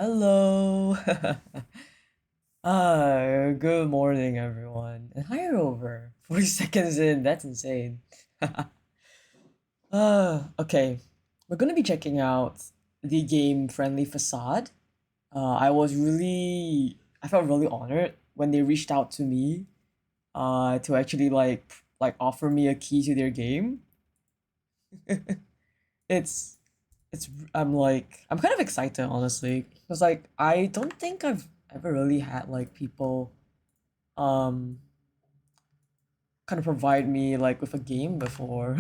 Hello. Good morning, everyone. And hi, Rover. 40 seconds in, that's insane. Okay. We're gonna be checking out the game Friendly Facade. I felt really honored when they reached out to me, to actually like offer me a key to their game. It's, I'm kind of excited, honestly, because like I don't think I've ever really had like people um kind of provide me like with a game before.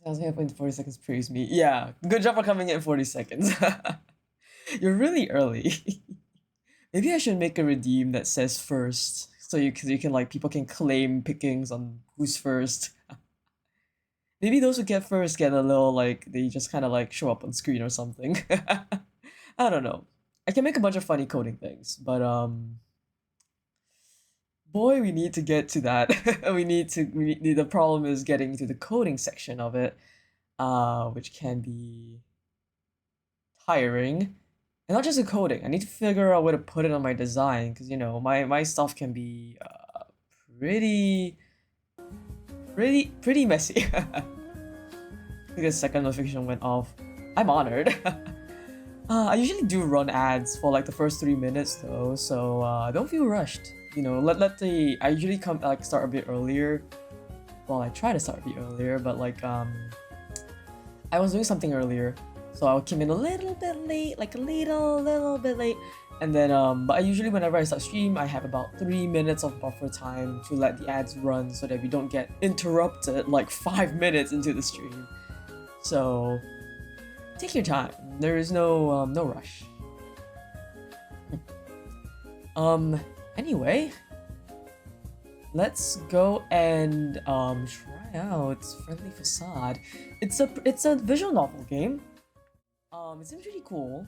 40 seconds praise me. Yeah, good job for coming in 40 seconds. You're really early. Maybe I should make a redeem that says first, so you can like people can claim pickings on who's first. Maybe those who get first get a little like they just kind of like show up on screen or something. I don't know. I can make a bunch of funny coding things, but boy, we need to get to that. The problem is getting to the coding section of it, which can be tiring. And not just the coding. I need to figure out where to put it on my design because my stuff can be pretty pretty messy. I think the second notification went off. I'm honored. I usually do run ads for like the first 3 minutes though, so don't feel rushed. I usually come like start a bit earlier. Well, I try to start a bit earlier, but like I was doing something earlier, so I came in a little bit late, like a little bit late, and then but I usually whenever I start stream, I have about 3 minutes of buffer time to let the ads run so that we don't get interrupted like 5 minutes into the stream. So take your time. There is no rush. Anyway, let's go and try out Friendly Facade. It's a visual novel game. It seems really cool.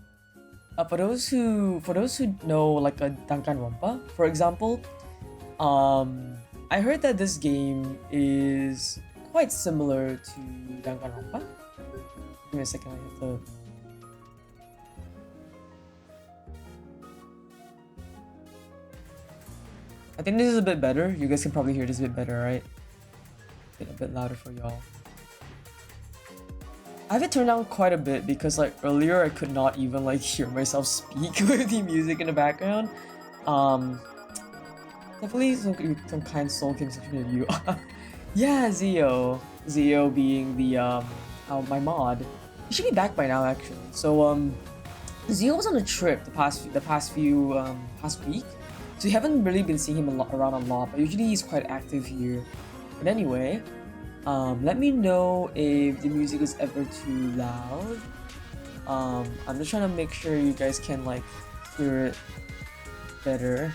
For those who know like a Danganronpa, for example, I heard that this game is quite similar to Danganronpa. Give me a second, I have to. I think this is a bit better. You guys can probably hear this a bit better, right? Get a bit louder for y'all. I have it turned down quite a bit because like earlier I could not even like hear myself speak with the music in the background. Definitely some kind soul king section of you. Yeah, Zio being the my mod. He should be back by now actually. So Zio was on a trip the past week. So you haven't really been seeing him around a lot, but usually he's quite active here. But anyway, let me know if the music is ever too loud. I'm just trying to make sure you guys can like hear it better.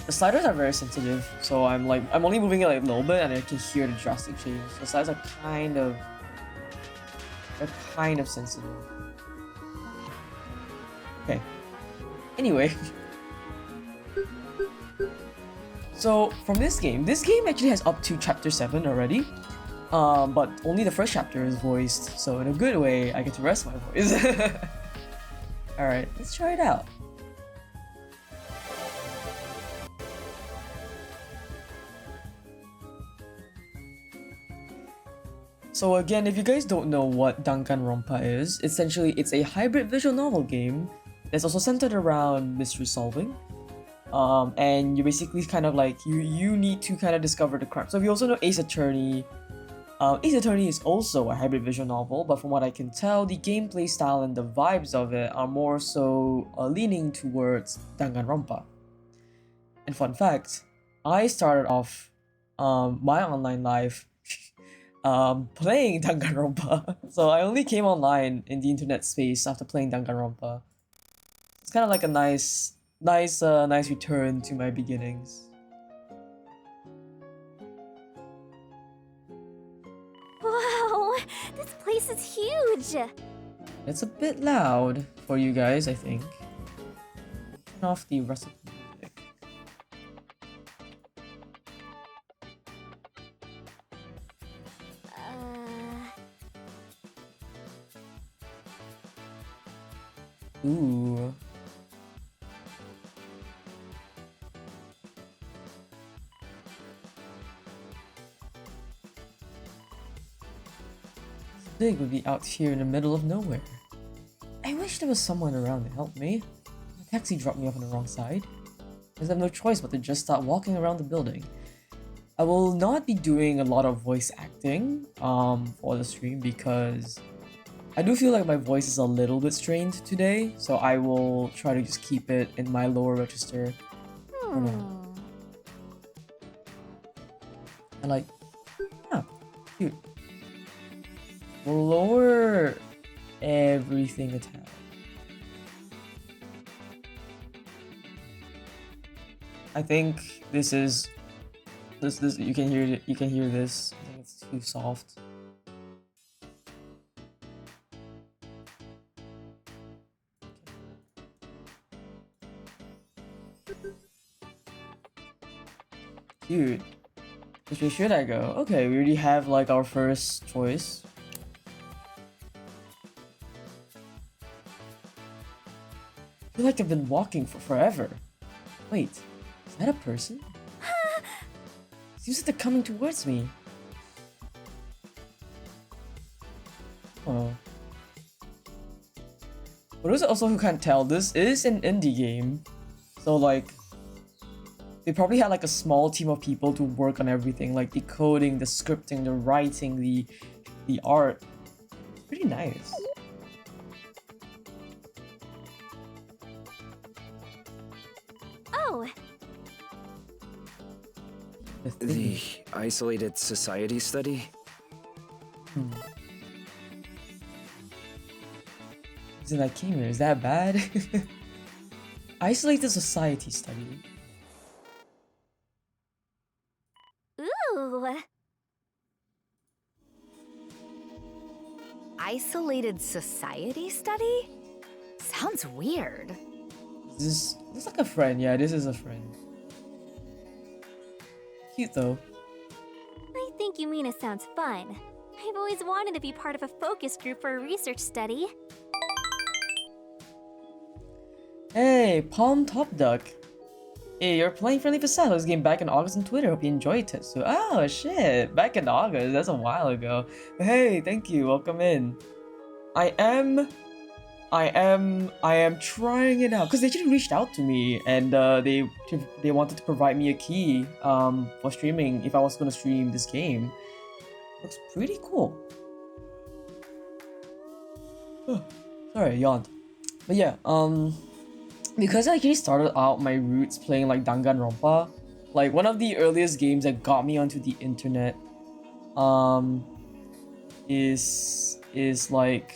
The sliders are very sensitive, so I'm only moving it like a little bit and I can hear the drastic change. The sliders are kind of sensitive. Okay. Anyway. So from this game actually has up to chapter 7 already. But only the first chapter is voiced, so in a good way, I get to rest my voice. Alright, let's try it out. So again, if you guys don't know what Danganronpa is, essentially it's a hybrid visual novel game that's also centered around mystery solving. And you basically kind of like, you need to kind of discover the crime. So if you also know Ace Attorney, Ace Attorney is also a hybrid visual novel, but from what I can tell, the gameplay style and the vibes of it are more so leaning towards Danganronpa. And fun fact, I started off my online life playing Danganronpa. So I only came online in the internet space after playing Danganronpa. It's kind of like a nice return to my beginnings. Wow, this place is huge! It's a bit loud for you guys, I think. Turn off the recipe music. Ooh. Big would be out here in the middle of nowhere. I wish there was someone around to help me. The taxi dropped me off on the wrong side. I have no choice but to just start walking around the building. I will not be doing a lot of voice acting for the stream because I do feel like my voice is a little bit strained today, so I will try to just keep it in my lower register for now. I like, yeah, cute. We'll lower everything a tad. I think this you can hear this. I think it's too soft. Dude, which way should I go? Okay, we already have like our first choice. I feel like I've been walking for forever. Wait, is that a person? Seems like they're coming towards me. Oh. For those also who can't tell, this is an indie game. So like, they probably had like a small team of people to work on everything, like the coding, the scripting, the writing, the art. It's pretty nice. Oh. The isolated society study? Isn't that came here? Is that bad? Isolated society study. Ooh. Isolated society study? Sounds weird. This looks like a friend. Yeah, this is a friend. Cute though. I think you mean it sounds fun. I've always wanted to be part of a focus group for a research study. Hey, Palm Top Duck. Hey, you're playing Friendly Facade. This game back in August on Twitter. Hope you enjoyed it. So, oh shit, back in August. That's a while ago. But hey, thank you. Welcome in. I am trying it out because they actually reached out to me and they wanted to provide me a key for streaming if I was gonna stream this game. Looks pretty cool. Sorry, I yawned. But yeah, because I actually started out my roots playing like Danganronpa, like one of the earliest games that got me onto the internet, is like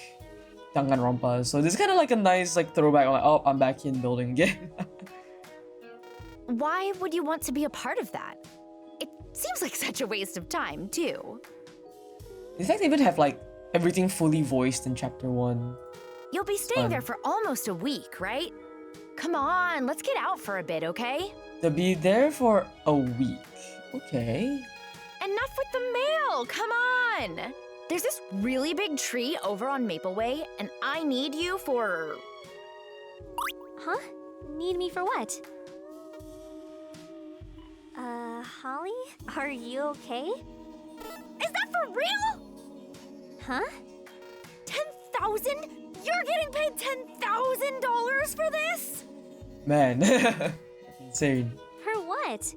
Danganronpa. So this is kind of like a nice like throwback. Like, oh, I'm back in building again. Why would you want to be a part of that? It seems like such a waste of time, too. In fact, they even have like everything fully voiced in chapter 1. You'll be staying there for almost a week, right? Come on, let's get out for a bit, okay? To be there for a week. Okay. Enough with the mail, come on! There's this really big tree over on Maple Way, and I need you for... Huh? Need me for what? Holly? Are you okay? Is that for real? Huh? 10,000? You're getting paid $10,000 for this? Man, that's insane. For what?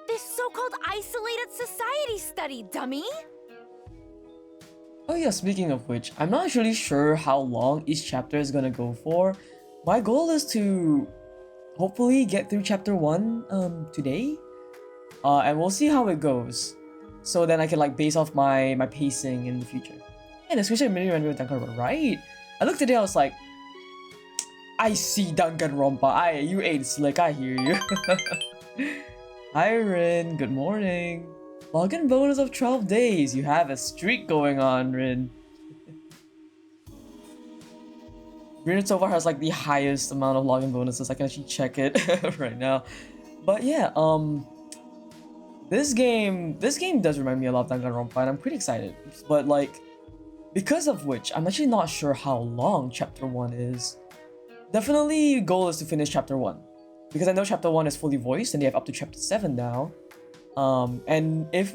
This so-called isolated society study, dummy! Oh yeah, speaking of which, I'm not actually sure how long each chapter is gonna go for. My goal is to hopefully get through chapter 1 today. And we'll see how it goes. So then I can like base off my pacing in the future. And especially mini render with Danganronpa, right? I looked today, I was like, I see Danganronpa. You ain't slick, I hear you. Hi Rin, good morning. Login bonus of 12 days. You have a streak going on, Rin. Rin so far has like the highest amount of login bonuses. I can actually check it right now. But yeah, this game does remind me a lot of Danganronpa, and I'm pretty excited. But like, because of which, I'm actually not sure how long chapter 1 is. definitely goal is to finish chapter 1. Because I know chapter 1 is fully voiced and they have up to chapter 7 now. And if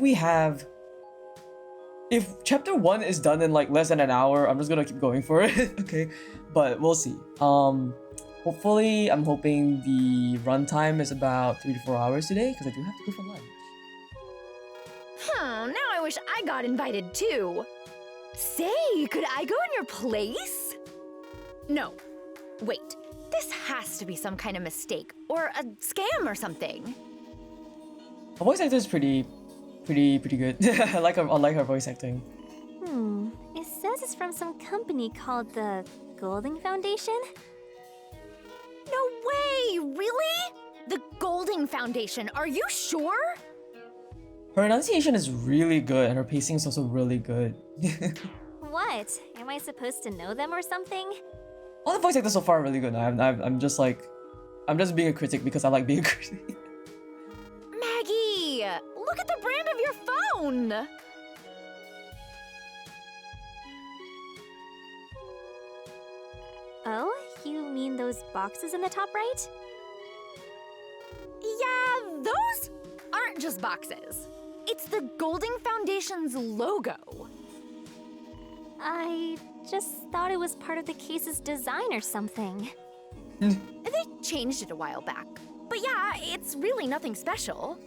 chapter 1 is done in like less than an hour, I'm just gonna keep going for it. Okay, but we'll see. Hopefully, I'm hoping the runtime is about 3 to 4 hours today because I do have to go for lunch. Now I wish I got invited too. Say, could I go in your place? No, wait. This has to be some kind of mistake or a scam or something. Her voice acting is pretty good. I like her voice acting. It says it's from some company called the Golding Foundation? No way! Really? The Golding Foundation, are you sure? Her enunciation is really good and her pacing is also really good. What? Am I supposed to know them or something? All the voice actors so far are really good. I'm just being a critic because I like being a critic. Maggie, look at the brand of your phone! Oh, you mean those boxes in the top right? Yeah, those aren't just boxes. It's the Golding Foundation's logo. I just thought it was part of the case's design or something. They changed it a while back. But yeah, it's really nothing special.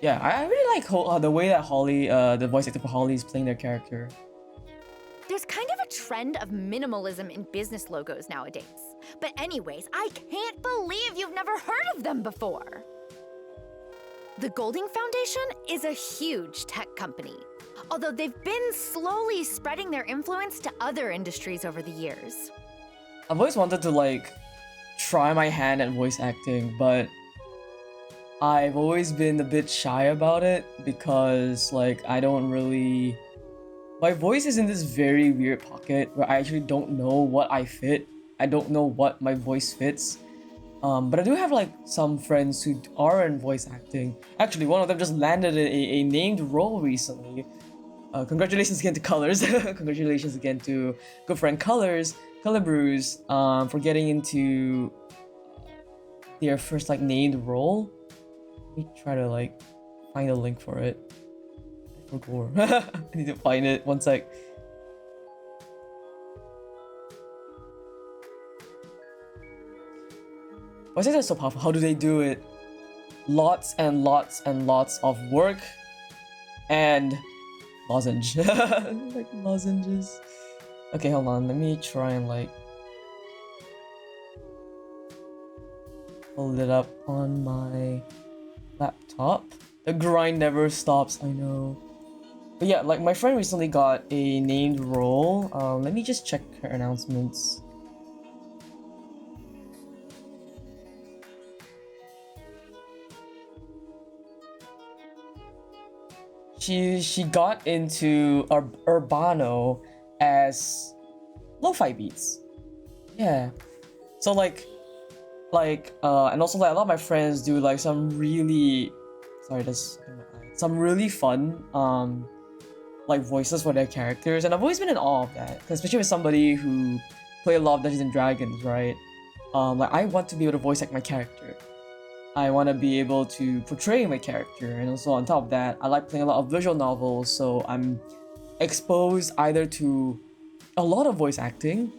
Yeah, I really like the way that Holly, the voice actor for Holly, is playing their character. There's kind of a trend of minimalism in business logos nowadays. But anyways, I can't believe you've never heard of them before. The Golding Foundation is a huge tech company, although they've been slowly spreading their influence to other industries over the years. I've always wanted to like try my hand at voice acting, but I've always been a bit shy about it because like my voice is in this very weird pocket where I actually don't know what I fit. I don't know what my voice fits. But I do have like some friends who are in voice acting. Actually, one of them just landed a named role recently. Congratulations again to Colors. Congratulations again to good friend Colors, Color Brews, for getting into their first like named role. Let me try to like find a link for it. For gore. I need to find it. One sec. Why is it so powerful? How do they do it? Lots and lots and lots of work and lozenge. Like lozenges. Okay, hold on. Let me try and like hold it up on my laptop. The grind never stops, I know. But yeah, like my friend recently got a named role. Let me just check her announcements. She got into Urbano as lo-fi beats. Yeah. So like and also like a lot of my friends do like some really fun like voices for their characters, and I've always been in awe of that, especially with somebody who play a lot of Dungeons and Dragons, right? Like I want to be able to voice act my character. I want to be able to portray my character, and also on top of that, I like playing a lot of visual novels, so I'm exposed either to a lot of voice acting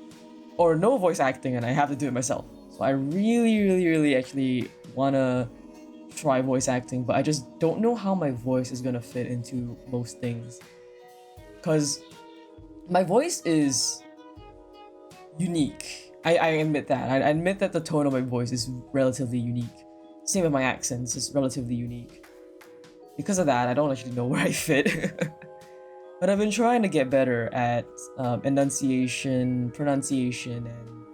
or no voice acting, and I have to do it myself. So I really actually want to try voice acting, but I just don't know how my voice is gonna fit into most things. Because my voice is unique. I admit that. I admit that the tone of my voice is relatively unique. Same with my accents, it's relatively unique. Because of that, I don't actually know where I fit. But I've been trying to get better at enunciation, pronunciation, and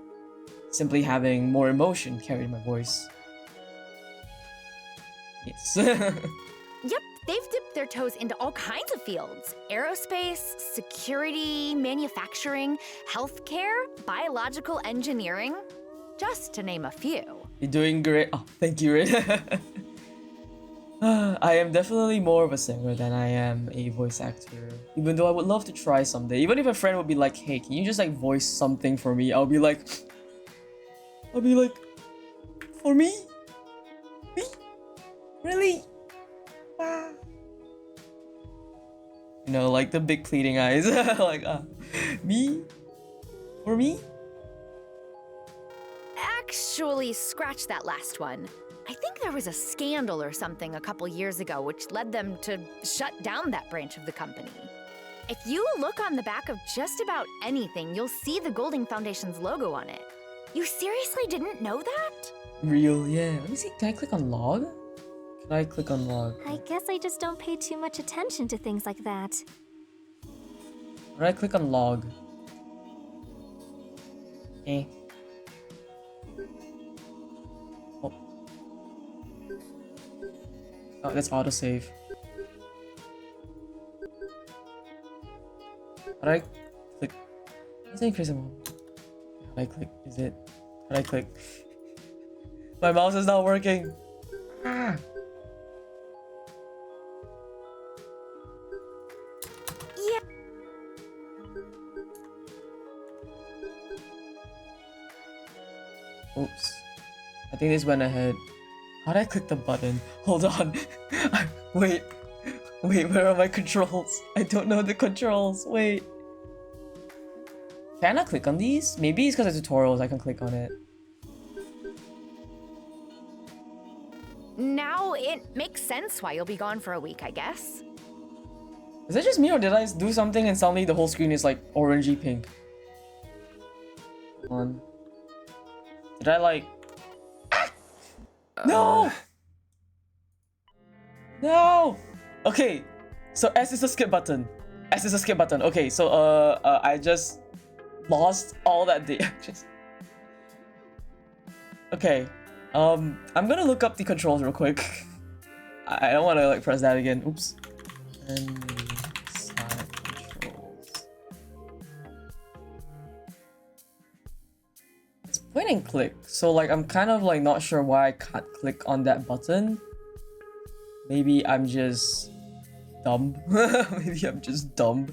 simply having more emotion carried in my voice. Yes. Yep, they've dipped their toes into all kinds of fields. Aerospace, security, manufacturing, healthcare, biological engineering, just to name a few. You're doing great. Oh, thank you, Rin. I am definitely more of a singer than I am a voice actor. Even though I would love to try someday. Even if a friend would be like, hey, can you just like voice something for me? I'll be like, I'll be like, for me? Me? Really? Ah. You know, like the big pleading eyes. Like, me? For me? Actually, scratch that last one. I think there was a scandal or something a couple years ago which led them to shut down that branch of the company. If you look on the back of just about anything, you'll see the Golding Foundation's logo on it. You seriously didn't know that? Real, yeah. Let me see. Can I click on log? Can I click on log? I guess I just don't pay too much attention to things like that. Or I click on log. Eh. Oh. Oh, that's autosave. How do I click? What's increase amount? How do I click? Is it? How do I click? My mouse is not working. Ah. Yeah. Oops. I think this went ahead. How did I click the button? Hold on. Wait. Wait, where are my controls? I don't know the controls. Wait. Can I click on these? Maybe it's because of tutorials I can click on it. Now it makes sense why you'll be gone for a week, I guess. Is it just me or did I do something and suddenly the whole screen is like orangey pink? Come on. Did I like... No! No! Okay, so S is a skip button. S is a skip button. Okay, so I just lost all that data. Okay, I'm gonna look up the controls real quick. I don't want to like press that again. Oops. And side controls. It's point and click. So like I'm kind of like not sure why I can't click on that button. Maybe I'm just dumb. Maybe I'm just dumb.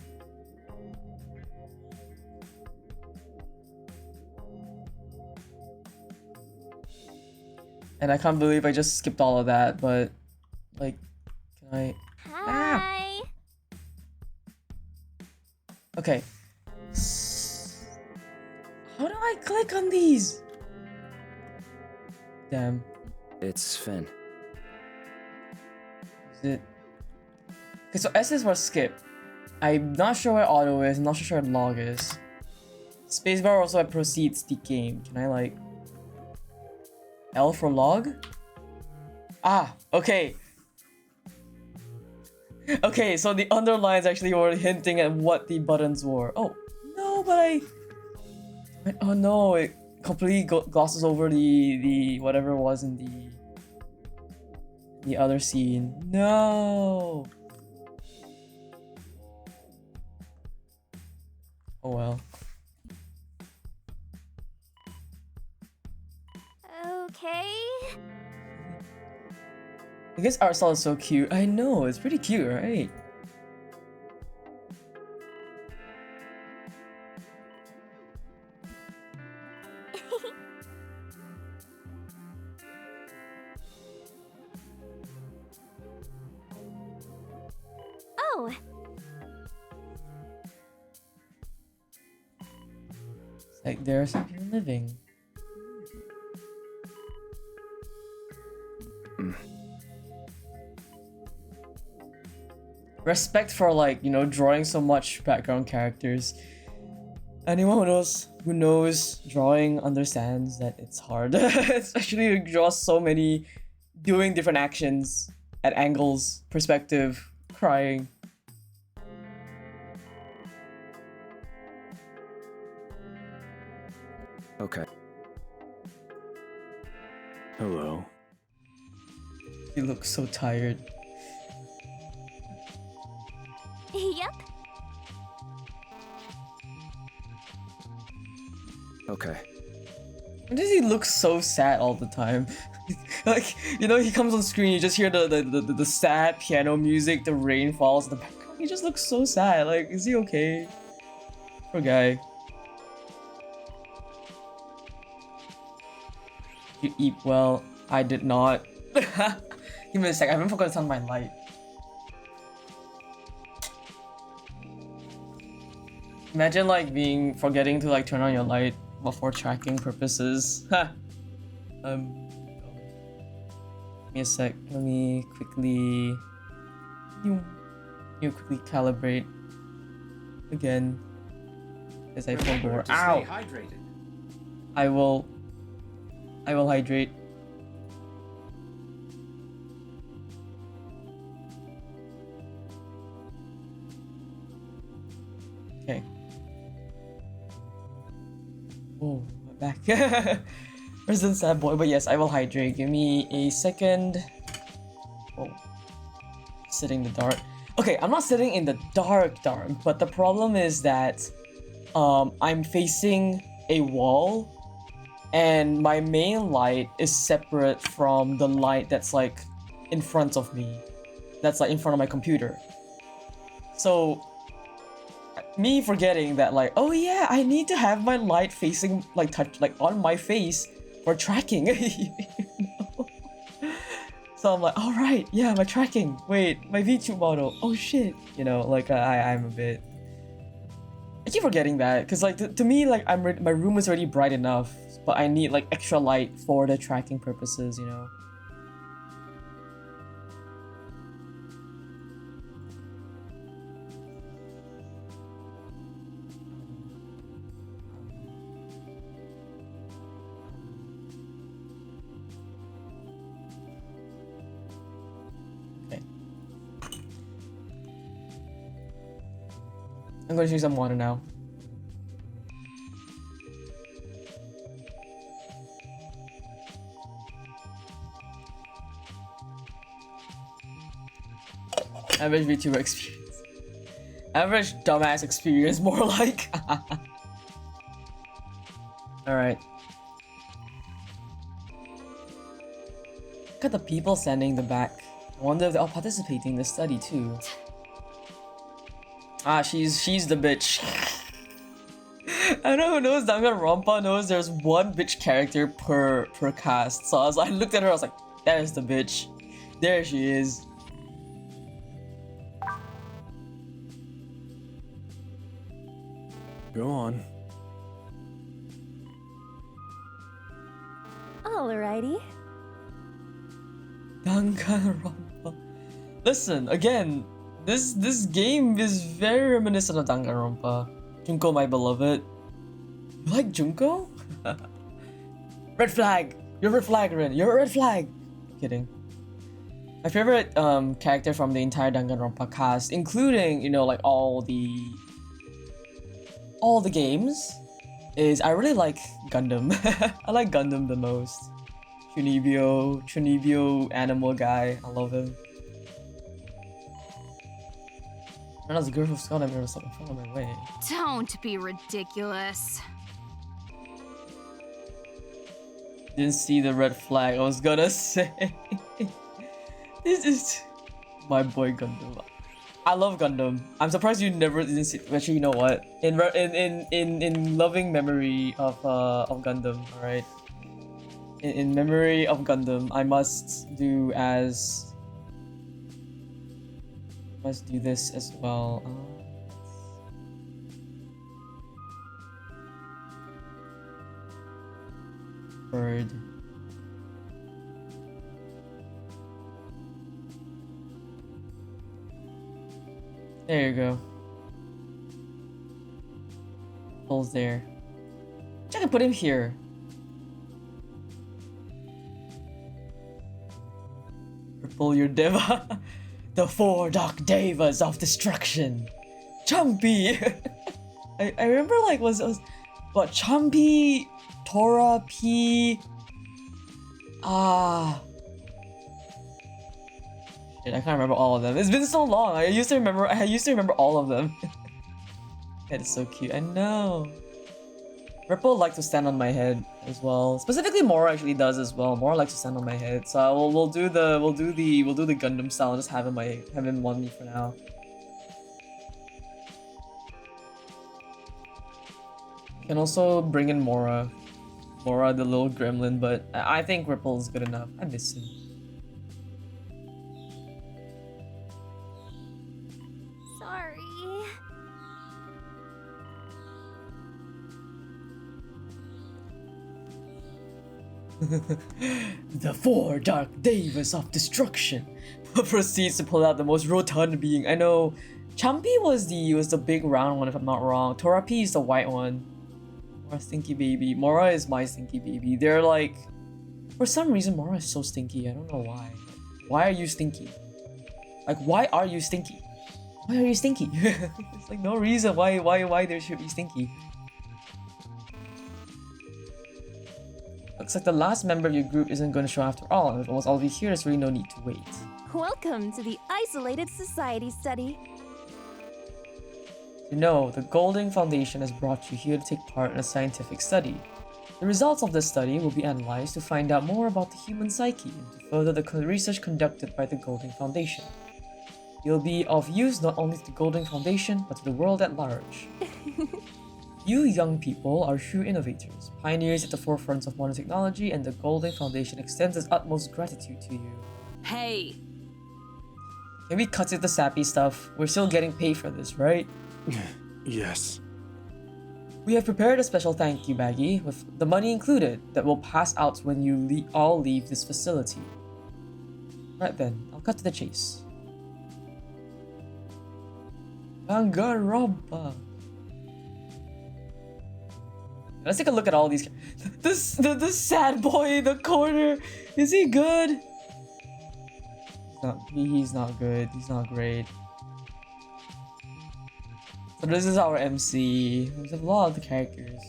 And I can't believe I just skipped all of that, but like, can I? Hi. Okay. How do I click on these? Damn. It's Finn. Is it? Okay, so S is for skip. I'm not sure where auto is. I'm not sure where log is. Spacebar also proceeds the game. Can I like? L for log? Ah, okay. Okay, so the underlines actually were hinting at what the buttons were. Oh, no, but oh no, it completely glosses over the whatever it was in the other scene. No! Oh well. Okay. I guess art style is so cute. I know, it's pretty cute, right? Oh, It's like there's people living. Respect for like, you know, drawing so much background characters. Anyone who knows drawing understands that it's hard. Especially to draw so many doing different actions at angles, perspective, crying. Okay. Hello. He looks so tired. yep. Okay. Why does he look so sad all the time? Like, you know, he comes on screen, you just hear the sad piano music, the rain falls in the background. He just looks so sad. Like, is he okay? Poor guy. You eat well. I did not. Give me a sec. I haven't forgot to turn on my light. Imagine like forgetting to like turn on your light for tracking purposes. Give me a sec. Let me quickly calibrate again as I forgot. Ow! I will hydrate. Okay. Oh, my back. Present sad boy, but yes, I will hydrate. Give me a second. Oh, sitting in the dark. Okay, I'm not sitting in the dark, but the problem is that I'm facing a wall and my main light is separate from the light that's like in front of me. That's like in front of my computer. So me forgetting that like, oh yeah, I need to have my light facing like on my face for tracking. You know? So I'm like, all right, yeah, my tracking. Wait, my VTube model. Oh shit, you know, like I'm a bit. I keep forgetting that because like to me like my room is already bright enough, but I need like extra light for the tracking purposes, you know. I'm going to drink some water now. Average VTuber experience. Average dumbass experience, more like. Alright. Look at the people standing in the back. I wonder if they're all participating in the study too. Ah, she's the bitch. I don't know who knows Danganronpa knows there's one bitch character per cast. So I looked at her, I was like, that is the bitch. There she is. Go on. Alrighty. Danganronpa. Listen, again, this game is very reminiscent of Danganronpa. Junko, my beloved. You like Junko? Red flag! You're a red flag, Ren. You're a red flag! Kidding. My favorite character from the entire Danganronpa cast, including, you know, like all the games, is I really like Gundam. I like Gundam the most. Chunibyo animal guy. I love him. And as a girl from Scotland, I'm gonna stop in front of my way. Don't be ridiculous. Didn't see the red flag. I was gonna say. This is my boy Gundam. I love Gundam. I'm surprised you never didn't see. Actually, you know what? In loving memory of Gundam. All right. In memory of Gundam, I must do this as well. Bird. There you go. Pulls there. I can put him here. Pull your Deva. The 4 Dark Devas of Destruction. Chumpy! I remember like was what Chumpy, Tora, P. Shit, I can't remember all of them. It's been so long. I used to remember all of them. That is so cute. I know. Ripple likes to stand on my head as well. Specifically, Mora actually does as well. Mora likes to stand on my head, so we'll do the Gundam style and just have him on me for now. Can also bring in Mora. Mora the little gremlin, but I think Ripple's good enough. I miss him. Sorry. The four dark devas of destruction proceeds to pull out the most rotund being. I know Champy was the big round one if I'm not wrong. Torapi is the white one. Mora stinky baby. Mora is my stinky baby. They're like, for some reason Mora is so stinky. I don't know why. Why are you stinky? Like, why are you stinky? Why are you stinky? It's like no reason why there should be stinky. Looks like the last member of your group isn't going to show after all, and with almost all of you here, there's really no need to wait. Welcome to the Isolated Society study. You know, the Golding Foundation has brought you here to take part in a scientific study. The results of this study will be analyzed to find out more about the human psyche and to further the research conducted by the Golding Foundation. You'll be of use not only to the Golding Foundation, but to the world at large. You young people are true innovators, pioneers at the forefronts of modern technology, and the Golding Foundation extends its utmost gratitude to you. Hey, Can we cut it the sappy stuff? We're still getting paid for this, right? Yes. We have prepared a special thank you baggie with the money included that will pass out when you all leave this facility. Right then, I'll cut to the chase. Danganronpa. Let's take a look at all these. The sad boy in the corner. Is he good? He's not good. He's not great. So this is our MC. There's a lot of the characters.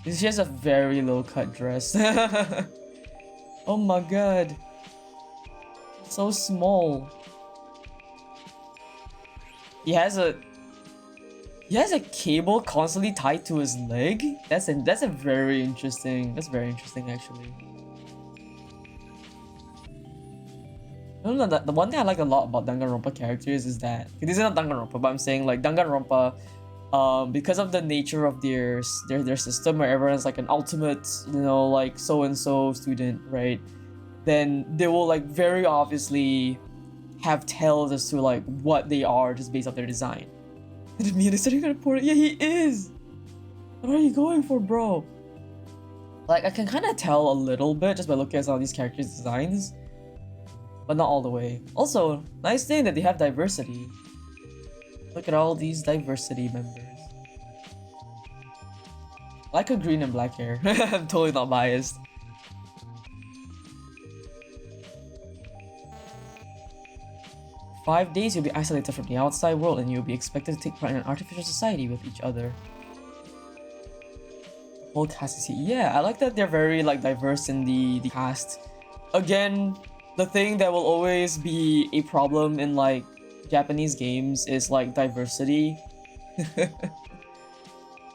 She has a very low cut dress. Oh my god. So small. He has a cable constantly tied to his leg. That's very interesting actually. No, the one thing I like a lot about Danganronpa characters is that this is not Danganronpa, but I'm saying like Danganronpa, because of the nature of their system where everyone's like an ultimate, you know, like so and so student, right? Then they will like very obviously have tells as to like what they are just based off their design. And Mina said you're gonna pour it. Yeah, he is. What are you going for, bro? Like I can kind of tell a little bit just by looking at some of these characters' designs, but not all the way. Also, nice thing that they have diversity. Look at all these diversity members. I like her green and black hair. I'm totally not biased. For 5 days, you'll be isolated from the outside world and you'll be expected to take part in an artificial society with each other. Whole cast is here. Yeah, I like that they're very like diverse in the cast. Again, the thing that will always be a problem in like Japanese games is like diversity.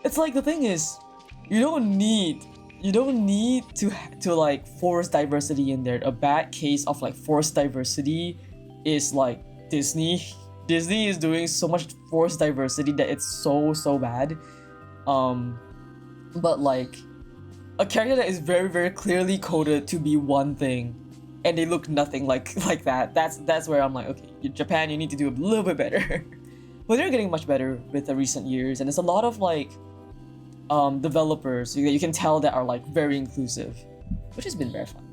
It's like the thing is, you don't need to like force diversity in there. A bad case of like forced diversity is like Disney. Disney is doing so much forced diversity that it's so bad. But like a character that is very clearly coded to be one thing and they look nothing like that. That's where I'm like, okay, Japan, you need to do a little bit better. But they're getting much better with the recent years, and there's a lot of like developers you can tell that are like very inclusive, which has been very fun.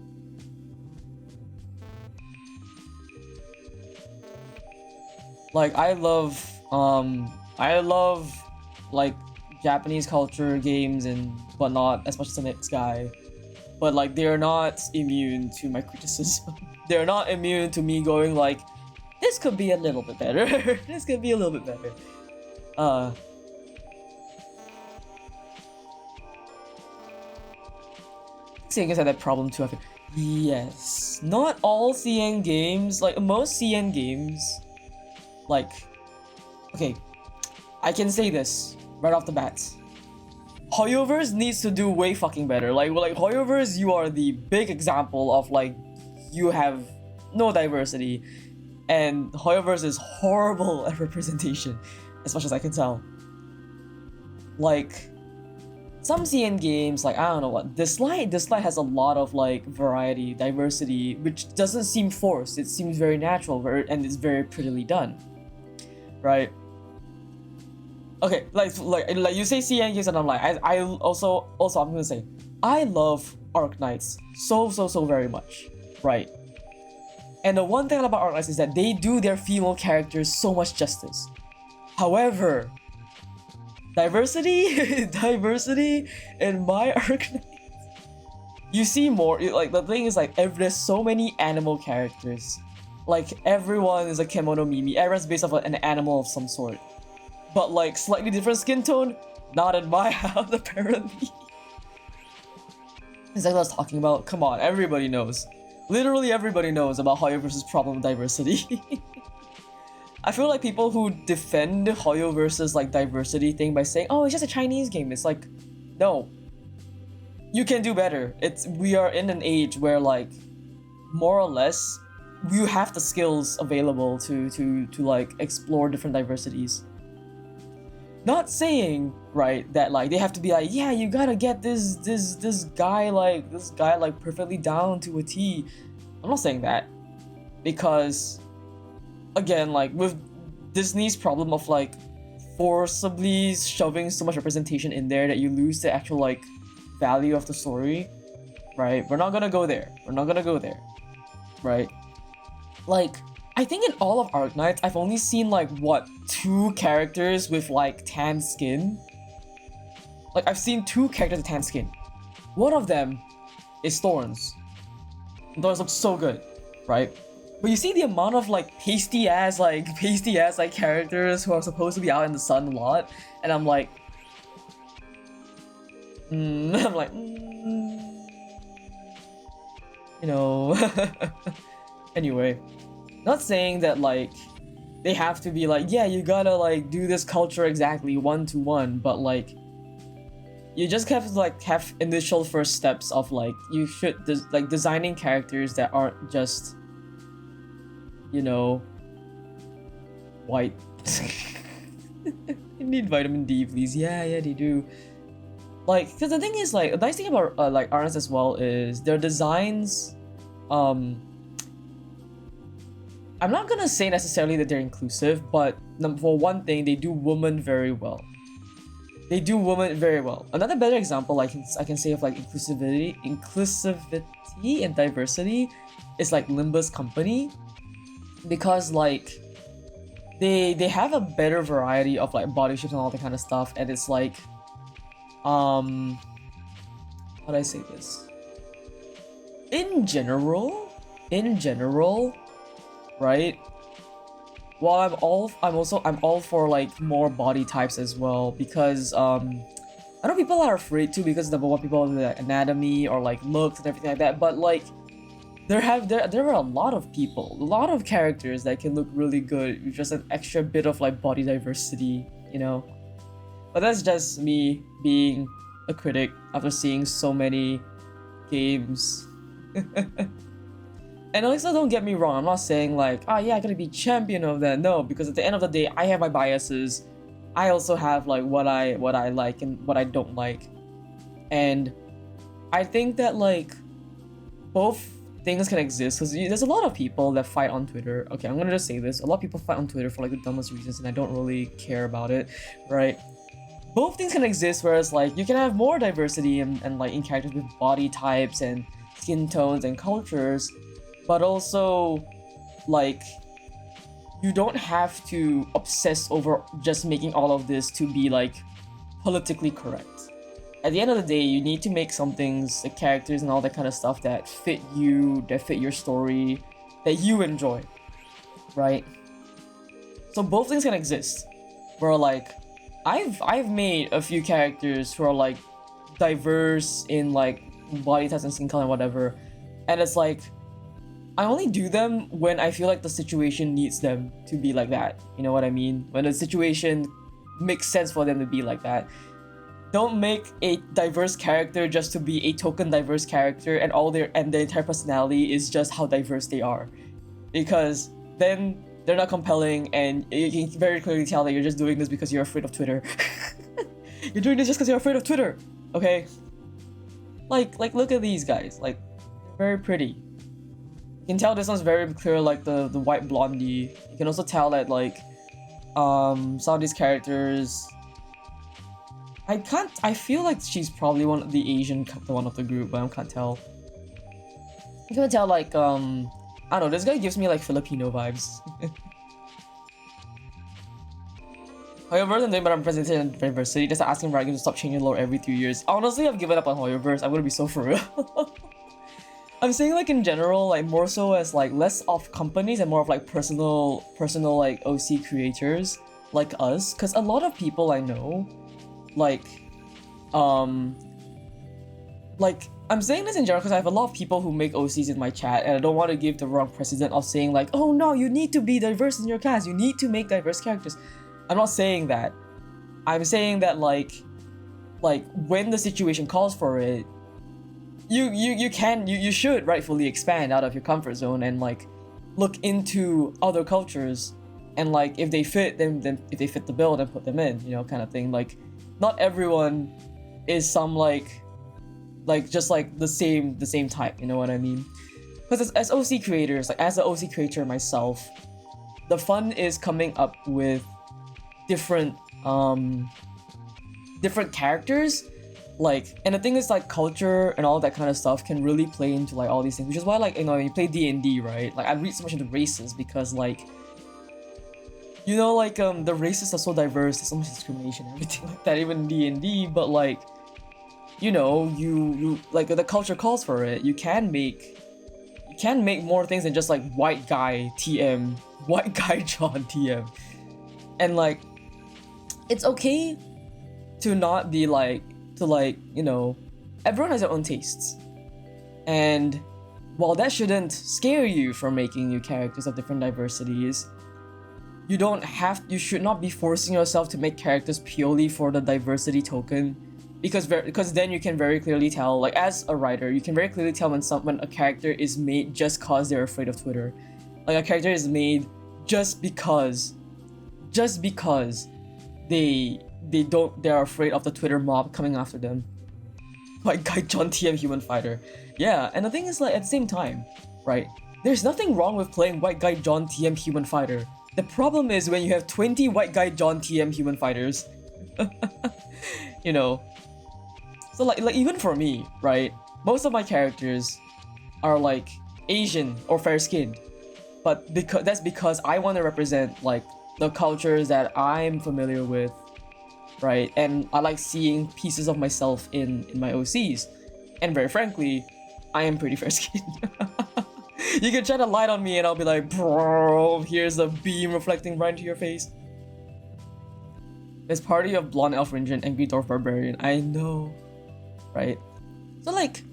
Like I love like Japanese culture, games and whatnot as much as the next guy, but like they're not immune to my criticism. They're not immune to me going like, this could be a little bit better. This could be a little bit better. CN games had that problem too, I think. Yes, not all CN games, like most CN games, like, okay, I can say this right off the bat. Hoyoverse needs to do way fucking better. Like Hoyoverse, you are the big example of like, you have no diversity. And Hoyoverse is horrible at representation. as much as I can tell. Like, some CN games, like, I don't know what, this light has a lot of like variety, diversity, which doesn't seem forced. It seems very natural, and it's very prettily done, right? Okay, like you say CN games, and I'm like, I also I'm gonna say, I love Arc Knights so very much, right? And the one thing about Arc Knights is that they do their female characters so much justice. However, diversity in my Arc Knights, you see more. Like, the thing is, like, there's so many animal characters. Like, everyone is a kemono mimi. Everyone's based off an animal of some sort. But like, slightly different skin tone, not in my house apparently. Is that what I was talking about? Come on, everybody knows. Literally everybody knows about Hoyo versus problem diversity. I feel like people who defend Hoyo versus like diversity thing by saying, oh, it's just a Chinese game. It's like, no. You can do better. We are in an age where, like, more or less, you have the skills available to like explore different diversities. Not saying, right, that like they have to be like, yeah, you gotta get this guy like perfectly down to a T. I'm not saying that, because again, like, with Disney's problem of like forcibly shoving so much representation in there that you lose the actual like value of the story, right? We're not gonna go there, right? Like, I think in all of Arc Knights, I've only seen like, what, 2 characters with like tan skin? Like, I've seen 2 characters with tan skin. One of them is Thorns. Thorns looks so good, right? But you see the amount of like pasty ass characters who are supposed to be out in the sun a lot, and I'm like, you know. Anyway. Not saying that like they have to be like, yeah, you gotta like do this culture exactly 1-to-1, but like you just have to like have initial first steps of like, you should like designing characters that aren't just, you know, white. You need vitamin D, please. Yeah, they do. Like, because the thing is, like, the nice thing about like artists as well is their designs, I'm not gonna say necessarily that they're inclusive, but for one thing, they do women very well. Another better example I can say of like inclusivity and diversity is like Limba's company, because like they have a better variety of like body shapes and all that kind of stuff, and it's like how do I say this? In general, right? Well, I'm all for like more body types as well, because I know people are afraid to, because number one, people have the anatomy or like looks and everything like that, but like there are a lot of characters that can look really good with just an extra bit of like body diversity, you know. But that's just me being a critic after seeing so many games. And also, don't get me wrong, I'm not saying like, oh yeah, I gotta be champion of that. No, because at the end of the day, I have my biases. I also have like what I like and what I don't like. And I think that like both things can exist, because there's a lot of people that fight on Twitter. Okay, I'm gonna just say this. A lot of people fight on Twitter for like the dumbest reasons, and I don't really care about it, right? Both things can exist, whereas like you can have more diversity and like in characters with body types and skin tones and cultures, but also like you don't have to obsess over just making all of this to be like politically correct. At the end of the day, you need to make some things, the characters and all that kind of stuff, that fit you, that fit your story, that you enjoy, right? So both things can exist. Where like I've made a few characters who are like diverse in like body types and skin color and whatever, and it's like I only do them when I feel like the situation needs them to be like that. You know what I mean? When the situation makes sense for them to be like that. Don't make a diverse character just to be a token diverse character and their entire personality is just how diverse they are. Because then they're not compelling, and you can very clearly tell that you're just doing this because you're afraid of Twitter. You're doing this just because you're afraid of Twitter, okay? Like look at these guys, like very pretty. You can tell this one's very clear, like the white blondie. You can also tell that like some of these characters. I feel like she's probably one of the Asian one of the group, but I can't tell. You can tell like I don't know, this guy gives me like Filipino vibes. Hoyoverse and doing better representation and diversity, just asking Dragon to stop changing lore every 2 years. Honestly, I've given up on Hoyoverse. I'm gonna be so for real. I'm saying like in general, like more so as like less of companies and more of like personal like OC creators like us, because a lot of people I know, like I'm saying this in general because I have a lot of people who make OCs in my chat, and I don't want to give the wrong precedent of saying like, oh no, you need to be diverse in your cast, you need to make diverse characters. I'm not saying that. I'm saying that like when the situation calls for it, you should rightfully expand out of your comfort zone and like look into other cultures, and like if they fit, then if they fit the bill, then put them in, you know, kind of thing. Like not everyone is some like just like the same type, you know what I mean? Because as OC creators, like as an OC creator myself, the fun is coming up with different characters, like, and the thing is like culture and all that kind of stuff can really play into like all these things, which is why like, you know, you play D&D, right? Like I read so much into races because like, you know, like the races are so diverse, there's so much discrimination and everything like that, even in D&D, but like, you know, you like the culture calls for it. You can make more things than just like white guy TM, white guy John TM. And like it's okay to not be like, you know, everyone has their own tastes. And while that shouldn't scare you from making new characters of different diversities, you should not be forcing yourself to make characters purely for the diversity token, because then you can very clearly tell, like as a writer, you can very clearly tell when a character is made just cause they're afraid of Twitter. Like a character is made just because they're afraid of the Twitter mob coming after them. Like guy John TM human fighter. Yeah, and the thing is like at the same time, right? There's nothing wrong with playing white guy John TM human fighter. The problem is when you have 20 white guy John TM human fighters. You know. So like even for me, right? Most of my characters are like Asian or fair skinned. But that's because I want to represent like the cultures that I'm familiar with, right? And I like seeing pieces of myself in my OCs. And very frankly, I am pretty fair skinned. You can shine a light on me and I'll be like, bro, here's the beam reflecting right into your face. There's party of blonde elf ranger and angry dwarf barbarian. I know, right? So like,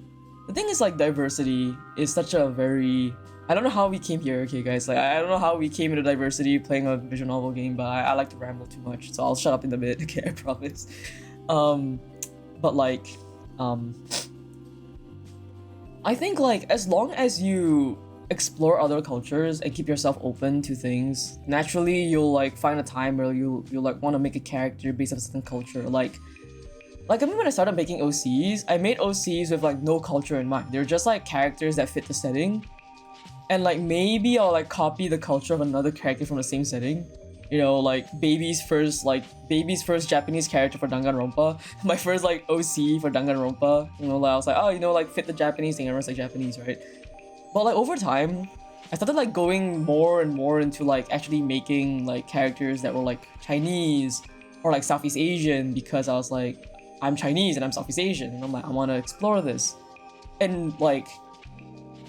the thing is like diversity is such a very, I don't know how we came here, okay guys, like I don't know how we came into diversity playing a visual novel game, but I like to ramble too much, so I'll shut up in a bit, okay, I promise. But like, I think like as long as you explore other cultures and keep yourself open to things, naturally you'll like find a time where you'll like want to make a character based on a certain culture. Like I mean, when I started making OCs, I made OCs with like no culture in mind. They're just like characters that fit the setting. And like maybe I'll like copy the culture of another character from the same setting. You know, like baby's first Japanese character for Danganronpa. My first like OC for Danganronpa. You know, like I was like, oh, you know, like fit the Japanese thing. Everyone's like Japanese, right? But like over time, I started like going more and more into like actually making like characters that were like Chinese or like Southeast Asian, because I was like, I'm Chinese and I'm Southeast Asian, and I'm like, I want to explore this. And like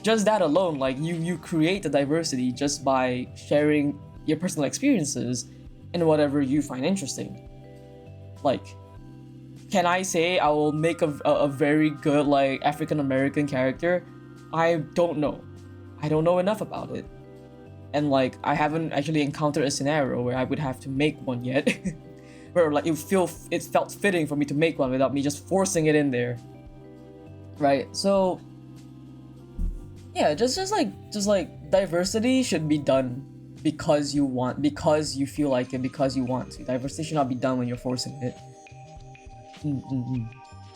just that alone, like you create the diversity just by sharing your personal experiences and whatever you find interesting. Like, can I say I will make a very good like African American character? I don't know. I don't know enough about it. And like I haven't actually encountered a scenario where I would have to make one yet. Where like it felt fitting for me to make one without me just forcing it in there. Right? So yeah, just like diversity should be done because you feel like it, because you want to. Diversity should not be done when you're forcing it.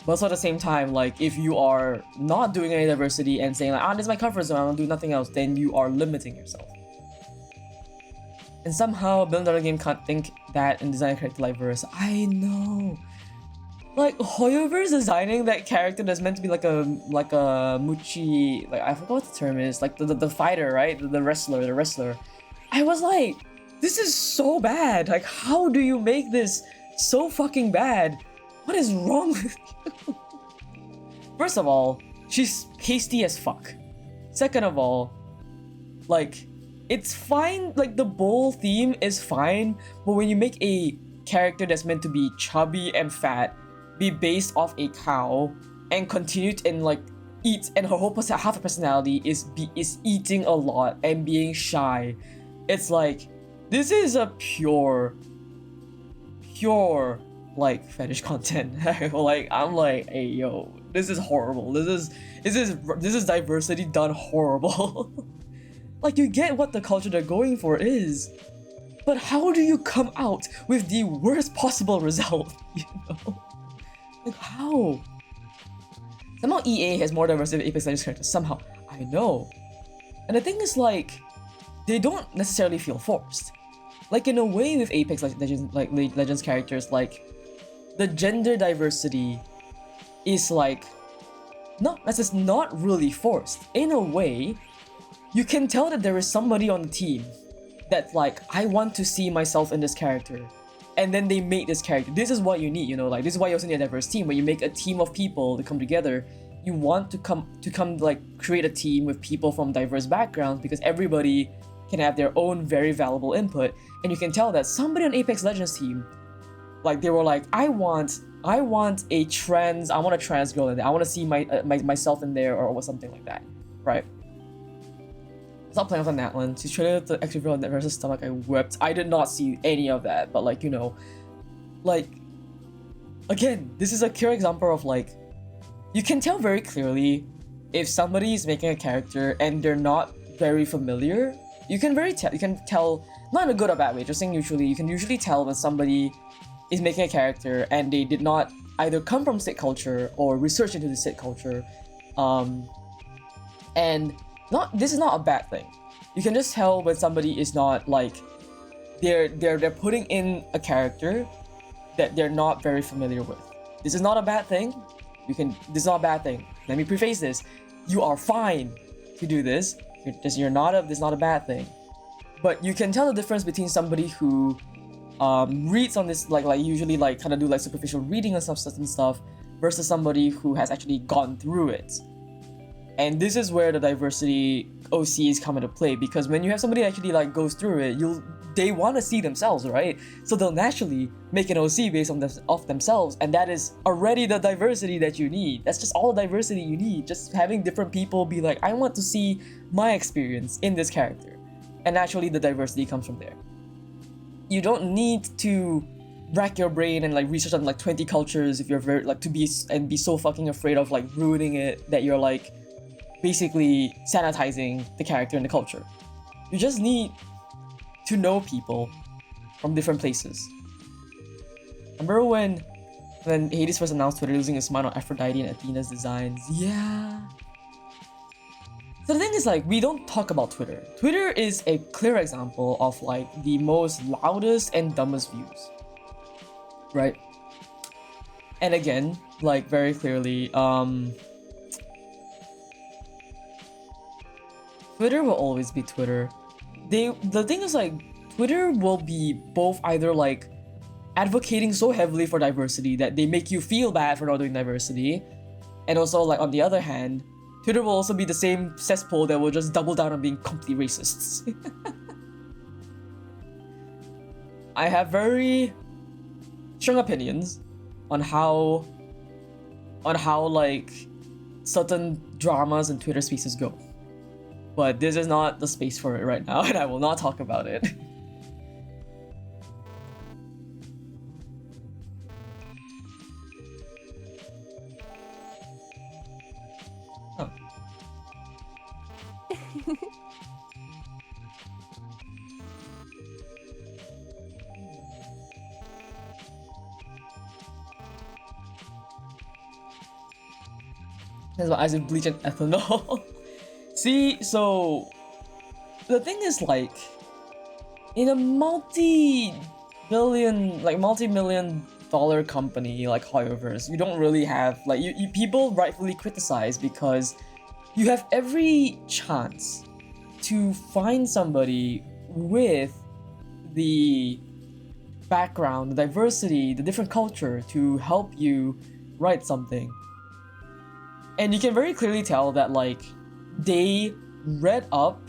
But also at the same time, like, if you are not doing any diversity and saying like, ah, this is my comfort zone, I don't do nothing else, then you are limiting yourself. And somehow, a billion-dollar game can't think that and design a character like Verse. I know. Like, whoever's designing that character that's meant to be like a Muchi, like, I forgot what the term is, like the fighter, right? The wrestler. I was like, this is so bad. Like, how do you make this so fucking bad? What is wrong with you? First of all, she's pasty as fuck. Second of all, like, it's fine, like the bowl theme is fine, but when you make a character that's meant to be chubby and fat, be based off a cow, and continue to, and like eat, and her whole half her personality is eating a lot and being shy, it's like, this is a pure like fetish content. Like, I'm like, hey yo, this is horrible. This is diversity done horrible. Like, you get what the culture they're going for is, but how do you come out with the worst possible result? You know, like, how? Somehow EA has more diversity of Apex Legends characters. Somehow, I know. And the thing is, like, they don't necessarily feel forced. Like, in a way with Apex Legends, like Legends characters, like, the gender diversity is like, that's just not really forced. In a way, you can tell that there is somebody on the team that's like, I want to see myself in this character. And then they make this character. This is what you need, you know, like, this is why you also need a diverse team. When you make a team of people to come together, you want to come like create a team with people from diverse backgrounds, because everybody can have their own very valuable input. And you can tell that somebody on Apex Legends team, like, they were like, I want a trans girl in there. I want to see myself in there, or something like that, right? Stop playing with that one. She's traded the extra real versus stomach. I wept. I did not see any of that, but like, you know, like, again, this is a clear example of like, you can tell very clearly if somebody is making a character and they're not very familiar. You can tell, not in a good or bad way, just saying usually, you can usually tell when somebody is making a character and they did not either come from Sit culture or research into the Sit culture, and this is not a bad thing. You can just tell when somebody is not like, they're putting in a character that they're not very familiar with. This is not a bad thing. This is not a bad thing. Let me preface this. You are fine to do this. This is not a bad thing. But you can tell the difference between somebody who reads on this, like usually like kind of do like superficial reading and stuff, versus somebody who has actually gone through it. And this is where the diversity OCs come into play, because when you have somebody actually like goes through it, they want to see themselves, right? So they'll naturally make an OC based on off themselves, and that is already the diversity that you need. That's just all the diversity you need. Just having different people be like, I want to see my experience in this character, and naturally the diversity comes from there. You don't need to rack your brain and like research on like 20 cultures if you're very like be so fucking afraid of like ruining it that you're like basically sanitizing the character and the culture. You just need to know people from different places. Remember when Hades first announced Twitter losing its mind on Aphrodite and Athena's designs? Yeah. So the thing is, like, we don't talk about Twitter. Twitter is a clear example of like the most loudest and dumbest views, right? And again, like, very clearly, Twitter will always be Twitter. The thing is, like, Twitter will be both either like advocating so heavily for diversity that they make you feel bad for not doing diversity, and also like on the other hand, Twitter will also be the same cesspool that will just double down on being complete racists. I have very strong opinions on how like certain dramas and Twitter spaces go. But this is not the space for it right now, and I will not talk about it. That's why I said bleach and ethanol. See, so the thing is like, in a multi-million dollar company like Hoyoverse, you don't really have like you people rightfully criticize because you have every chance to find somebody with the background, the diversity, the different culture to help you write something. And you can very clearly tell that like they read up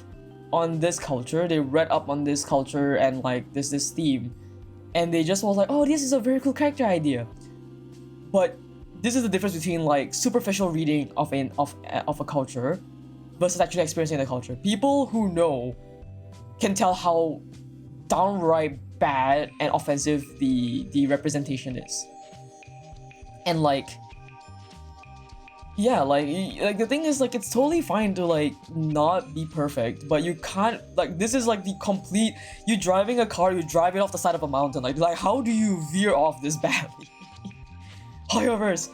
on this culture, and like this theme, and they just was like, oh, this is a very cool character idea. But this is the difference between like superficial reading of a culture versus actually experiencing the culture. People who know can tell how downright bad and offensive the representation is. And like, yeah, like the thing is like, it's totally fine to like not be perfect, but you can't like, this is like the complete, you driving a car, you drive it off the side of a mountain, like how do you veer off this badly? Hoyoverse.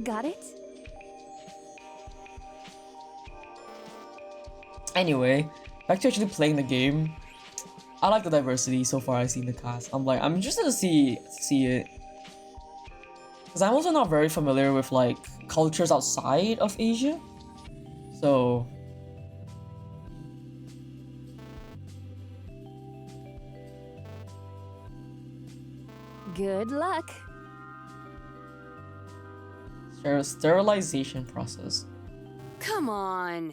Got it? Anyway, back to actually playing the game. I like the diversity so far I see in the cast. I'm interested to see it. Because I'm also not very familiar with like cultures outside of Asia. So Good luck. sterilization process. Come on.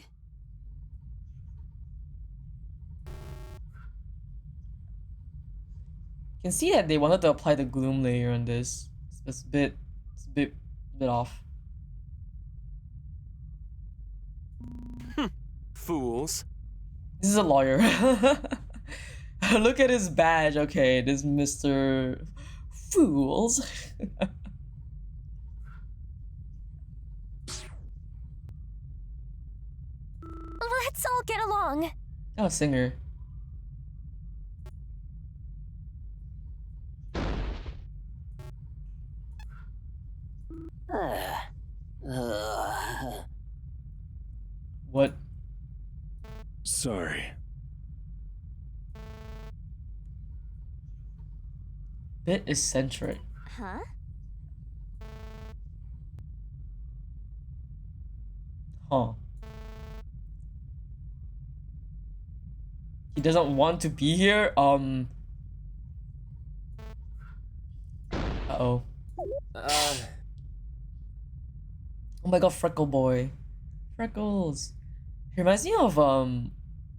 You can see that they wanted to apply the gloom layer on this. It's a bit off. Fools. This is a lawyer. Look at his badge. Okay, this Mr. Fools. Let's all get along. Oh, singer. What? Sorry. Bit eccentric. Huh? Huh. He doesn't want to be here? Uh-oh. Oh my god, Freckle Boy. Freckles. He reminds me of,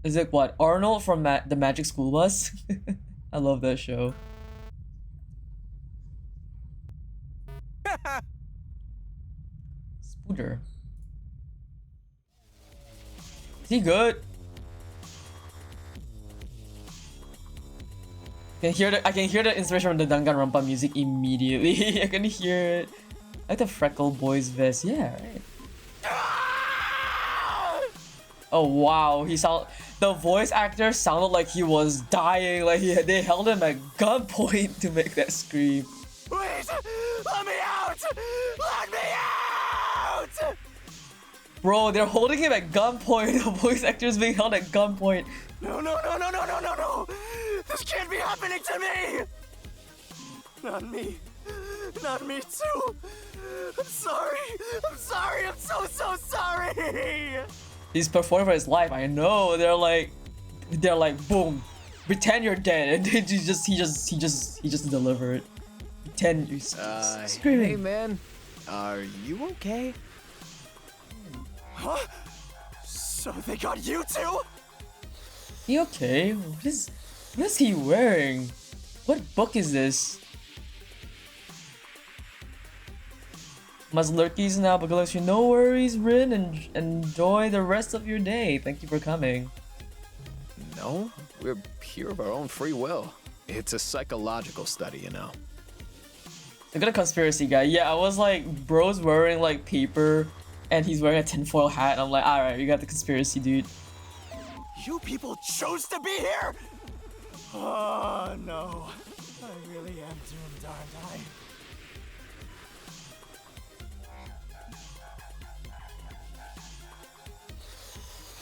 is it what? Arnold from the Magic School Bus? I love that show. Spooder. Is he good? I can hear the inspiration from the Danganronpa music immediately. I can hear it. I like the Freckle Boy's vest. Yeah, right. Oh wow, the voice actor sounded like he was dying. Like they held him at gunpoint to make that scream. Wait! Let me out! Let me out! Bro, they're holding him at gunpoint. The voice actor is being held at gunpoint. No! This can't be happening to me! Not me. Not me too. I'm sorry. I'm so sorry. He's performing for his life. I know. They're like, boom, pretend you're dead, and then he just delivered. Pretend you're screaming. Hey man, are you okay? Huh? So they got you too? He okay? What is he wearing? What book is this? Muzzlurkies now, but Galaxy, no worries, Rin, and enjoy the rest of your day. Thank you for coming. No, we're here of our own free will. It's a psychological study, you know. I got a conspiracy guy. Yeah, I was like, bro's wearing like paper, and he's wearing a tinfoil hat. And I'm like, all right, you got the conspiracy, dude. You people chose to be here? Oh no, I really am doomed, aren't I?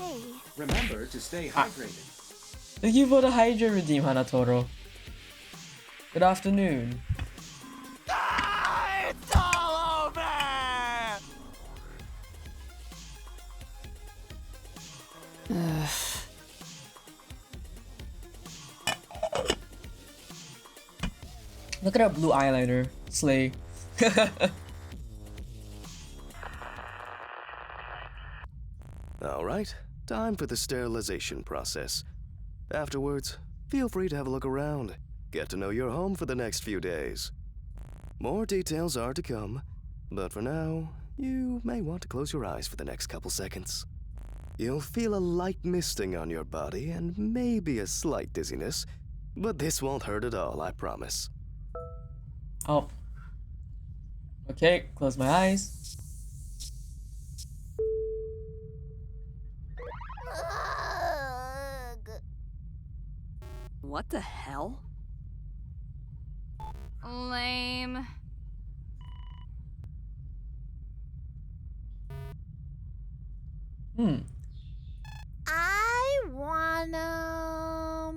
Hey. Remember to stay hydrated. Thank you for the Hydra redeem, Hanatoro. Good afternoon. Ah, it's all over! Look at our blue eyeliner. Slay. All right, time for the sterilization process. Afterwards, feel free to have a look around. Get to know your home for the next few days. More details are to come, but for now, you may want to close your eyes for the next couple seconds. You'll feel a light misting on your body and maybe a slight dizziness, but this won't hurt at all, I promise. Oh. Okay, close my eyes. What the hell? Lame. I wanna...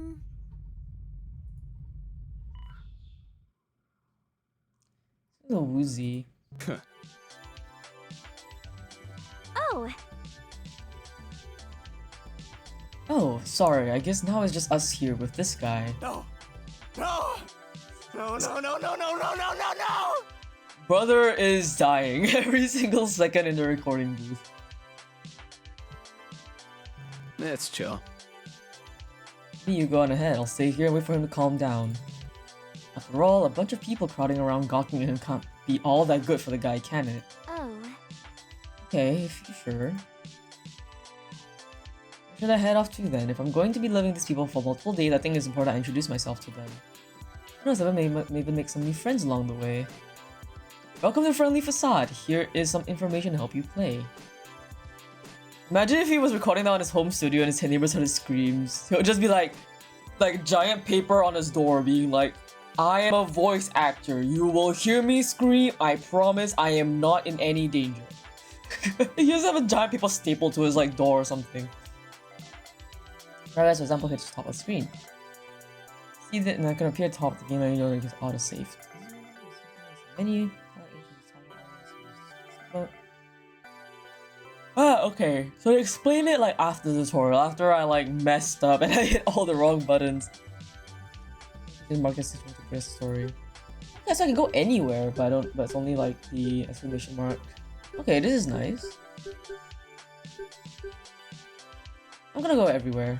A little woozy. Oh, Oh, sorry. I guess now it's just us here with this guy. No! No! No, no, no, no, no, no, no, no, no! Brother is dying every single second in the recording booth. It's chill. You go on ahead. I'll stay here and wait for him to calm down. After all, a bunch of people crowding around gawking at him can't be all that good for the guy, can it? oh. Okay, if you're sure. Where should I head off to then? If I'm going to be living with these people for multiple days, I think it's important I introduce myself to them. Who knows, I maybe make some new friends along the way. Welcome to Friendly Facade. Here is some information to help you play. Imagine if he was recording that on his home studio and his neighbors heard his screams. He would just be like giant paper on his door being like, I am a voice actor. You will hear me scream. I promise I am not in any danger. He just have a giant paper stapled to his like door or something. Whereas, for example, hit the top of the screen. See that and I can appear at the top of the game and you know it gets auto-saved. Menu. Okay. So to explain it like after the tutorial, after I like messed up and I hit all the wrong buttons. Didn't mark this to create a story. Okay, so I can go anywhere, but I don't. But it's only like the exclamation mark. Okay, this is nice. I'm gonna go everywhere.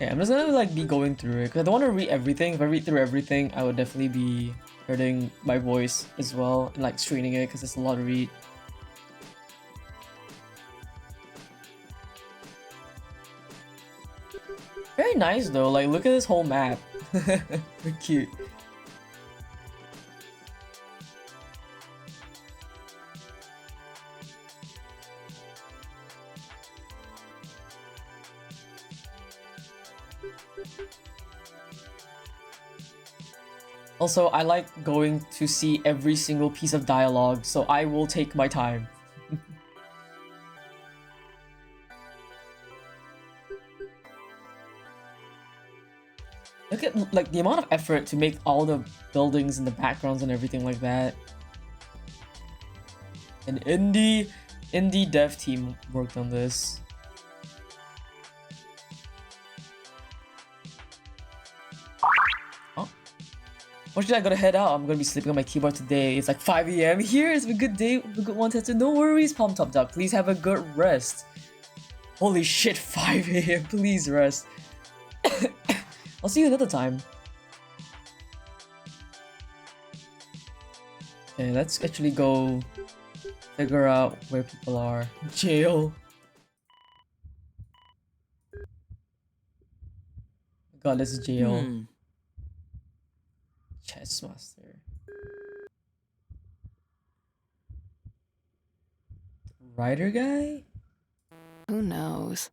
Okay, I'm just gonna like be going through it because I don't want to read everything. If I read through everything, I would definitely be hurting my voice as well and like straining it because it's a lot to read. Very nice though, like look at this whole map. Very cute. Also, I like going to see every single piece of dialogue, so I will take my time. Look at like the amount of effort to make all the buildings and the backgrounds and everything like that. An indie dev team worked on this. Fortunately, I gotta head out. I'm gonna be sleeping on my keyboard today. It's like 5 AM here. It's a good day. A good one, Tetsuya. No worries, Palm Top Duck. Please have a good rest. Holy shit, 5 AM. Please rest. I'll see you another time. Okay, let's actually go figure out where people are. Jail. God, this is jail. Chess master. Writer guy? Who knows?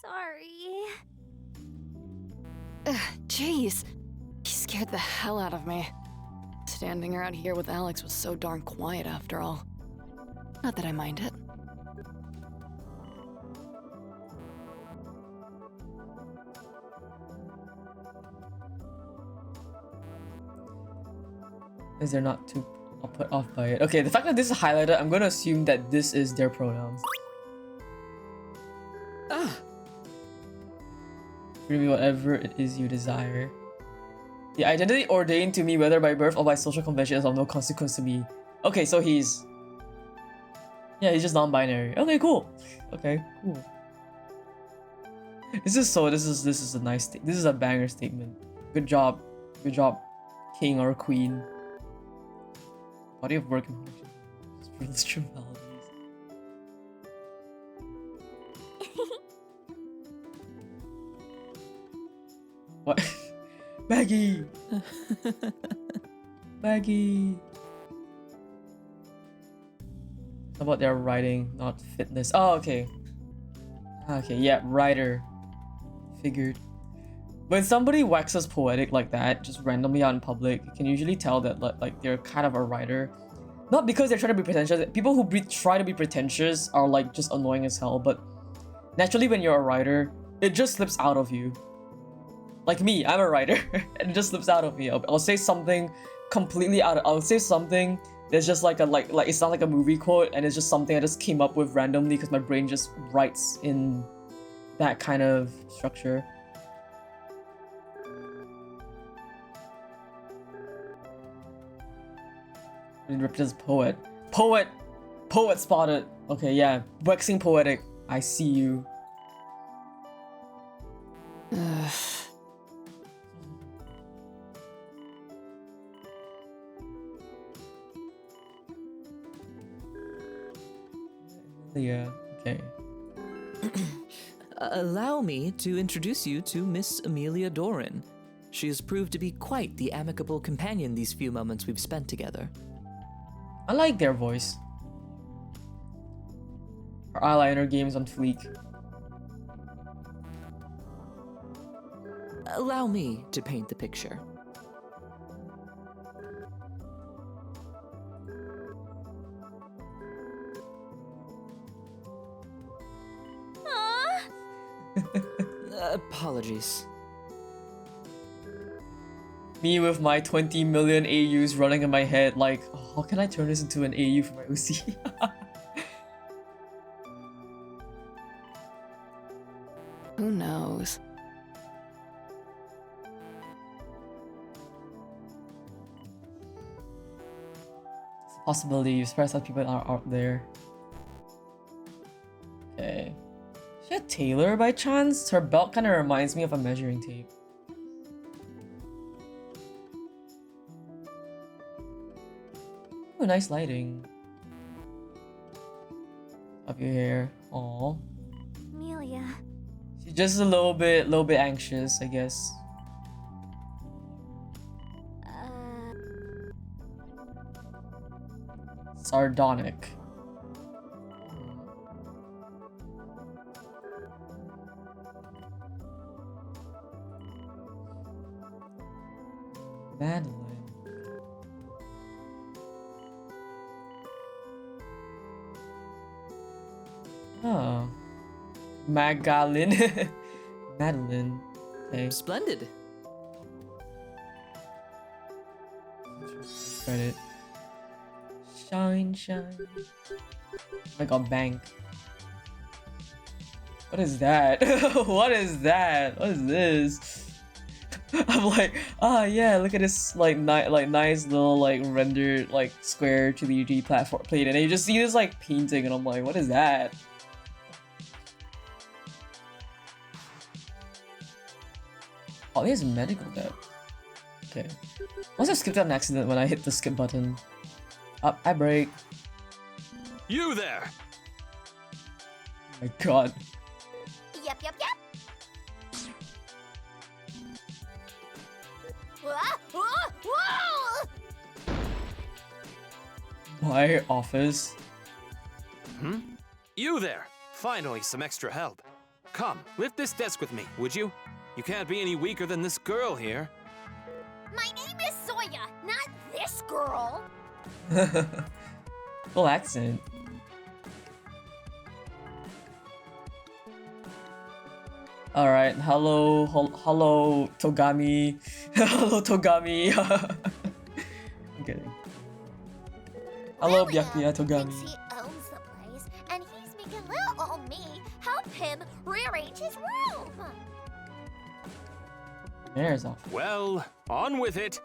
Sorry. Jeez. He scared the hell out of me. Standing around here with Alex was so darn quiet after all. Not that I mind it. Is there not too put off by it? Okay, the fact that this is highlighted, I'm gonna assume that this is their pronouns. Free me whatever it is you desire. The identity ordained to me, whether by birth or by social convention, is of no consequence to me. Okay, so he's... Yeah, he's just non-binary. Okay, cool. Okay, cool. This is a nice thing. This is a banger statement. Good job. Good job, king or queen. Body of work and frivolous trivialities. What? Maggie! Maggie! How about their writing, not fitness? Oh, okay. Okay, yeah, writer. Figured. When somebody waxes poetic like that, just randomly out in public, you can usually tell that like they're kind of a writer. Not because they're trying to be pretentious. People who try to be pretentious are like just annoying as hell, but naturally when you're a writer, it just slips out of you. Like me, I'm a writer, and it just slips out of me. I'll say something completely I'll say something that's just like it's not like a movie quote, and it's just something I just came up with randomly because my brain just writes in that kind of structure. It represents poet. Poet spotted. Okay, yeah. Waxing poetic. I see you. Yeah, okay. Allow me to introduce you to Miss Amelia Doran. She has proved to be quite the amicable companion these few moments we've spent together. I like their voice. Her eyeliner game's on fleek. Allow me to paint the picture. Apologies. Me with my 20 million AUs running in my head, like, oh, how can I turn this into an AU for my OC? Who knows? It's a possibility. You're surprised how people are out there. Okay. Is she a tailor by chance? Her belt kind of reminds me of a measuring tape. Ooh, nice lighting. Up your hair. Aww. Amelia. She's just a little bit anxious, I guess. Sardonic. Madeline. Oh. Magalyn. Madeline. Okay. Splendid. Credit. Shine, shine. Oh my god, bank. What is that? What is that? What is this? I'm like, yeah, look at this like nice little like rendered like square 2D platform plate, and you just see this like painting, and I'm like, what is that? Oh, there's a medical debt. Okay. Once I skipped out an accident when I hit the skip button. Up, I break. You there! Oh my god. Yep. Whoa! My office. Hmm? You there! Finally, some extra help. Come, lift this desk with me, would you? You can't be any weaker than this girl here. My name is Soya, not this girl. Full accent. Alright, hello Togami. Hello Togami. I'm kidding. Hello Byakuya Togami. Thinks he owns the place, and he's making little old me help him rearrange his room. There's off. Well, on with it.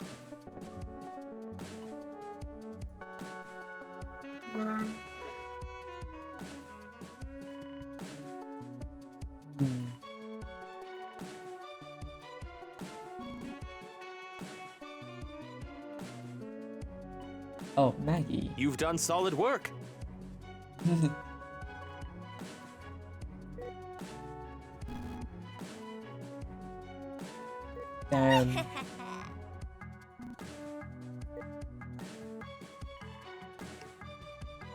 Oh, Maggie. You've done solid work. Damn.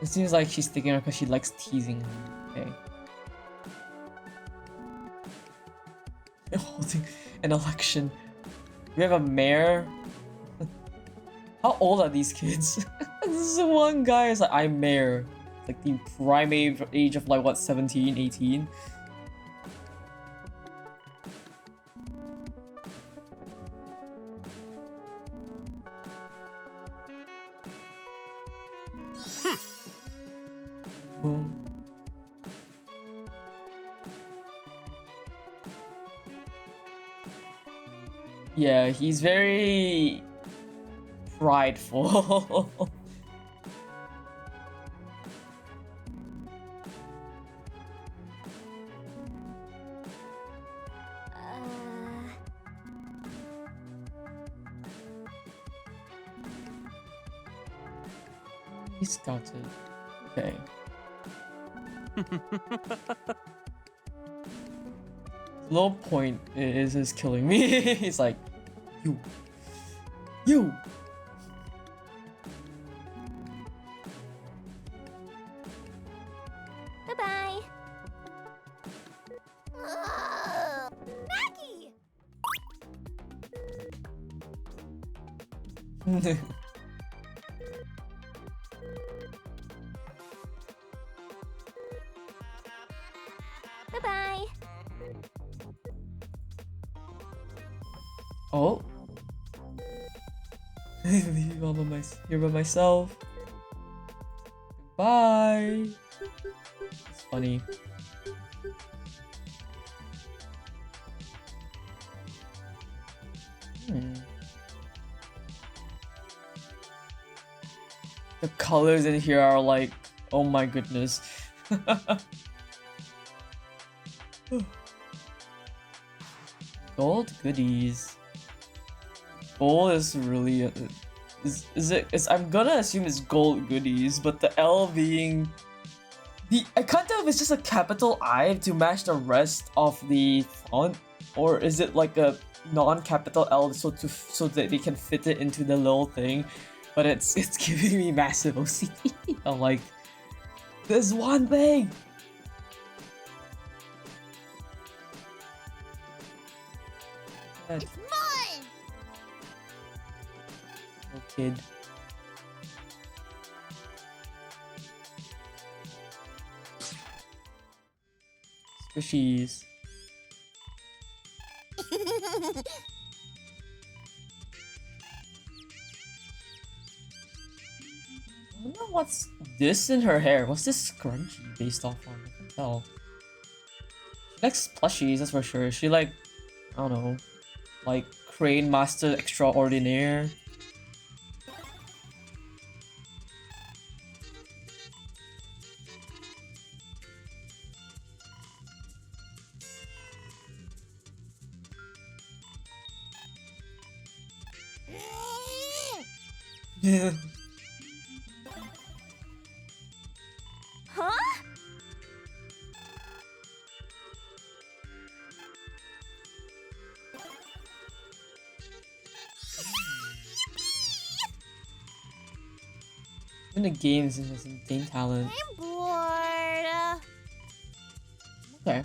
It seems like she's sticking her because she likes teasing him. Okay. Holding an election. We have a mayor. How old are these kids? This is the one guy is like, I'm mayor. Like the prime age of like what, 17, 18? Boom. Yeah, he's very prideful. He scouted. Okay. Low point is killing me. He's like, you. Bye-bye. Maggie! Bye-bye. Oh. Leave all by here by myself. Bye. It's funny. The colors in here are like, oh my goodness. Gold goodies. Gold is really I'm gonna assume it's gold goodies, but the L being I can't tell if it's just a capital I to match the rest of the font, or is it like a non-capital L so that they can fit it into the little thing, but it's giving me massive OCD. I'm like, there's one thing. It's mine! Oh, kid. Squishies. I wonder what's this in her hair. What's this scrunchie based off on? I can't tell. She likes plushies, that's for sure. She like, I don't know, like Crane Master Extraordinaire. Yeah. Huh? Even the games is just insane talent. I'm bored. Okay.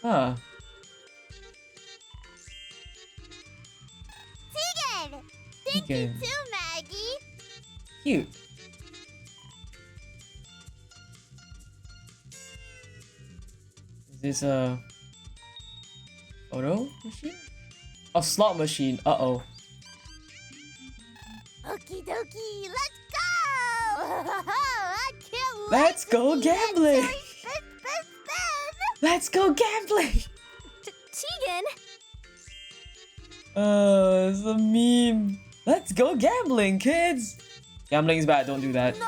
Huh. Tegan! Thank Tegan. you too, Maggie. Cute. Is this a photo machine? A slot machine. Uh-oh. Okie dokie, let's go! I can't wait Let's to go see that gambling! toy spin. Let's go gambling! Tegan! It's a meme. Let's go gambling, kids! Gambling is bad, don't do that. No!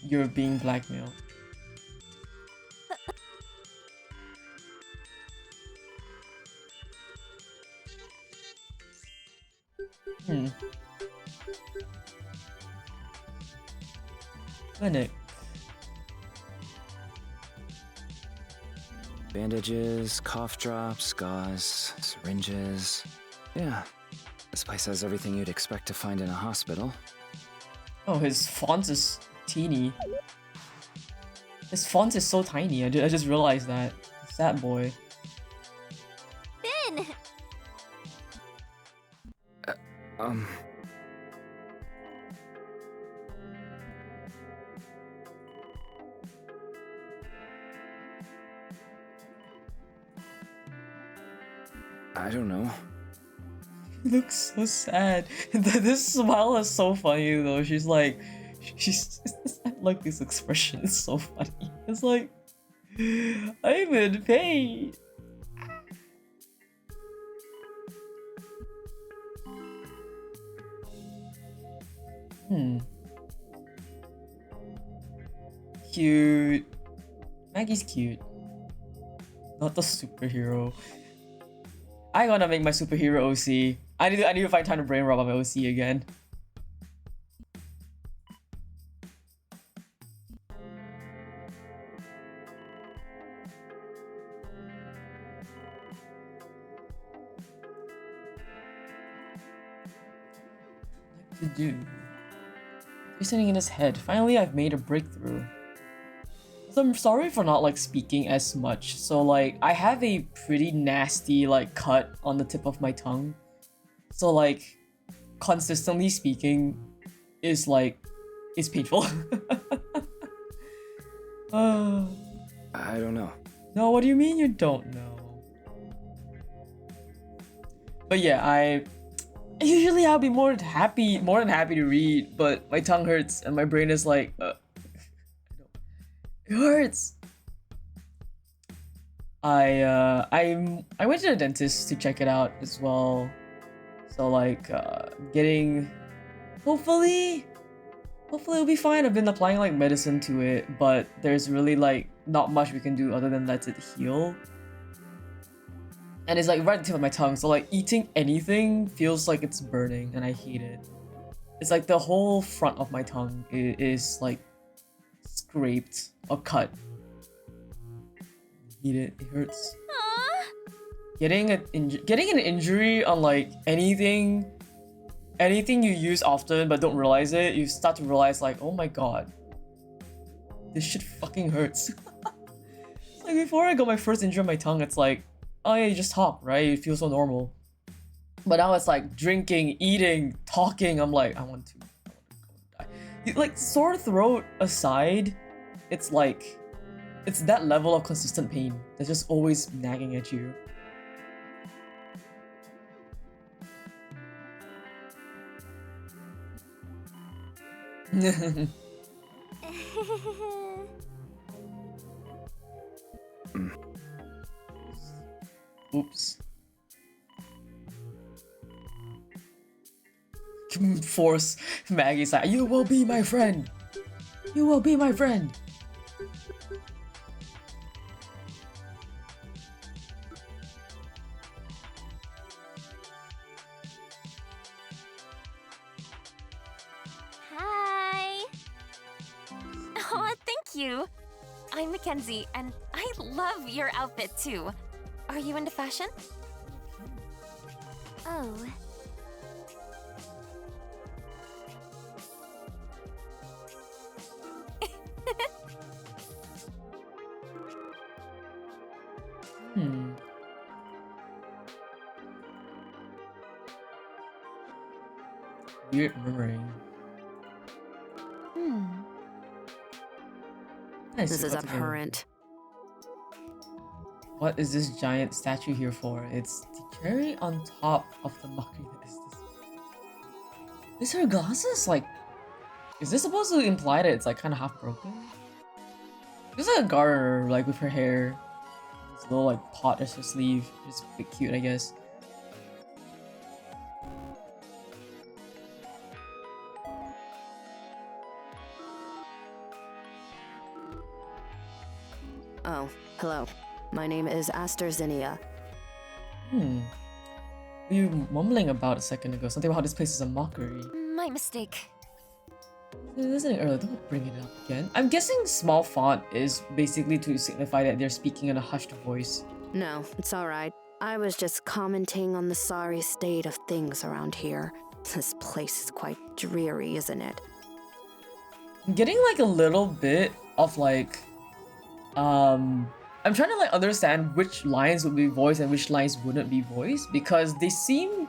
You're being blackmailed. Clinic. Bandages, cough drops, gauze, syringes. Yeah, this place has everything you'd expect to find in a hospital. Oh, his font is teeny. His font is so tiny. I just realized that. Sad boy. Finn! I don't know. He looks so sad. This smile is so funny though. She's like, I like this expression. It's so funny. It's like, I'm in pain. Cute. Maggie's cute. Not the superhero. I gotta make my superhero OC. I need to find time to brain rob on my OC again. What to do? He's sitting in his head. Finally, I've made a breakthrough. So I'm sorry for not like speaking as much. So like I have a pretty nasty like cut on the tip of my tongue. So like consistently speaking is like it's painful. I don't know. No, what do you mean you don't know? But yeah, usually I'll be more than happy to read, but my tongue hurts and my brain is like it hurts. I went to the dentist to check it out as well. So like getting hopefully it'll be fine. I've been applying like medicine to it, but there's really like not much we can do other than let it heal. And it's like right at the tip of my tongue, so like eating anything feels like it's burning and I hate it. It's like the whole front of my tongue is like scraped or cut. Eat it. It hurts. Getting an injury on like anything you use often but don't realize it, you start to realize like, oh my god, this shit fucking hurts. It's like before I got my first injury on my tongue, it's like, oh yeah, you just talk, right? It feels so normal. But now it's like drinking, eating, talking. I'm like, I want to go and die. Like sore throat aside, it's like, it's that level of consistent pain that's just always nagging at you. Oops. force Maggie's like, you will be my friend. You will be my friend. Hi. Oh, thank you. I'm Mackenzie, and I love your outfit too. Are you into fashion? Oh. Weird murmuring. Nice, This you is got to go. abhorrent. What is this giant statue here for? It's the cherry on top of the mockery that is this. Is her glasses like... Is this supposed to imply that it's like kind of half broken? There's like a garter like with her hair. This little like pot as her sleeve. It's a bit cute, I guess. Oh, hello. My name is Aster Zinnia. Were you mumbling about a second ago? Something about how this place is a mockery. My mistake. Listening earlier, don't bring it up again. I'm guessing small font is basically to signify that they're speaking in a hushed voice. No, it's alright. I was just commenting on the sorry state of things around here. This place is quite dreary, isn't it? I'm getting like a little bit of like... I'm trying to like understand which lines would be voiced and which lines wouldn't be voiced, because they seem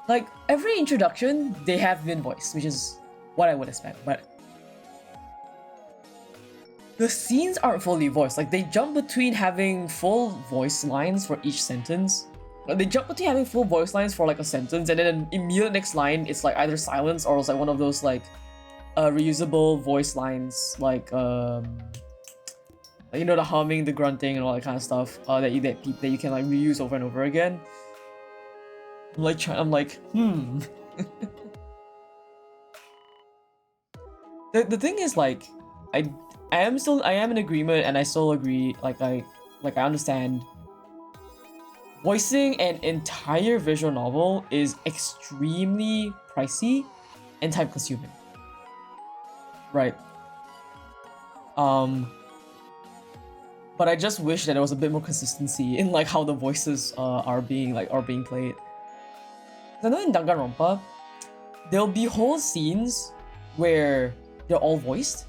like every introduction they have been voiced, which is what I would expect, but the scenes aren't fully voiced. Like they jump between having full voice lines for each sentence. Like, they jump between having full voice lines for like a sentence, and then the immediate next line it's like either silence or it's like one of those like reusable voice lines, like you know, the humming, the grunting, and all that kind of stuff that you can like reuse over and over again. I'm like, The thing is, like, I am in agreement, and I still agree. I understand. Voicing an entire visual novel is extremely pricey and time consuming. Right. But I just wish that there was a bit more consistency in like how the voices are being played. I know in Danganronpa, there'll be whole scenes where they're all voiced,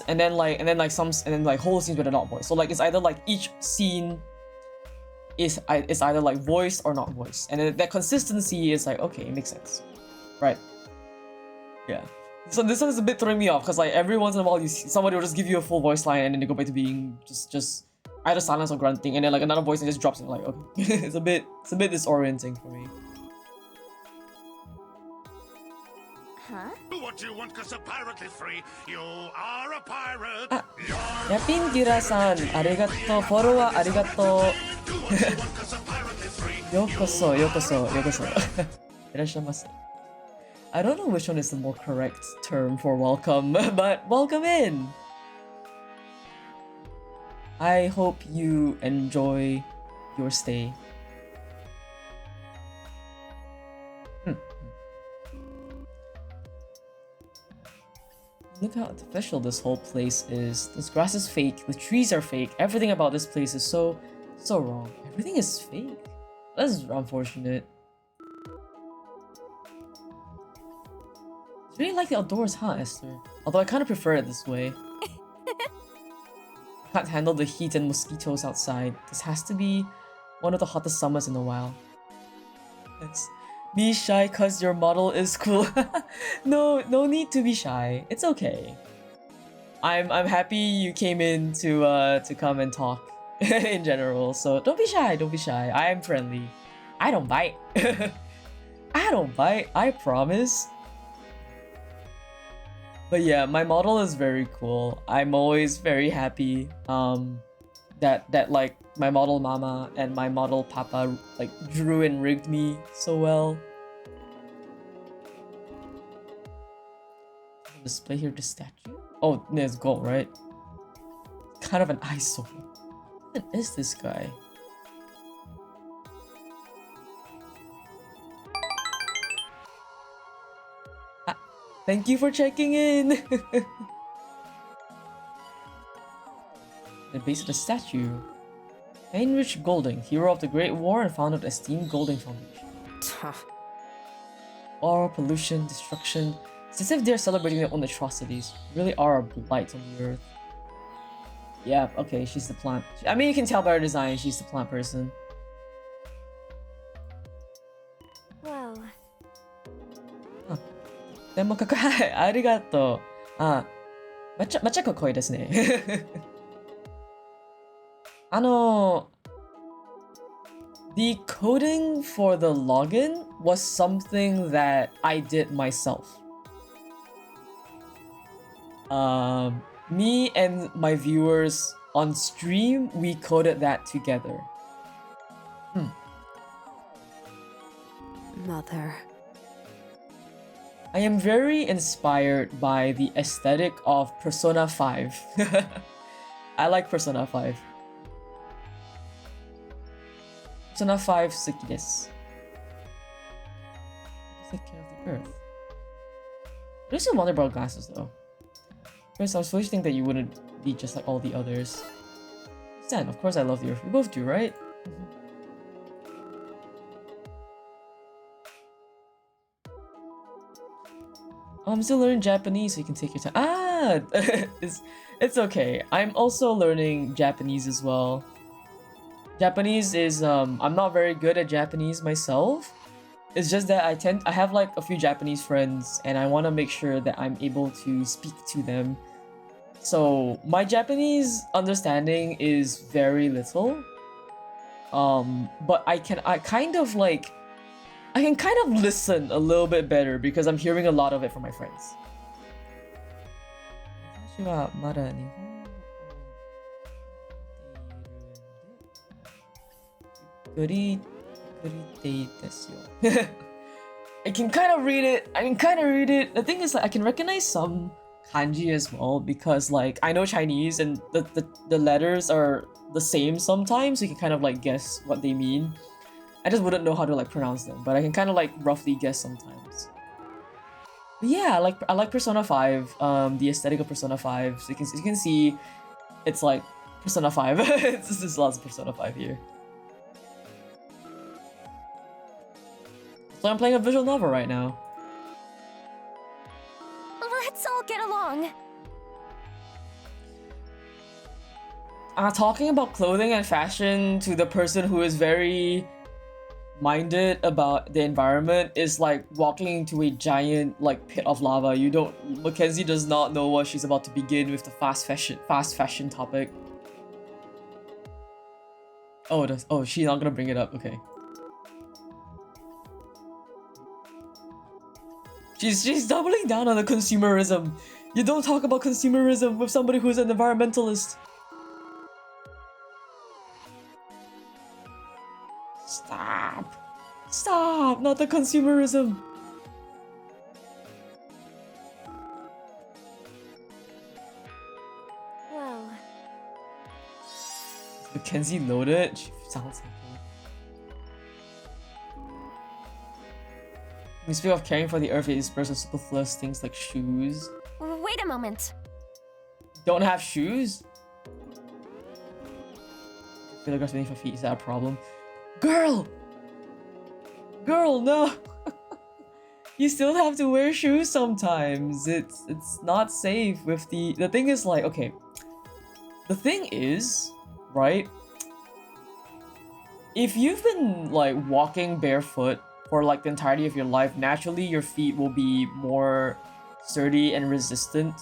and then whole scenes where they're not voiced. So like it's either like each scene is either like voiced or not voiced, and then that consistency is like, okay, it makes sense, right? Yeah. So this one is a bit throwing me off because like every once in a while you see somebody will just give you a full voice line and then they go back to being just either silence or grunting, and then like another voice and just drops in, like, okay. it's a bit disorienting for me. Huh? What do you want? 'Cause a pirate is free. You are a pirate. Yapin Kira-san, arigato. Follower arigato. Yokoso. Irashimasu. I don't know which one is the more correct term for welcome, but welcome in! I hope you enjoy your stay. Look how artificial this whole place is. This grass is fake, the trees are fake, everything about this place is so wrong. Everything is fake. That's unfortunate. It's really like the outdoors, huh, Esther? Although I kind of prefer it this way. I can't handle the heat and mosquitoes outside. This has to be one of the hottest summers in a while. It's be shy cause your model is cool. No need to be shy. It's okay. I'm happy you came in to come and talk in general. So don't be shy. I am friendly. I don't bite. I don't bite. I promise. But yeah, my model is very cool. I'm always very happy that like my model mama and my model papa like drew and rigged me so well. display here the statue? Oh, there's gold, right? Kind of an eyesore. What is this guy? Thank you for checking in! The base of the statue. Heinrich Golding, hero of the Great War and founder of the esteemed Golding Foundation. War, pollution, destruction. It's as if they're celebrating their own atrocities. Really are a blight on the earth. Yeah, okay, she's the plant. I mean, you can tell by her design, she's the plant person. Well. でもかっこいい。ありがとう。あ、めっちゃかっこいいですね。The coding for the login was something that I did myself. Me and my viewers on stream, we coded that together. Mother. I am very inspired by the aesthetic of Persona 5. I like Persona 5. Persona 5 suki desu. Take care of the earth. There's some wonder about glasses though. Chris, I was supposed to think that you wouldn't be just like all the others. Stan, of course I love the earth. We both do, right? I'm still learning Japanese, so you can take your time. Ah! it's okay. I'm also learning Japanese as well. Japanese is, I'm not very good at Japanese myself. It's just that I have like a few Japanese friends and I want to make sure that I'm able to speak to them. So my Japanese understanding is very little. But I can kind of listen a little bit better because I'm hearing a lot of it from my friends. 私はまだ日本語を言っているんで、ゆっくりでいいですよ。I can kind of read it. The thing is, like, I can recognize some kanji as well because, like, I know Chinese and the letters are the same sometimes, so you can kind of like guess what they mean. I just wouldn't know how to like pronounce them, but I can kind of like roughly guess sometimes. But yeah, I like Persona 5, the aesthetic of Persona 5. So you can see, it's like Persona 5. There's lots of Persona 5 here. So I'm playing a visual novel right now. Let's all get along. Talking about clothing and fashion to the person who is very minded about the environment is like walking into a giant like pit of lava. Mackenzie does not know what she's about to begin with the fast fashion topic. Oh, she's not gonna bring it up. Okay. She's doubling down on the consumerism. You don't talk about consumerism with somebody who's an environmentalist. Stop, not the consumerism. Well. Is Mackenzie loaded? She sounds like it. We speak of caring for the earth, it disperses superfluous things like shoes. Wait a moment. Don't have shoes? Photographs beneath my feet, is that a problem? Girl, no! You still have to wear shoes sometimes. It's not safe with the thing is like, okay. The thing is, right? If you've been like walking barefoot for like the entirety of your life, naturally your feet will be more sturdy and resistant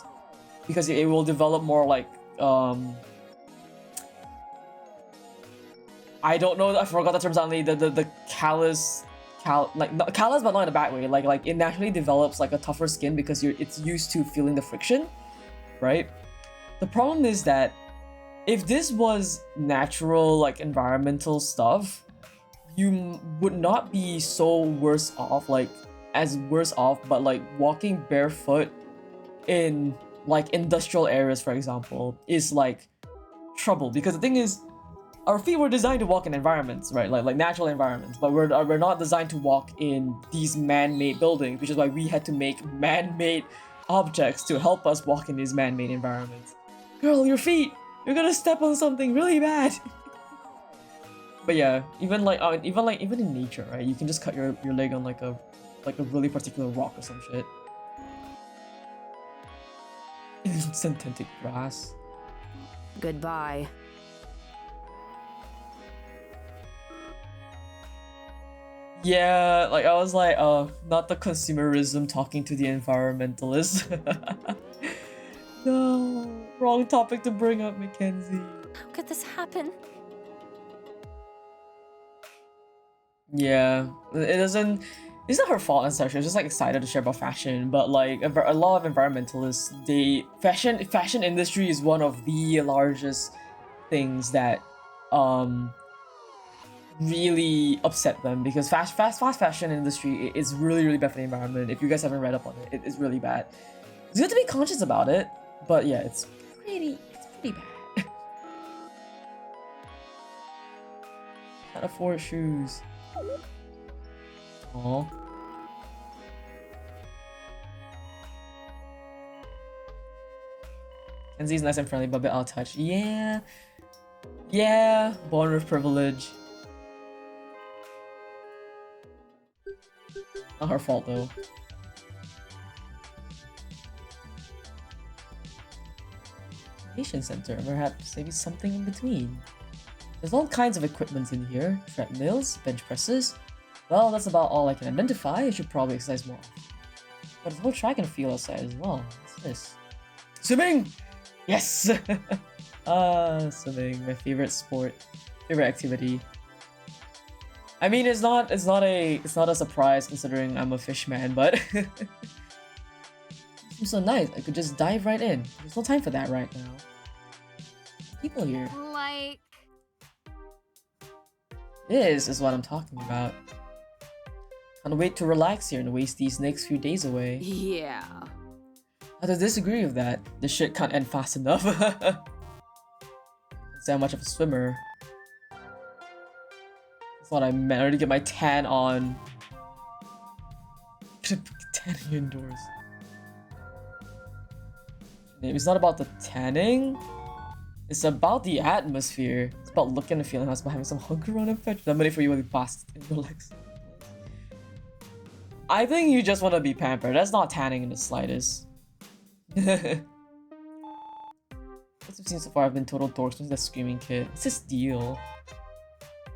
because it will develop more like I don't know, I forgot the term suddenly, the callus, not callus but not in a bad way, like it naturally develops like a tougher skin because it's used to feeling the friction, right? The problem is that if this was natural like environmental stuff, you would not be so worse off, like as worse off, but like walking barefoot in like industrial areas, for example, is like trouble, because the thing is, our feet were designed to walk in environments, right? Like natural environments, but we're not designed to walk in these man-made buildings, which is why we had to make man-made objects to help us walk in these man-made environments. Girl, your feet! You're gonna step on something really bad! But yeah, even in nature, right? You can just cut your leg on like a really particular rock or some shit. Synthetic grass. Goodbye. Yeah, like I was like, not the consumerism talking to the environmentalists. No, wrong topic to bring up, Mackenzie. How could this happen? Yeah, it doesn't. It's not her fault and such. She was just like excited to share about fashion, but like a lot of environmentalists, fashion industry is one of the largest things that really upset them, because fast fashion industry is really bad for the environment. If you guys haven't read up on it, it's really bad. It's good to be conscious about it, but yeah, it's pretty bad. Can't afford shoes. Aww. Kenzie's nice and friendly, but a bit out of touch. Yeah. Yeah, born with privilege. Not her fault though. Education center, perhaps maybe something in between. There's all kinds of equipment in here. Treadmills, bench presses. Well, that's about all I can identify. I should probably exercise more. But there's a whole track and field outside as well. What's this? Swimming! Yes! Swimming, my favorite sport. Favorite activity. I mean, it's not a surprise considering I'm a fish man, but it seems so nice. I could just dive right in. There's no time for that right now. People here. Like... This is what I'm talking about. Can't wait to relax here and waste these next few days away. Yeah. I don't disagree with that. This shit can't end fast enough. Can't say how much of a swimmer. That's what I meant. I already get my tan on. Tanning indoors. It's not about the tanning. It's about the atmosphere. It's about looking and feeling. It's about having some hunger on and fetch. I'm ready for you to bust and relax. I think you just want to be pampered. That's not tanning in the slightest. What I've seen so far, I've been total dorks with that screaming kid. It's this deal.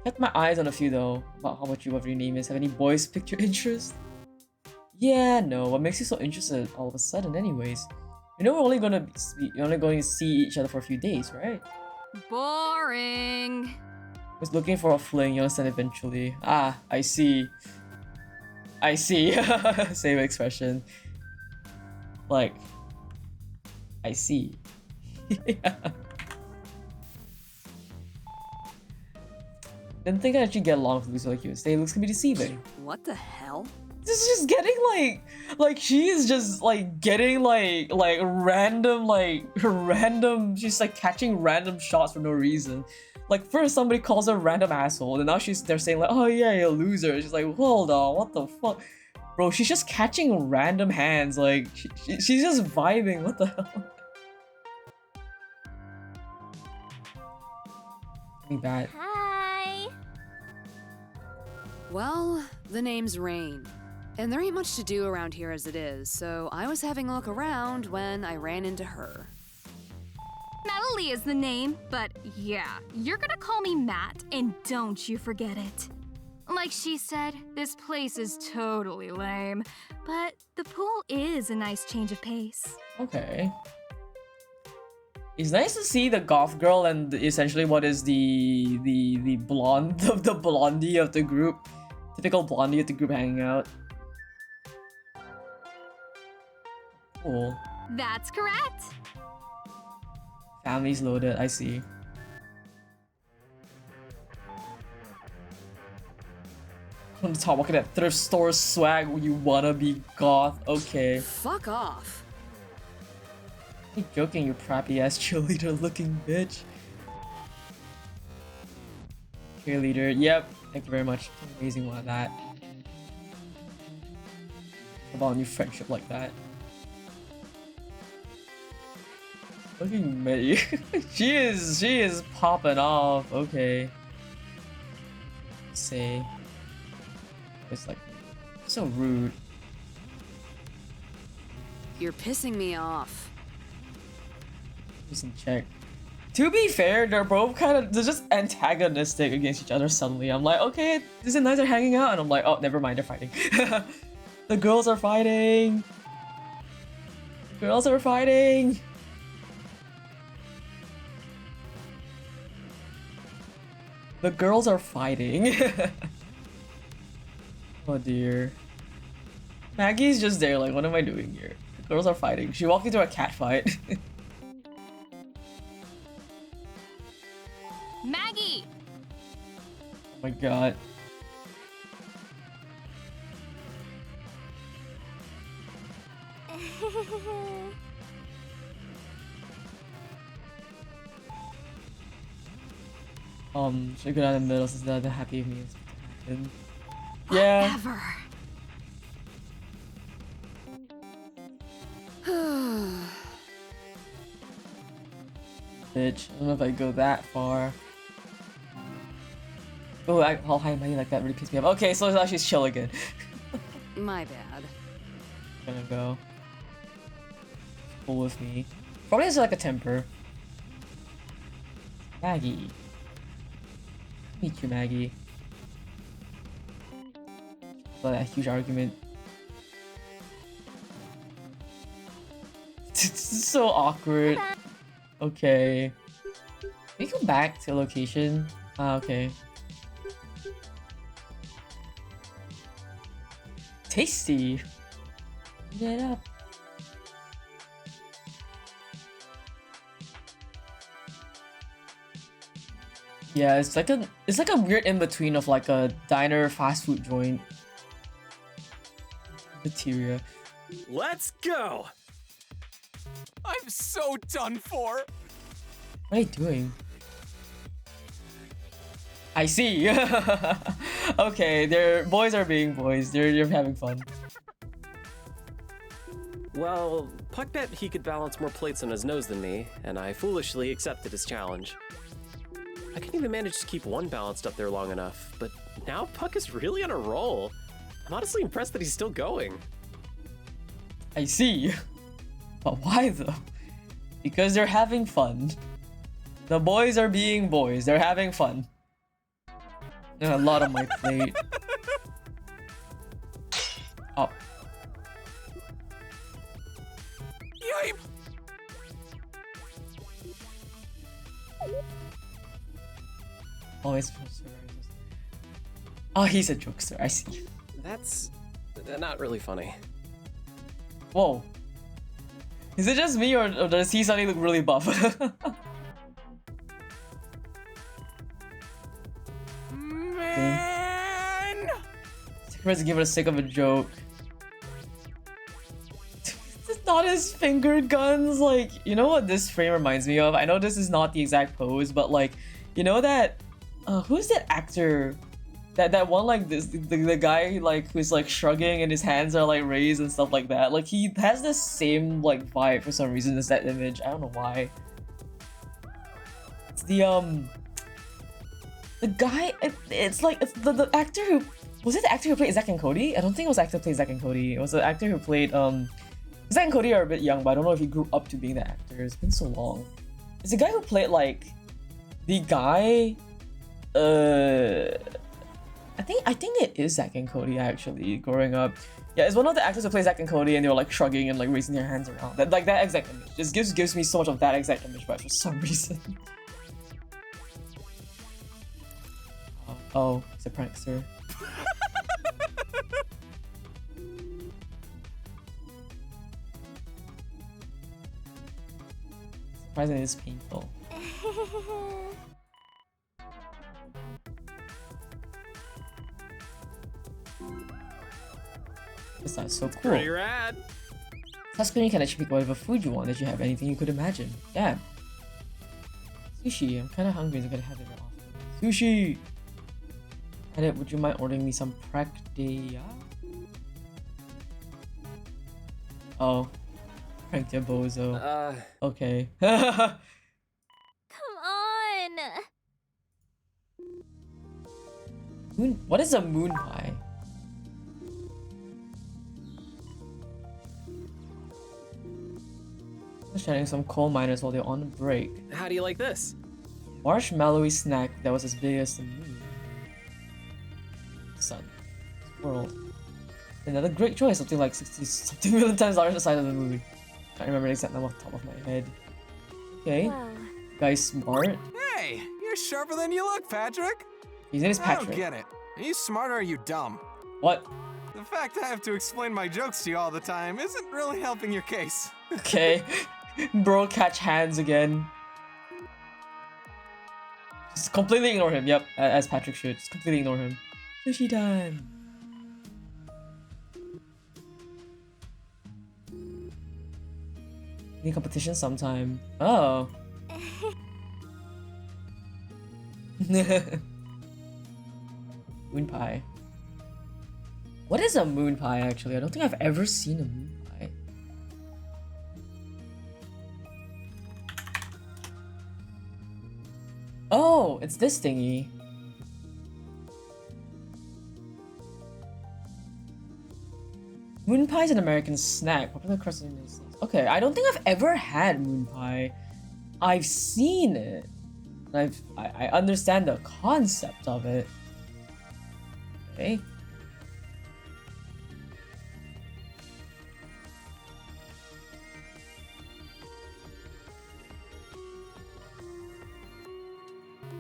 Kept my eyes on a few though. About how much you, whatever your name is. Have any boys piqued your interest? Yeah, no. What makes you so interested all of a sudden, anyways? You know you're only going to see each other for a few days, right? Boring. Was looking for a fling. You understand eventually. Ah, I see. I see. Same expression. Like, I see. Yeah. Didn't think I'd actually get along with Lucy like you. Say, looks can be deceiving. What the hell? This is just getting like she is just like getting like random. She's like catching random shots for no reason. Like first somebody calls her a random asshole, and now they're saying like, oh yeah, you're a loser. She's like, hold on, what the fuck, bro? She's just catching random hands. Like she's just vibing. What the hell? Pretty bad. Hi. Well, the name's Rain. And there ain't much to do around here as it is, so I was having a look around when I ran into her. Natalie is the name, but yeah, you're gonna call me Matt, and don't you forget it. Like she said, this place is totally lame, but the pool is a nice change of pace. Okay. It's nice to see the goth girl and essentially what is the blonde of the blondie of the group. Typical blondie of the group hanging out. Cool. That's correct. Family's loaded, I see. On the top, look at that thrift store swag, you wanna be goth, okay. Fuck off. You joking, you crappy ass cheerleader looking bitch. Cheerleader, yep. Thank you very much. Amazing one of that. About a new friendship like that. Looking May. she is popping off. Okay. Say. It's like so rude. You're pissing me off. Just in check. To be fair, they're just antagonistic against each other suddenly. I'm like, okay, these guys are hanging out, and I'm like, oh, never mind, they're fighting. The girls are fighting. The girls are fighting. The girls are fighting. Oh dear. Maggie's just there like, what am I doing here? The girls are fighting. She walked into a cat fight. Maggie! Oh my god. Should go down in the middle since they're happy with me. Yeah. Whatever. Bitch, I don't know if I go that far. Oh, how high am I like that really pissed me off. Okay, so now she's chill again. My bad. Gonna go. Cool with me. Probably has like a temper. Maggie. Meet you, Maggie. That huge argument. It's so awkward. Okay. Can we go back to location? Ah, okay. Tasty. Eat it up. Yeah, it's like a weird in between of like a diner fast food joint. Materia. Let's go! I'm so done for. What are you doing? I see. Okay, boys are being boys. They're having fun. Well, Puck bet he could balance more plates on his nose than me, and I foolishly accepted his challenge. I couldn't even manage to keep one balanced up there long enough, but now Puck is really on a roll. I'm honestly impressed that he's still going. I see. But why though? Because they're having fun. The boys are being boys. They're having fun. A lot on my plate. Oh. Yipe! Oh, it's oh, he's a jokester. I see. That's not really funny. Whoa. Is it just me or does he suddenly look really buff? Man! Let's give it a sake of a joke. It's not his finger guns. Like, you know what this frame reminds me of? I know this is not the exact pose, but like, you know that who's that actor? That one like this the guy like who's like shrugging and his hands are like raised and stuff like that. Like he has the same like vibe for some reason as that image. I don't know why. It's the guy. It's like it's the actor who was it the actor who played Zack and Cody? I don't think it was the actor who played Zack and Cody. It was the actor who played Zack and Cody are a bit young, but I don't know if he grew up to being the actor. It's been so long. It's the guy who played like the guy. I think it is Zack and Cody actually growing up. Yeah, it's one of the actors who plays Zack and Cody and they were like shrugging and like raising their hands around. That exact image. Just gives me so much of that exact image, but for some reason. Oh, he's a prankster. Surprisingly, it's painful. This sounds so cool. Pretty rad. Touchscreen can actually pick whatever food you want that you have anything you could imagine. Damn. Sushi. I'm kind of hungry, so I'm gonna have it often. Sushi! Edit, would you mind ordering me some prakdeya? Oh. Prakdeya bozo. Okay. Come on! What is a moon pie? Sharing some coal miners while they're on break. How do you like this? Marshmallowy snack that was as big as the moon. Sun. World. Another great choice, something like 60 something million times larger than the size of the moon. Can't remember the exact number off the top of my head. Okay. Wow. Guy's smart. Hey, you're sharper than you look, Patrick. His name is I Patrick. don't get it. Are you smart or are you dumb? What? The fact I have to explain my jokes to you all the time isn't really helping your case. Okay. Bro, catch hands again. Just completely ignore him. Yep, as Patrick should. Just completely ignore him. Sushi time. Any competition sometime. Oh. Moon pie. What is a moon pie actually? I don't think I've ever seen a moon pie. Oh, it's this thingy. Moon pie is an American snack, popular across the United States. Okay, I don't think I've ever had moon pie. I've seen it. I understand the concept of it. Okay.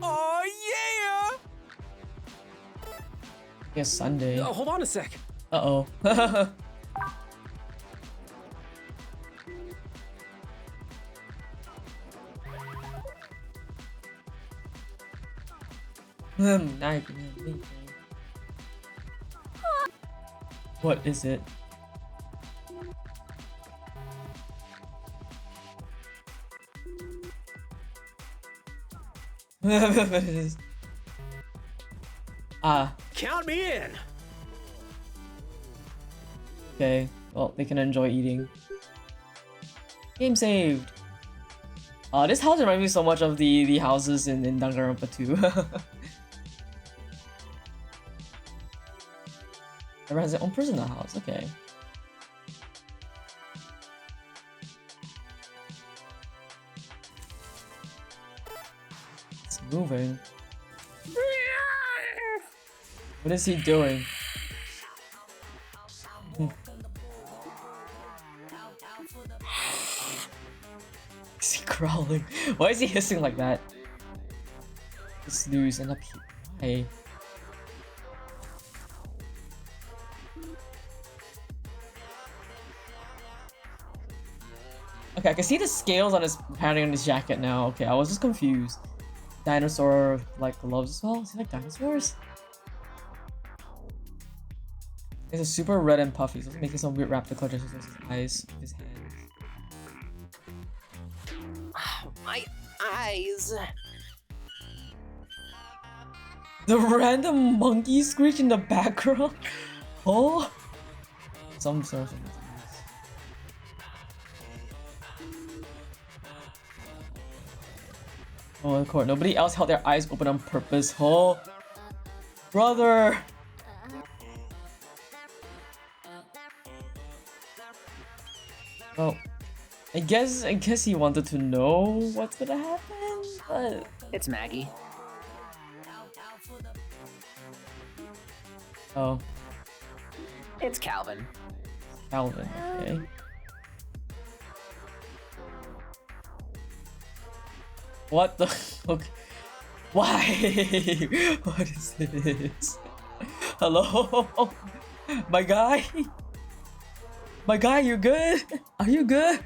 Oh yeah! Yes, Sunday. Oh, hold on a sec. Uh-oh. Now you can have me. What is it? Count me in. Okay, well, they can enjoy eating. Game saved. This house reminds me so much of the houses in Danganronpa 2. Everyone has their own person in the house, okay. It's moving. What is he doing? Is he growling? Why is he hissing like that? Snooze and up here. Hey. Okay, I can see the scales on his padding on his jacket now. Okay, I was just confused. Dinosaur like gloves as well? Is he like dinosaurs? It's a super red and puffy, so it's making some weird raptor clutches with his eyes, his hands. My eyes. The random monkey screech in the background? Oh! Some sort of... Oh, of course. Nobody else held their eyes open on purpose. Oh, brother! Well, I guess he wanted to know what's gonna happen, but it's Maggie. Oh, it's Calvin. Calvin. Okay. What the? Okay. Why? What is this? Hello? My guy? My guy, you good? Are you good?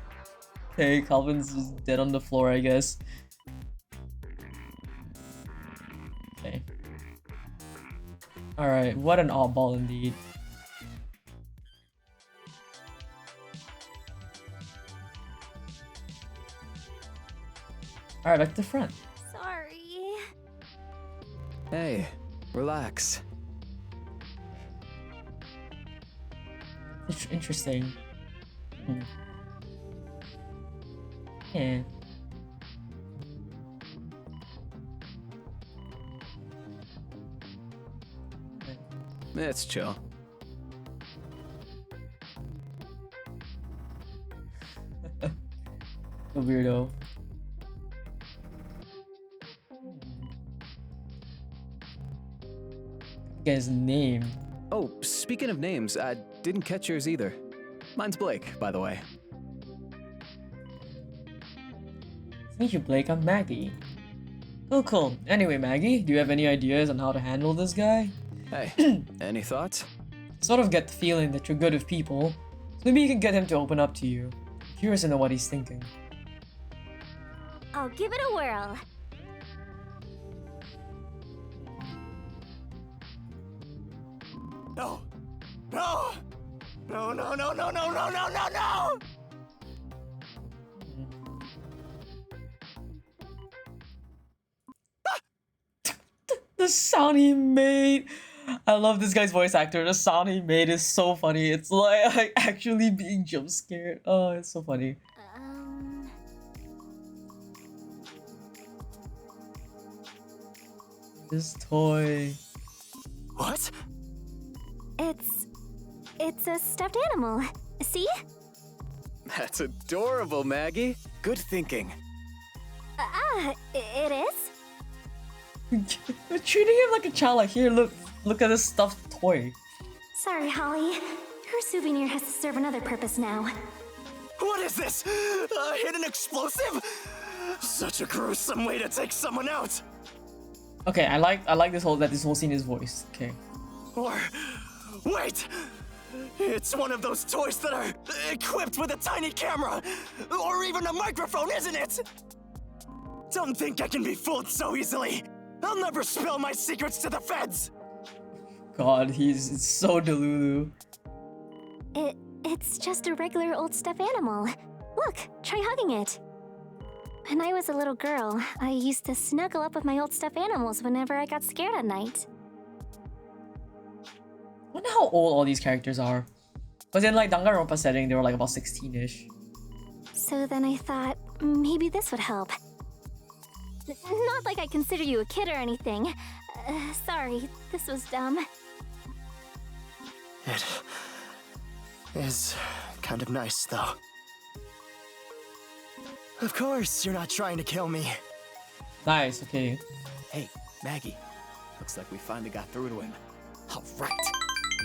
Okay, Calvin's just dead on the floor, I guess. Okay. Alright, what an oddball indeed. Alright, back to the front. Sorry. Hey, relax. Interesting. Yeah. It's chill. A weirdo. Get his name. Oh, speaking of names, I didn't catch yours either. Mine's Blake, by the way. Nice to meet you, Blake. I'm Maggie. Oh, cool. Anyway, Maggie, do you have any ideas on how to handle this guy? Hey, any thoughts? Sort of get the feeling that you're good with people, so maybe you can get him to open up to you. Curious to know what he's thinking. I'll give it a whirl. No! No! No, no, no, no, no, no, no, no, no! The sound he made! I love this guy's voice actor. The sound he made is so funny. It's like actually being jump scared. Oh, it's so funny. This toy. What? It's a stuffed animal. See? That's adorable, Maggie. Good thinking. It is? They're treating him like a child. Like, here, look at this stuffed toy. Sorry, Holly. Her souvenir has to serve another purpose now. What is this? A hidden explosive? Such a gruesome way to take someone out. Okay, I like this whole scene is voiced. Okay. Or wait! It's one of those toys that are equipped with a tiny camera! Or even a microphone, isn't it? Don't think I can be fooled so easily! I'll never spill my secrets to the feds! God, he's so delulu. It's just a regular old stuffed animal. Look, try hugging it. When I was a little girl, I used to snuggle up with my old stuffed animals whenever I got scared at night. I wonder how old all these characters are. Because in like Danganronpa setting, they were like about 16-ish. So then I thought, maybe this would help. Not like I consider you a kid or anything. Sorry, this was dumb. It is kind of nice, though. Of course, you're not trying to kill me. Nice, okay. Hey, Maggie. Looks like we finally got through to him. All right.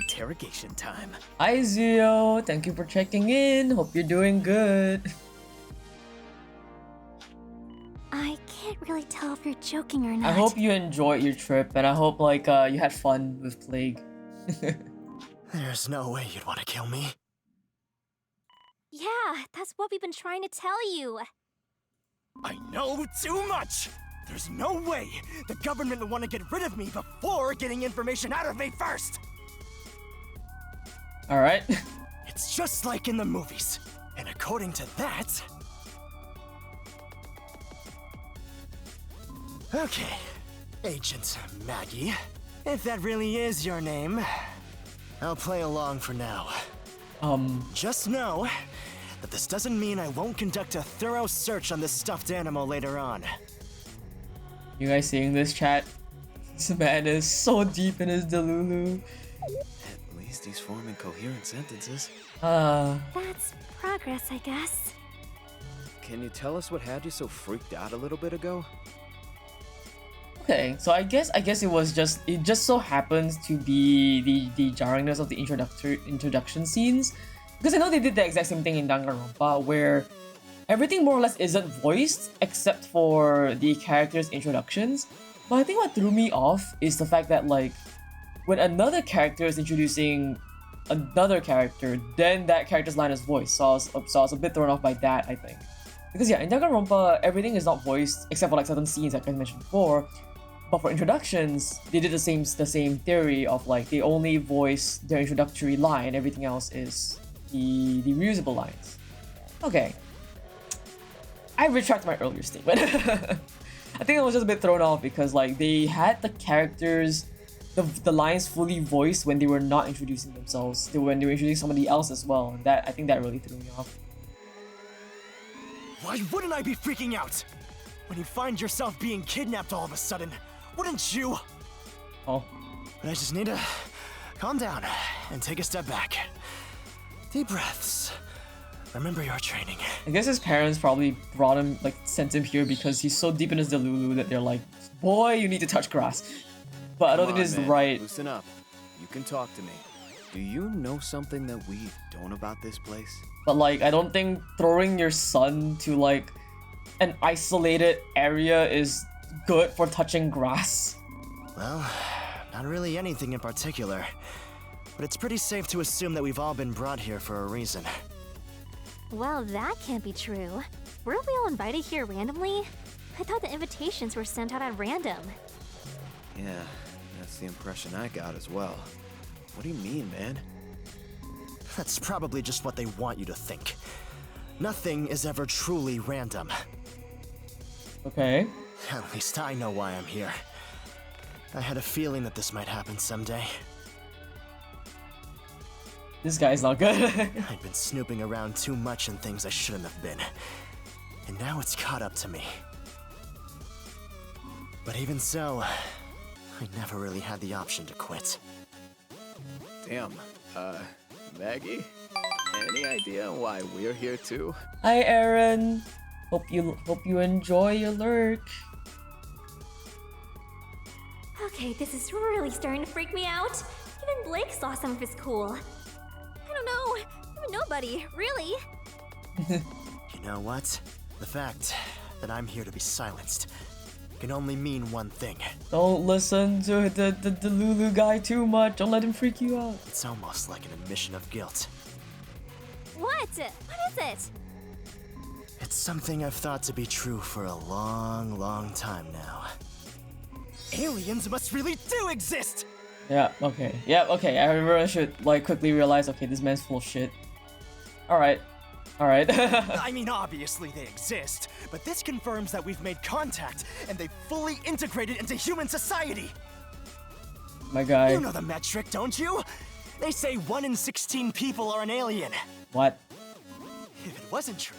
Interrogation time. Hi, Zio. Thank you for checking in. Hope you're doing good. I can't really tell if you're joking or not. I hope you enjoyed your trip, and I hope like you had fun with Plague. There's no way you'd want to kill me. Yeah, that's what we've been trying to tell you. I know too much! There's no way the government would want to get rid of me before getting information out of me first! Alright. It's just like in the movies. And according to that... Okay, Agent Maggie. If that really is your name, I'll play along for now. Just know that this doesn't mean I won't conduct a thorough search on this stuffed animal later on. You guys seeing this, chat? This man is so deep in his delulu. At least he's forming coherent sentences. That's progress, I guess. Can you tell us what had you so freaked out a little bit ago? Okay, so I guess it just so happens to be the jarringness of the introduction scenes, because I know they did the exact same thing in Danganronpa where everything more or less isn't voiced except for the characters' introductions. But I think what threw me off is the fact that like when another character is introducing another character, then that character's line is voiced. So I was a bit thrown off by that, I think. Because yeah, in Danganronpa, everything is not voiced except for like certain scenes like I mentioned before. But for introductions, they did the same theory of like they only voice their introductory line, everything else is the reusable lines. Okay. I retract my earlier statement. I think I was just a bit thrown off because like they had the characters, the lines fully voiced when they were not introducing themselves. When they were introducing somebody else as well. And I think that really threw me off. Why wouldn't I be freaking out? When you find yourself being kidnapped all of a sudden, wouldn't you? Oh. But I just need to calm down and take a step back. Deep breaths. Remember your training. I guess his parents probably brought him, like, sent him here because he's so deep in his delulu that they're like, boy, you need to touch grass. But I don't think this is right. Loosen up. You can talk to me. Do you know something that we don't about this place? But like, I don't think throwing your son to like an isolated area is good for touching grass. Well, not really anything in particular. But it's pretty safe to assume that we've all been brought here for a reason. Well, that can't be true. Weren't we all invited here randomly? I thought the invitations were sent out at random. Yeah, that's the impression I got as well. What do you mean, man? That's probably just what they want you to think. Nothing is ever truly random. Okay. At least I know why I'm here. I had a feeling that this might happen someday. This guy's not good. I've been snooping around too much in things I shouldn't have been. And now it's caught up to me. But even so, I never really had the option to quit. Damn, Maggie? Any idea why we're here too? Hi, Aaron. Hope you enjoy your lurk. Okay, this is really starting to freak me out. Even Blake saw some of his cool. I don't know. I'm a nobody, really. You know what? The fact that I'm here to be silenced can only mean one thing. Don't listen to the Lulu guy too much. Don't let him freak you out. It's almost like an admission of guilt. What? What is it? It's something I've thought to be true for a long, long time now. Aliens must really do exist! Yeah, okay. Yeah, okay. I remember I should like quickly realize, okay, this man's full of shit. Alright. Alright. I mean, obviously they exist, but this confirms that we've made contact and they've fully integrated into human society. My guy. You know the metric, don't you? They say 1 in 16 people are an alien. What? If it wasn't true,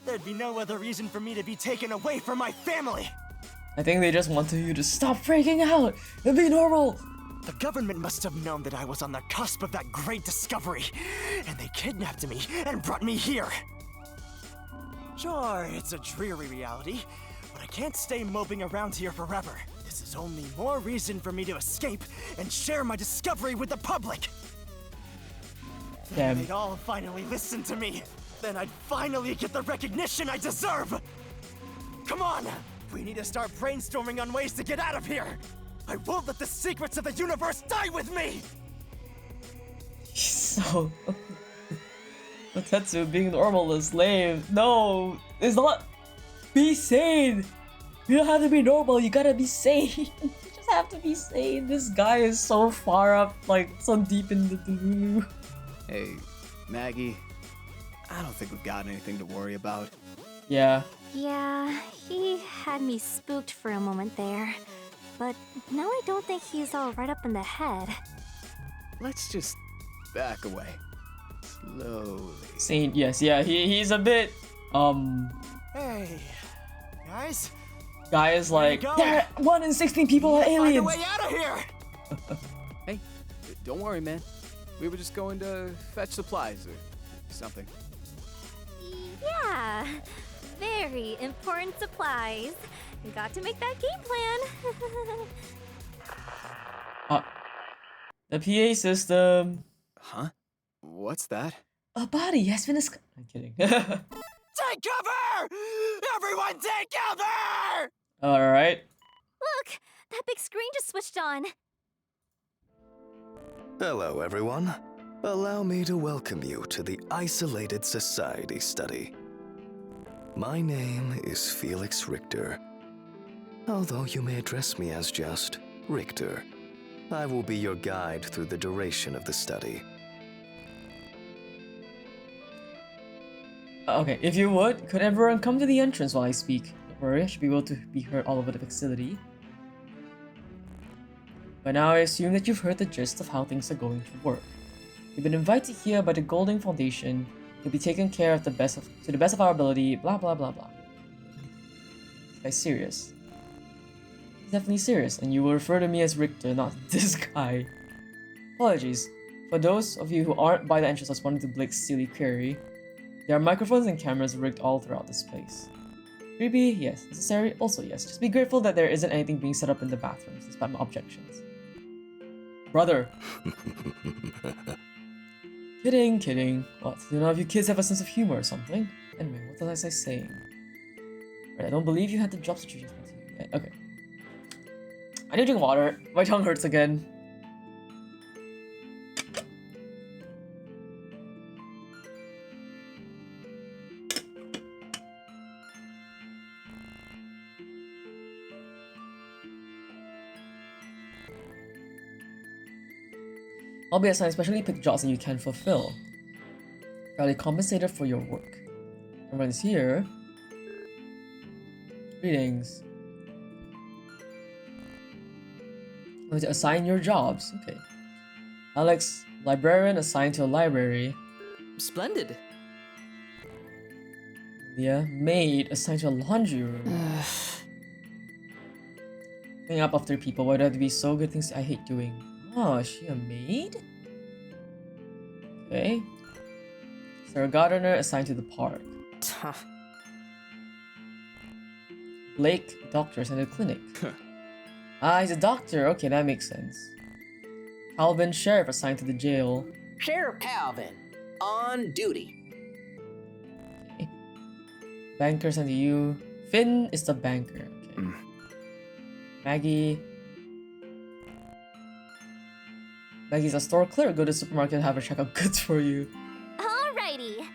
there'd be no other reason for me to be taken away from my family. I think they just wanted you to stop freaking out and be normal. The government must have known that I was on the cusp of that great discovery, and they kidnapped me and brought me here. Sure, it's a dreary reality, but I can't stay moping around here forever. This is only more reason for me to escape and share my discovery with the public. Damn. They'd all finally listen to me. Then I'd finally get the recognition I deserve. Come on, we need to start brainstorming on ways to get out of here. I won't let the secrets of the universe die with me! So... But Tetsuya being normal is lame. No! It's not... Be sane! You don't have to be normal, you gotta be sane! You just have to be sane. This guy is so far up, like, so deep in the delulu. Hey, Maggie. I don't think we've got anything to worry about. Yeah. Yeah, he had me spooked for a moment there. But now I don't think he's all right up in the head. Let's just back away. Slowly. Sane, yes, yeah, he's a bit, Hey, guys? Guy is like, go. there, 1 in 16 people are aliens! Find a way out of here! Hey, don't worry, man. We were just going to fetch supplies or something. Yeah, very important supplies. We got to make that game plan. The PA system. Huh? What's that? A body has been I'm kidding. Take cover! Everyone take cover! Alright. Look, that big screen just switched on. Hello, everyone. Allow me to welcome you to the Isolated Society study. My name is Felix Richter. Although you may address me as just Richter, I will be your guide through the duration of the study. Okay, if you would, could everyone come to the entrance while I speak? Don't worry, I should be able to be heard all over the facility. By now, I assume that you've heard the gist of how things are going to work. You've been invited here by the Golding Foundation to be taken care of to the best of our ability, blah blah blah blah. This guy's serious. He's definitely serious, and you will refer to me as Richter, not this guy. Apologies. For those of you who aren't by the entrance responding to Blake's silly query, there are microphones and cameras rigged all throughout this place. Creepy? Yes. Necessary? Also yes. Just be grateful that there isn't anything being set up in the bathrooms, despite my objections. Brother! Kidding, kidding. What? Do none of you kids have a sense of humor or something? Anyway, what was I saying? Right, I don't believe you had the job situation yet. Okay. I need to drink water. My tongue hurts again. I'll be assigned specially picked jobs that you can fulfill. Fairly compensated for your work. Everyone's here. Greetings. I'm going to assign your jobs. Okay. Alex, librarian assigned to a library. Splendid. Leah, maid assigned to a laundry room. Cleaning up after people. Why do I have to be so good things I hate doing? Oh, is she a maid? Okay. Sarah Gardner assigned to the park. Blake, doctor assigned to the clinic. Ah, he's a doctor. Okay, that makes sense. Calvin, sheriff assigned to the jail. Sheriff Calvin, on duty. Okay. Banker assigned to you. Finn is the banker. Okay. Maggie. Maggie's a store clerk. Go to the supermarket and have her check out goods for you. Alrighty.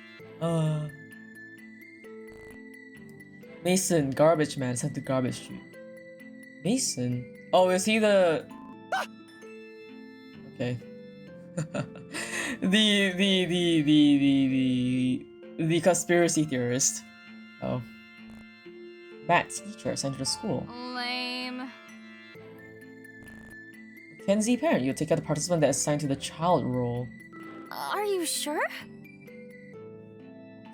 Mason, garbage man, sent to garbage chute. Mason? Oh, is he the... Okay. the conspiracy theorist. Oh. Matt, teacher, sent to the school. Lame. Kenzie, parent, you take out the participant that is assigned to the child role. Are you sure?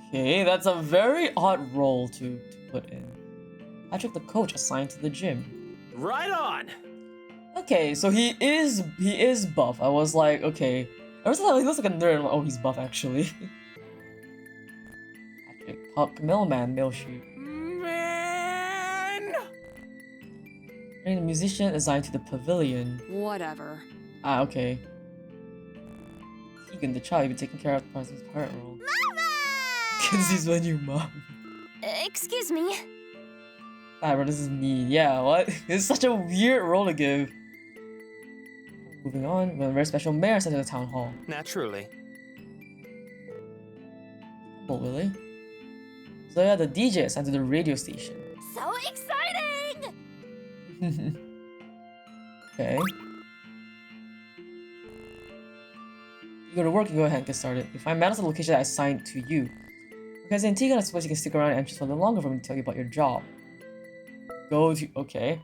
Okay, that's a very odd role to put in. Patrick, the coach, assigned to the gym. Right on! Okay, so he is buff. I was like, okay. I was like, he looks like a nerd. I'm like, oh, he's buff actually. Patrick, Puck, mailman, mail shoot. Man! And a musician assigned to the pavilion. Whatever. Ah, okay. Keegan, the child, you've been taking care of the person's parent role. Mama! Kenzie's my new mom. Excuse me. Ah, bro, this is mean. Yeah, what? It's such a weird role to give. Moving on, we have a very special mayor sent to the town hall. Naturally. Humble, Willie. So yeah, the DJ sent to the radio station. So exciting! Okay. You go to work, you go ahead and get started. You find Matters at the location that I assigned to you. Because in Antigua, I suppose you can stick around and entrance for a little longer for me to tell you about your job. Go to... Okay.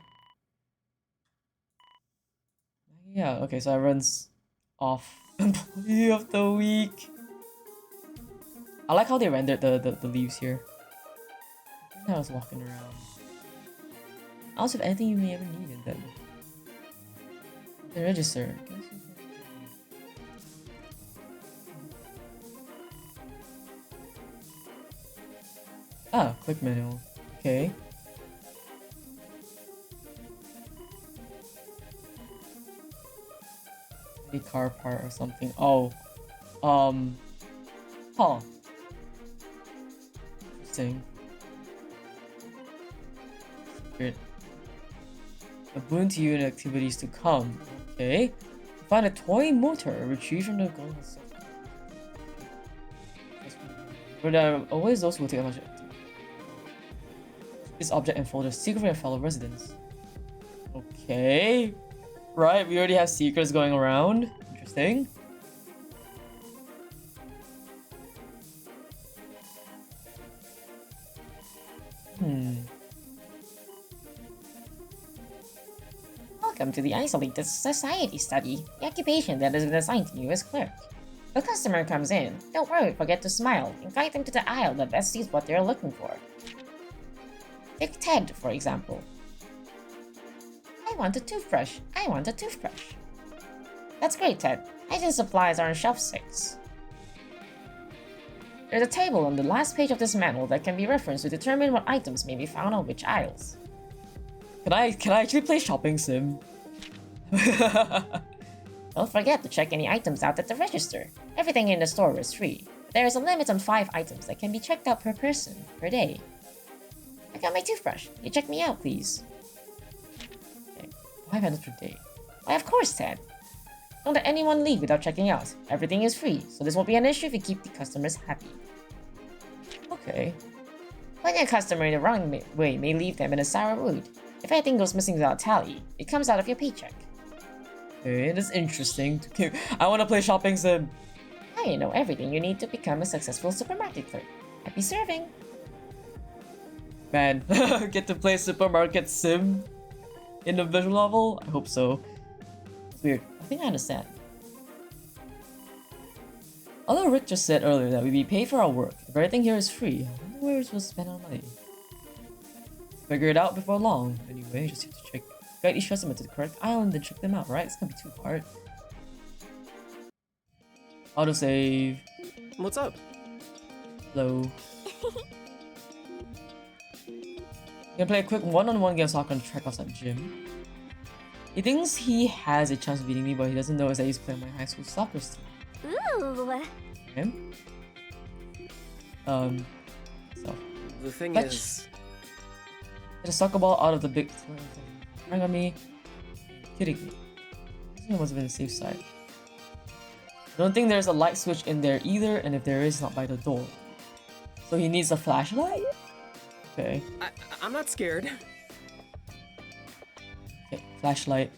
Yeah, okay, so everyone's off. Employee of the week. I like how they rendered the leaves here. I think I was walking around. Also, if anything you may ever needed, then... The register. Ah, click manual. Okay. A car part or something. Oh. Huh. Interesting. Secret. A boon to you in activities to come. Okay. Find a toy motor retrieved from the golden sector. But there are always those who will take advantage of it. This object and folder secret from your fellow residents. Okay. Right, we already have secrets going around. Interesting. Welcome to the Isolated Society study. The occupation that is assigned to you is clerk. If a customer comes in, don't worry, forget to smile, and guide them to the aisle that best sees what they're looking for. Take Ted, for example. I want a toothbrush. I want a toothbrush. That's great, Ted. Hygiene supplies are on shelf 6. There's a table on the last page of this manual that can be referenced to determine what items may be found on which aisles. Can I actually play shopping sim? Don't forget to check any items out at the register. Everything in the store is free. There is a limit on 5 items that can be checked out per person, per day. I got my toothbrush. Can you check me out, please? Okay. 5 items per day. Why, of course, Ted. Don't let anyone leave without checking out. Everything is free, so this won't be an issue if you keep the customers happy. Okay. Putting a customer in the wrong way may leave them in a sour mood. If anything goes missing without tally, it comes out of your paycheck. Okay, that's interesting. I want to play shopping sim. Now you know everything you need to become a successful supermarket clerk. Happy serving! Man, get to play supermarket sim in the visual novel? I hope so. It's weird. I think I understand. Although Rick just said earlier that we'd be paid for our work, if everything here is free, I wonder where we're supposed to spend our money. Figure it out before long. Anyway, just have to check. Guide each customer to the correct aisle and then check them out, right? It's gonna be too hard. Autosave. What's up? Hello. Gonna play a quick one-on-one game so I can track outside the gym. He thinks he has a chance of beating me, but he doesn't know is that he's playing my high school soccer team. Ooh. Okay. So. The thing is... Get a soccer ball out of the big... Hang on me. Kidding me. I think it must have been a safe side. I don't think there's a light switch in there either, and if there is, not by the door. So he needs a flashlight? Okay. I'm not scared. Okay, flashlight.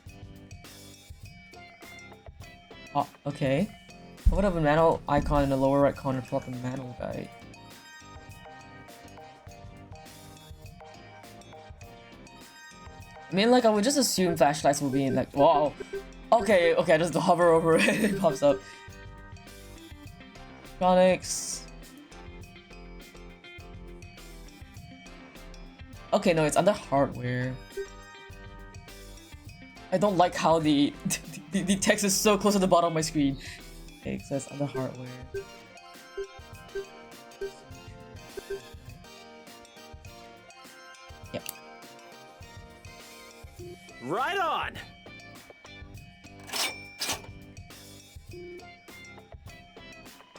Oh, okay. What of a manual icon in the lower right corner? Pull up the manual guide. I mean, like, I would just assume flashlights will be in, like, wow. Okay, I just hover over it, it pops up. Electronics. Okay, no, it's under hardware. I don't like how the text is so close to the bottom of my screen. Okay, it says under hardware. Yep. Right on!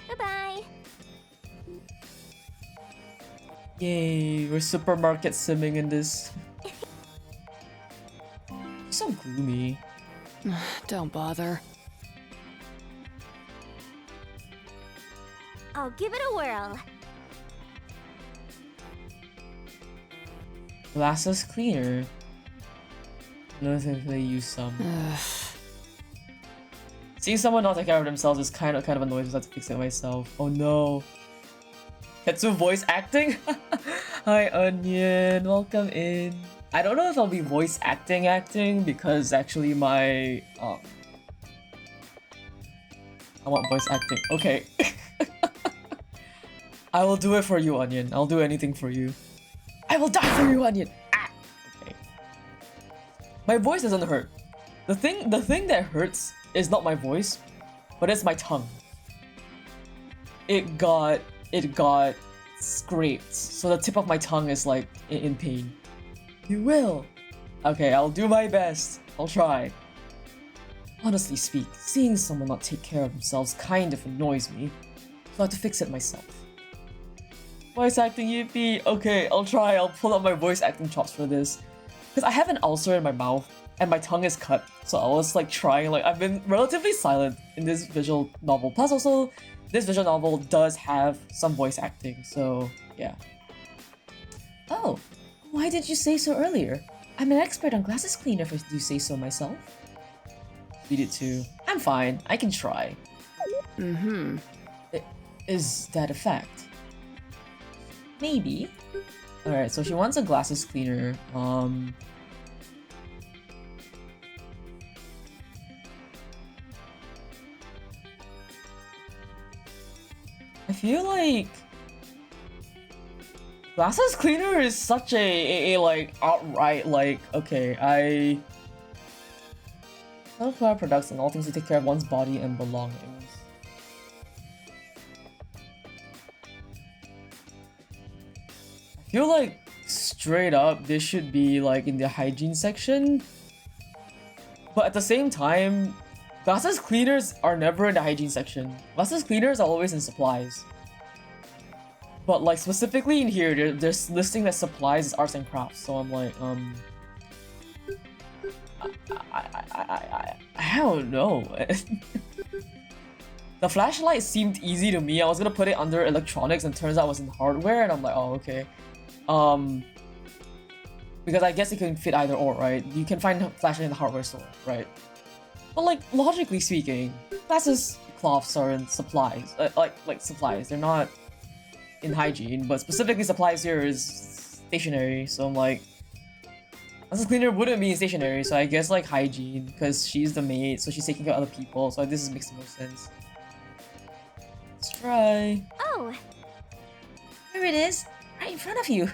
Bye-bye. Yay, we're supermarket simming in this. So gloomy. Don't bother. I'll give it a whirl. Glasses cleaner. Notice if they use some. Seeing someone not take care of themselves is kind of annoying, so I have to fix it myself. Oh no. Tetsu voice acting? Hi Onion, welcome in. I don't know if I'll be voice acting because actually my I want voice acting. Okay. I will do it for you, Onion. I'll do anything for you. I will die for you, Onion. Ah! Okay. My voice doesn't hurt. The thing that hurts is not my voice, but it's my tongue. It got scraped, so the tip of my tongue is like in pain. You will. Okay, I'll do my best. I'll try. Honestly speak, seeing someone not take care of themselves kind of annoys me, so I have to fix it myself. Voice acting, yippee! Okay, I'll try. I'll pull out my voice acting chops for this. Because I have an ulcer in my mouth, and my tongue is cut, so I was like trying, like I've been relatively silent in this visual novel. Plus also, this visual novel does have some voice acting, so yeah. Oh, why did you say so earlier? I'm an expert on glasses cleaner if I do say so myself. Beat it too. I'm fine, I can try. Mm-hmm. Is that a fact? Maybe. Alright, so she wants a glasses cleaner. I feel like glasses cleaner is such a like outright like, okay, I self-care products and all things to take care of one's body and belongings. I feel like straight up this should be like in the hygiene section, but at the same time, glasses cleaners are never in the hygiene section. Glasses cleaners are always in supplies. But like specifically in here, there's listing that supplies is arts and crafts. So I'm like, I don't know. The flashlight seemed easy to me. I was gonna put it under electronics, and turns out it was in hardware, and I'm like, oh okay. Because I guess it can fit either or, right? You can find a flashlight in the hardware store, right? But like logically speaking, glasses cloths are in supplies, like supplies. They're not in hygiene, but specifically supplies here is stationery. So I'm like, glasses cleaner wouldn't be in stationery, so I guess like hygiene, because she's the maid, so she's taking care of other people. So this makes the most sense. Let's try. Oh, Here it is, right in front of you.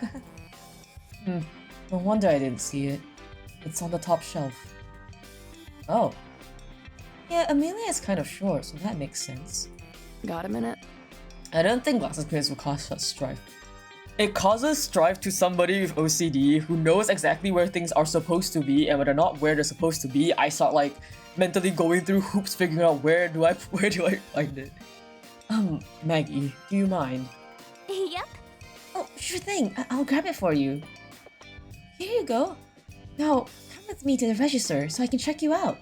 No wonder I didn't see it. It's on the top shelf. Oh. Yeah, Amelia is kind of short, so that makes sense. Got a minute? I don't think glasses cleaners will cause such strife. It causes strife to somebody with OCD who knows exactly where things are supposed to be, and when they're not where they're supposed to be, I start like mentally going through hoops figuring out where do I find it. Maggie, do you mind? Yep. Oh, sure thing. I'll grab it for you. Here you go. Now, come with me to the register so I can check you out.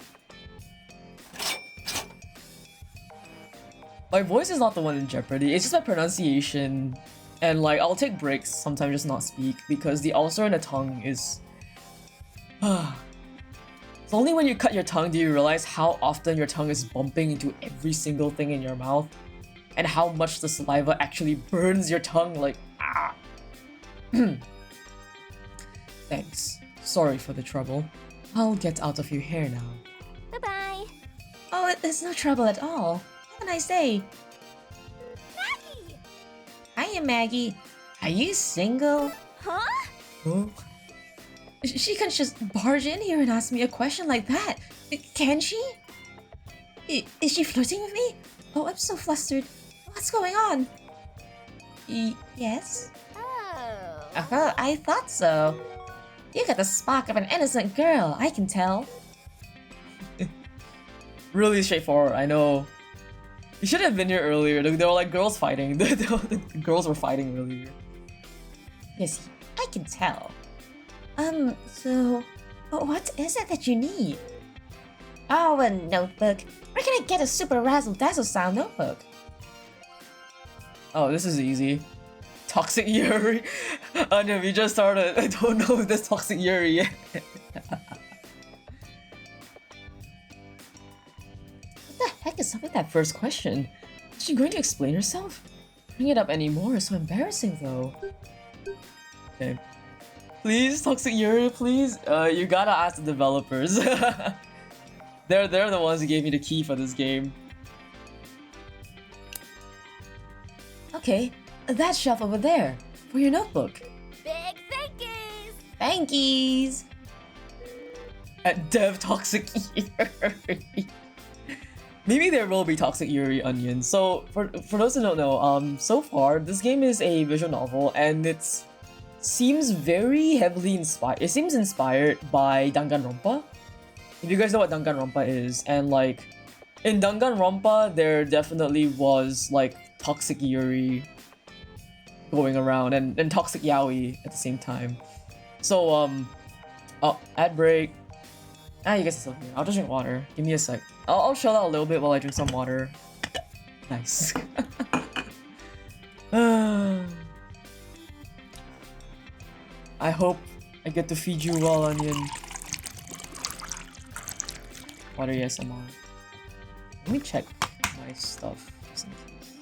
My voice is not the one in jeopardy, it's just my pronunciation. And like, I'll take breaks, sometimes just not speak, because the ulcer in the tongue is... It's only when you cut your tongue do you realize how often your tongue is bumping into every single thing in your mouth, and how much the saliva actually burns your tongue, like, ah! Thanks. Sorry for the trouble. I'll get out of your hair now. Bye-bye. Oh, it's no trouble at all. Have a nice day. Maggie! Hiya, Maggie. Are you single? Huh? Huh? She can just barge in here and ask me a question like that. Can she? Is she flirting with me? Oh, I'm so flustered. What's going on? Yes? Oh. I thought so. You got the spark of an innocent girl, I can tell. Really straightforward, I know. You should have been here earlier. There were like girls fighting. The girls were fighting earlier. Yes, I can tell. So... what is it that you need? Oh, a notebook. Where can I get a super razzle-dazzle style notebook? Oh, this is easy. Toxic Yuri. No, we just started. I don't know if there's Toxic Yuri yet. What the heck is up with that first question? Is she going to explain herself? Bring it up anymore is so embarrassing though. Okay. Please, Toxic Yuri, please. You gotta ask the developers. They're the ones who gave me the key for this game. Okay, that shelf over there, for your notebook. Big thankies! Thankies! At Dev Toxic Yuri. Maybe there will be Toxic Yuri onions. So, for those who don't know, so far, this game is a visual novel, and it seems very heavily inspired. It seems inspired by Danganronpa. If you guys know what Danganronpa is, and like, in Danganronpa, there definitely was like Toxic Yuri going around, and Toxic Yaoi at the same time. So, oh, ad break. You guys are still here. I'll just drink water. Give me a sec. I'll chill out a little bit while I drink some water. Nice. I hope I get to feed you well, Onion. Water ASMR. Let me check my stuff just in case.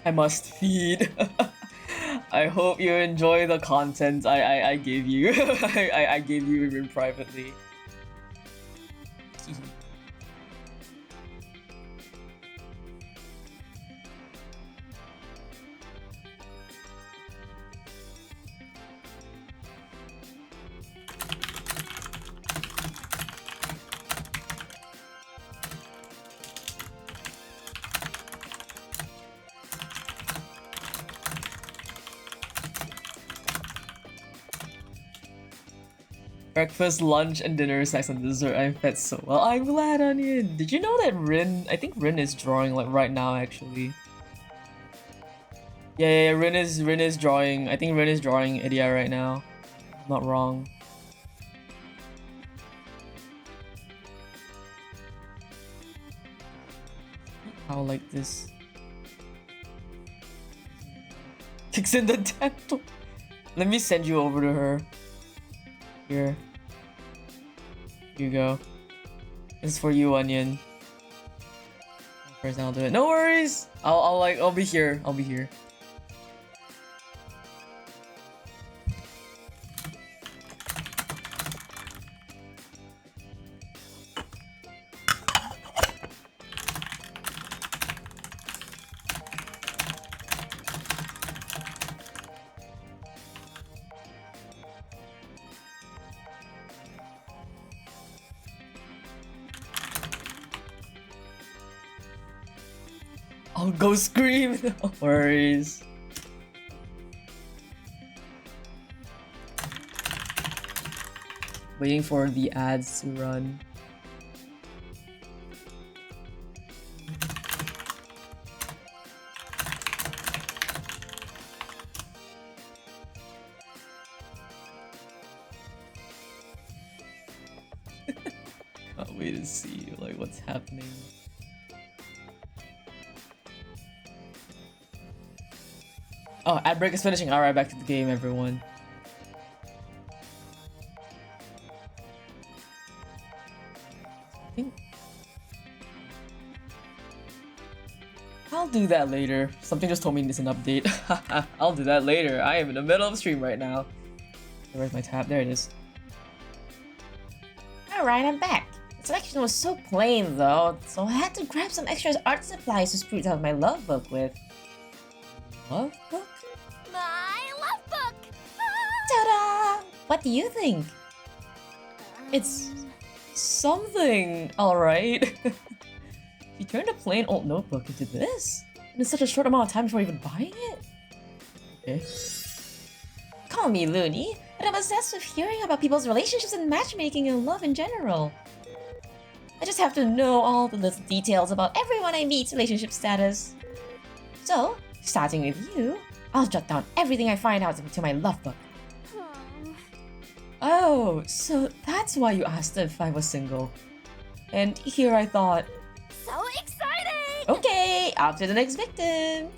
I must feed. I hope you enjoy the content I gave you. I gave you even privately. Breakfast, lunch, and dinner, snacks, and dessert. I'm fed so well. I'm glad, Onion. Did you know that Rin? I think Rin is drawing like right now, actually. Yeah, Rin is drawing. I think Rin is drawing Idia right now. I'm not wrong. How like this? Kicks in the dental. Let me send you over to her. Here. Here you go. This is for you, Onion. First, I'll do it. No worries. I'll be here. I'll be here. I'll go scream. No worries. Waiting for the ads to run. Can't wait to see like what's happening. Oh, ad break is finishing. Alright, back to the game, everyone. I'll do that later. Something just told me it's an update. I'll do that later. I am in the middle of a stream right now. Where's my tab? There it is. Alright, I'm back. The selection was so plain though, so I had to grab some extra art supplies to spruce out my love book with. Love book? My love book! Ta-da! What do you think? It's something, alright. You turned a plain old notebook into this? And in such a short amount of time before even buying it? Okay. Call me loony, but I'm obsessed with hearing about people's relationships and matchmaking and love in general. I just have to know all the little details about everyone I meet's relationship status. So, starting with you, I'll jot down everything I find out into my love book. Oh, so that's why you asked if I was single. And here I thought... So exciting! Okay, off to the next victim.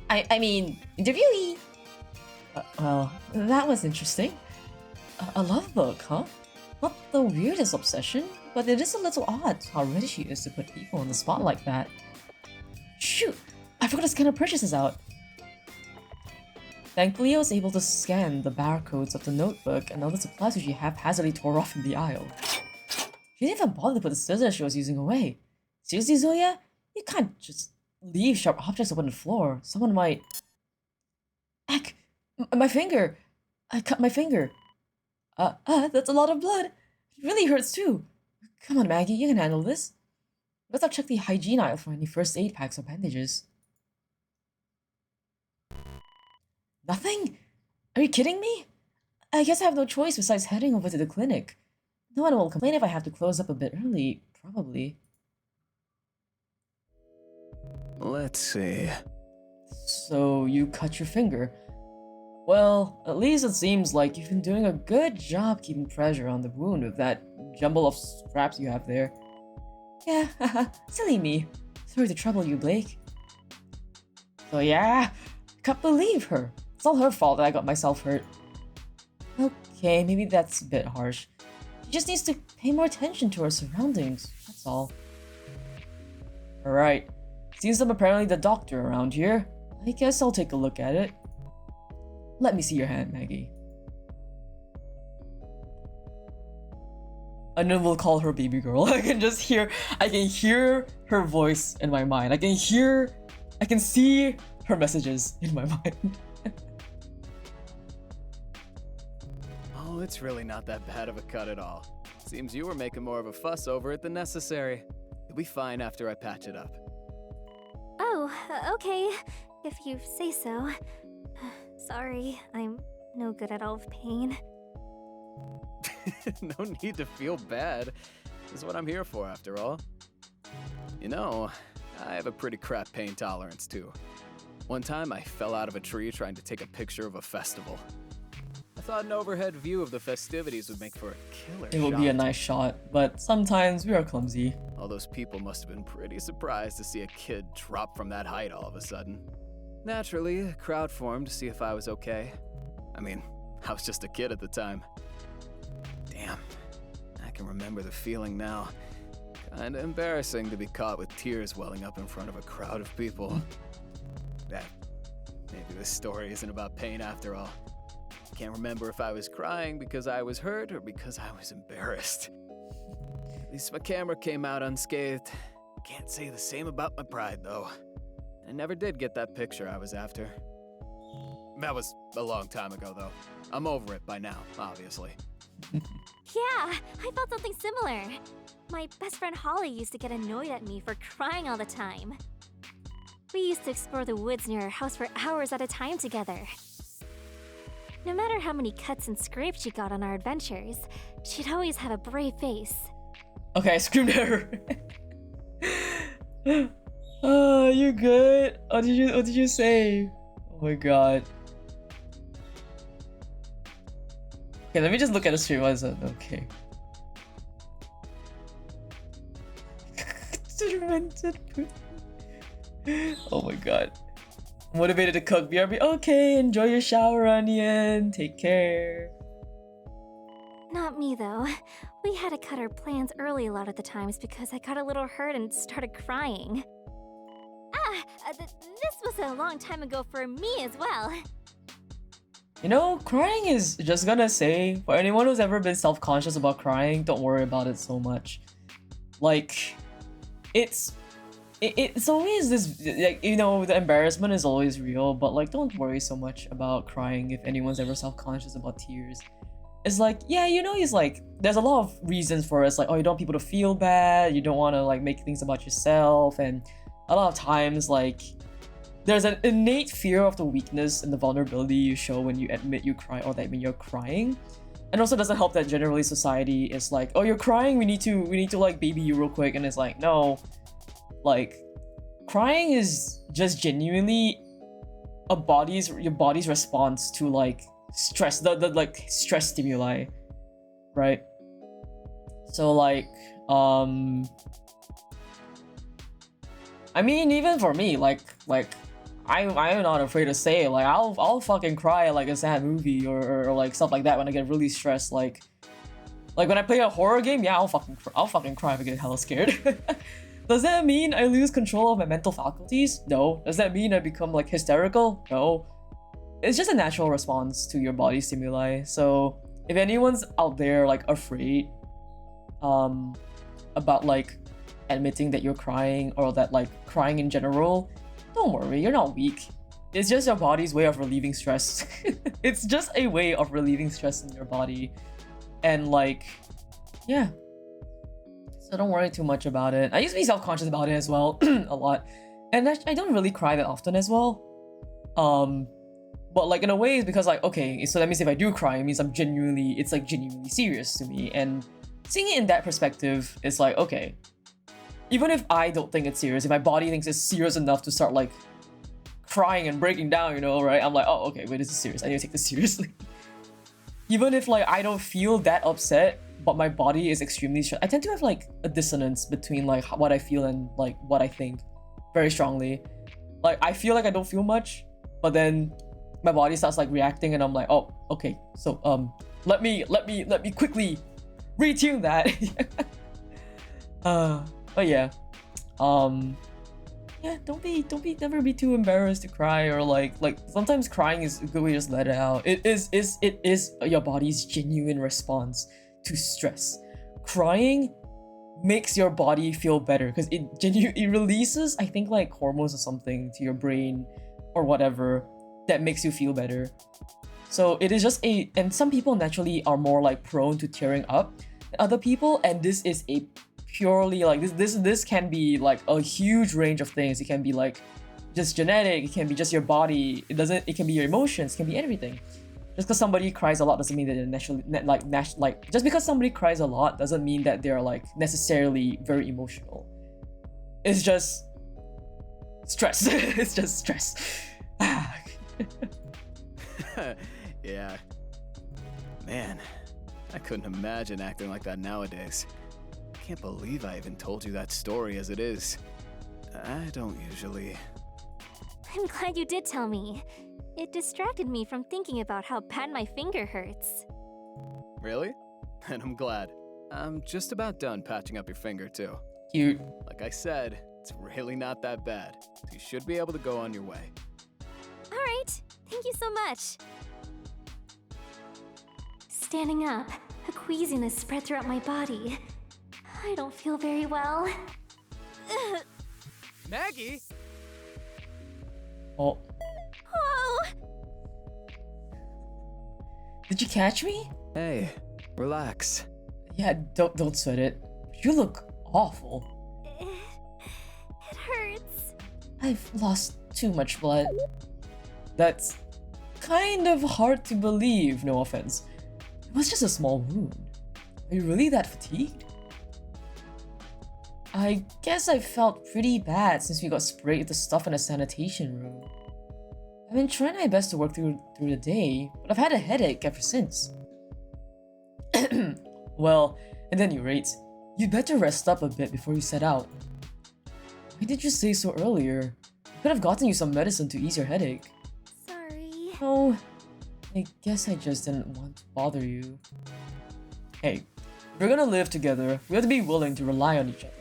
I mean, interviewee. Well, that was interesting. A love book, huh? Not the weirdest obsession, but it is a little odd how ready she is to put people on the spot like that. Shoot! I forgot to scan her purchases out. Thankfully, I was able to scan the barcodes of the notebook and other supplies which she haphazardly tore off in the aisle. She didn't even bother to put the scissors she was using away. Seriously, Zoya? You can't just leave sharp objects up on the floor. Someone might... Eck! My finger! I cut my finger. That's a lot of blood. It really hurts too. Come on, Maggie, you can handle this. Let's check the hygiene aisle for any first aid packs or bandages. Nothing? Are you kidding me? I guess I have no choice besides heading over to the clinic. No one will complain if I have to close up a bit early, probably. Let's see. So, you cut your finger. Well, at least it seems like you've been doing a good job keeping pressure on the wound with that jumble of scraps you have there. Yeah, haha, silly me. Sorry to trouble you, Blake. So yeah, can't believe her. It's all her fault that I got myself hurt. Okay, maybe that's a bit harsh. She just needs to pay more attention to her surroundings, that's all. Alright, Since I'm apparently the doctor around here, I guess I'll take a look at it. Let me see your hand, Maggie. And then we'll call her baby girl. I can hear her voice in my mind. I can see her messages in my mind. Oh, it's really not that bad of a cut at all. Seems you were making more of a fuss over it than necessary. You'll be fine after I patch it up. Oh, okay. If you say so. Sorry, I'm no good at all with pain. No need to feel bad. This is what I'm here for, after all. You know, I have a pretty crap pain tolerance, too. One time, I fell out of a tree trying to take a picture of a festival. I thought an overhead view of the festivities would make for a killer shot. It would be a nice shot, but sometimes we are clumsy. All those people must have been pretty surprised to see a kid drop from that height all of a sudden. Naturally, a crowd formed to see if I was okay. I mean, I was just a kid at the time. Damn, I can remember the feeling now. Kinda embarrassing to be caught with tears welling up in front of a crowd of people. Maybe this story isn't about pain after all. Can't remember if I was crying because I was hurt or because I was embarrassed. At least my camera came out unscathed. Can't say the same about my pride, though. I never did get that picture I was after. That was a long time ago, though. I'm over it by now, obviously. Yeah, I felt something similar. My best friend Holly used to get annoyed at me for crying all the time. We used to explore the woods near our house for hours at a time together. No matter how many cuts and scrapes she got on our adventures, she'd always have a brave face. Okay, I screamed at her. Oh, you good? What did you say? Oh my god. Okay, let me just look at the stream. What is it? Okay. Tormented poop. Oh my god. Motivated to cook. BRB. Okay, enjoy your shower, Onion. Take care. Not me, though. We had to cut our plans early a lot of the times because I got a little hurt and started crying. This was a long time ago for me as well. You know, crying is just gonna say, for anyone who's ever been self-conscious about crying, don't worry about it so much. Like, it's always this, like, you know, the embarrassment is always real, but like, don't worry so much about crying if anyone's ever self-conscious about tears. It's like, yeah, you know, it's like, there's a lot of reasons for it. It's like, oh, you don't want people to feel bad, you don't want to like make things about yourself, and a lot of times, like, there's an innate fear of the weakness and the vulnerability you show when you admit you cry or that when you're crying. And also doesn't help that generally society is like, oh, you're crying, we need to like baby you real quick, and it's like, no. Like, crying is just genuinely your body's response to like stress, the like stress stimuli, right? So like, I mean, even for me, like I'm not afraid to say it, like I'll fucking cry like a sad movie or like stuff like that when I get really stressed. Like when I play a horror game, yeah, I'll fucking cry if I get hella scared. Does that mean I lose control of my mental faculties? No. Does that mean I become like hysterical? No. It's just a natural response to your body stimuli. So if anyone's out there like afraid about like admitting that you're crying or that like crying in general, don't worry, you're not weak. It's just your body's way of relieving stress. It's just a way of relieving stress in your body. And like, yeah. So don't worry too much about it. I used to be self-conscious about it as well, a lot. And I don't really cry that often as well. But like in a way it's because like, okay, so that means if I do cry, it means it's like genuinely serious to me. And seeing it in that perspective, it's like, okay, even if I don't think it's serious, if my body thinks it's serious enough to start like crying and breaking down, you know, right? I'm like, oh, okay, wait, this is serious. I need to take this seriously. Even if like I don't feel that upset, but my body is extremely stressed, I tend to have like a dissonance between like what I feel and like what I think very strongly. Like I feel like I don't feel much, but then my body starts like reacting and I'm like, oh, okay, so let me quickly retune that. But yeah, Yeah, never be too embarrassed to cry, or like sometimes crying is a good way to just let it out. It is your body's genuine response to stress. Crying makes your body feel better because it releases, I think, like hormones or something to your brain or whatever that makes you feel better. So it is just and some people naturally are more like prone to tearing up than other people, and this is a purely like this can be like a huge range of things. It can be like just genetic, it can be just your body, it can be your emotions, it can be everything. Just because somebody cries a lot doesn't mean that they're naturally just because somebody cries a lot doesn't mean that they're like necessarily very emotional. It's just stress. It's just stress. Yeah. Man, I couldn't imagine acting like that nowadays. Can't believe I even told you that story as it is. I don't usually... I'm glad you did tell me. It distracted me from thinking about how bad my finger hurts. Really? And I'm glad. I'm just about done patching up your finger, too. Cute. Like I said, it's really not that bad. You should be able to go on your way. Alright, thank you so much. Standing up, a queasiness spread throughout my body. I don't feel very well. Maggie? Oh. Whoa! Did you catch me? Hey, relax. Yeah, don't sweat it. You look awful. It hurts. I've lost too much blood. That's kind of hard to believe, no offense. It was just a small wound. Are you really that fatigued? I guess I felt pretty bad since we got sprayed with the stuff in the sanitation room. I've been trying my best to work through the day, but I've had a headache ever since. Well, at any rate, you'd better rest up a bit before you set out. Why did you say so earlier? I could have gotten you some medicine to ease your headache. Sorry. Oh, I guess I just didn't want to bother you. Hey, if we're gonna live together, we have to be willing to rely on each other.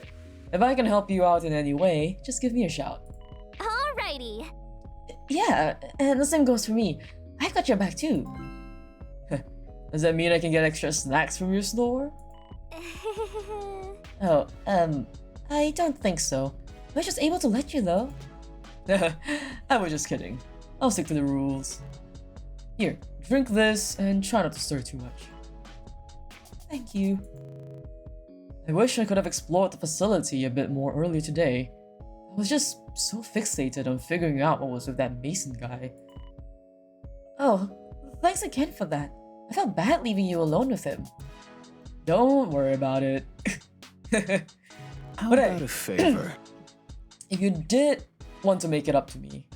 If I can help you out in any way, just give me a shout. Alrighty. Yeah, and the same goes for me. I've got your back too. Does that mean I can get extra snacks from your store? Oh, I don't think so. I was just able to let you though. I was just kidding. I'll stick to the rules. Here, drink this and try not to stir too much. Thank you. I wish I could have explored the facility a bit more earlier today. I was just so fixated on figuring out what was with that Mason guy. Oh, thanks again for that. I felt bad leaving you alone with him. Don't worry about it. How about a favor? If you did want to make it up to me,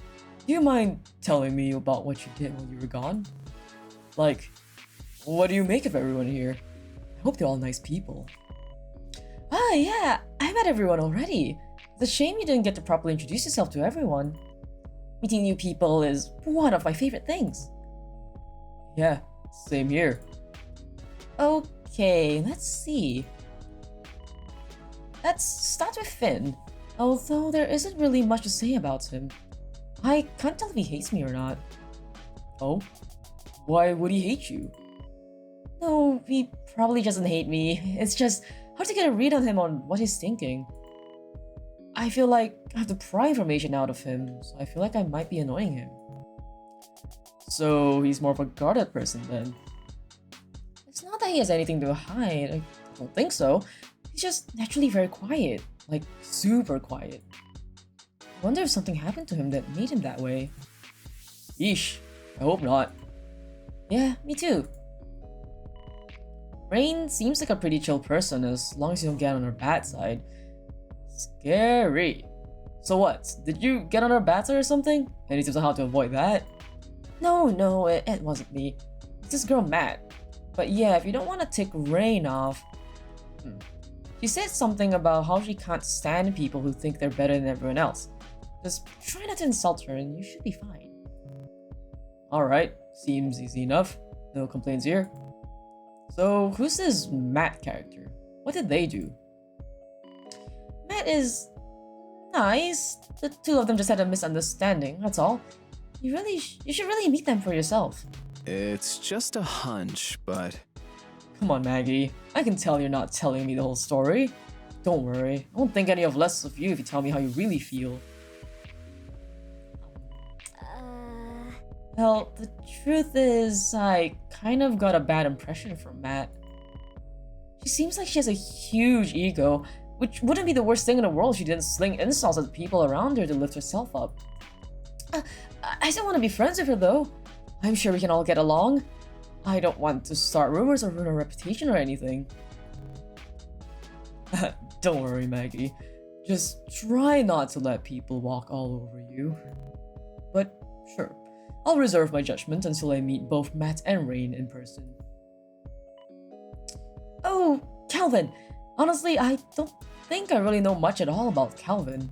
do you mind telling me about what you did while you were gone? Like, what do you make of everyone here? I hope they're all nice people. Ah, yeah, I met everyone already. It's a shame you didn't get to properly introduce yourself to everyone. Meeting new people is one of my favorite things. Yeah, same here. Okay, let's see. Let's start with Finn. Although there isn't really much to say about him. I can't tell if he hates me or not. Oh? Why would he hate you? No, he probably doesn't hate me. It's just hard to get a read on him on what he's thinking. I feel like I have to pry information out of him, so I feel like I might be annoying him. So he's more of a guarded person then. It's not that he has anything to hide, I don't think so. He's just naturally very quiet, like super quiet. I wonder if something happened to him that made him that way. Yeesh, I hope not. Yeah, me too. Rain seems like a pretty chill person as long as you don't get on her bad side. Scary. So what, did you get on her bad side or something? Any tips on how to avoid that? No, it wasn't me. It's this girl Matt. But yeah, if you don't want to tick Rain off... She said something about how she can't stand people who think they're better than everyone else. Just try not to insult her and you should be fine. Alright, seems easy enough. No complaints here. So, who's this Matt character? What did they do? Matt is Nice. The two of them just had a misunderstanding, that's all. You should really meet them for yourself. It's just a hunch, but... Come on, Maggie. I can tell you're not telling me the whole story. Don't worry. I won't think any of less of you if you tell me how you really feel. Well, the truth is, I kind of got a bad impression from Matt. She seems like she has a huge ego, which wouldn't be the worst thing in the world if she didn't sling insults at the people around her to lift herself up. I still want to be friends with her though. I'm sure we can all get along. I don't want to start rumors or ruin her reputation or anything. Don't worry, Maggie. Just try not to let people walk all over you. But sure, I'll reserve my judgment until I meet both Matt and Rain in person. Oh, Calvin! Honestly, I don't think I really know much at all about Calvin.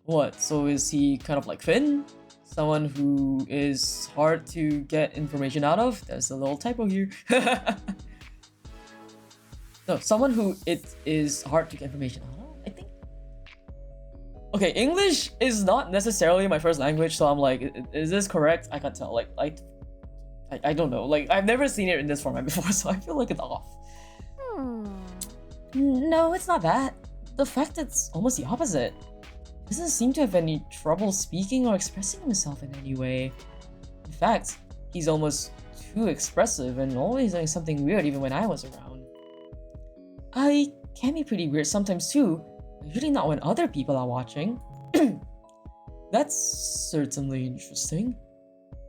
What, so is he kind of like Finn? Someone who is hard to get information out of? There's a little typo here. No, someone who it is hard to get information out of, I think. Okay, English is not necessarily my first language, so I'm like, is this correct? I can't tell. Like, I don't know. Like, I've never seen it in this format before, so I feel like it's off. No, it's not that. The fact it's almost the opposite. He doesn't seem to have any trouble speaking or expressing himself in any way. In fact, he's almost too expressive and always doing something weird even when I was around. I can be pretty weird sometimes too, usually not when other people are watching. That's certainly interesting.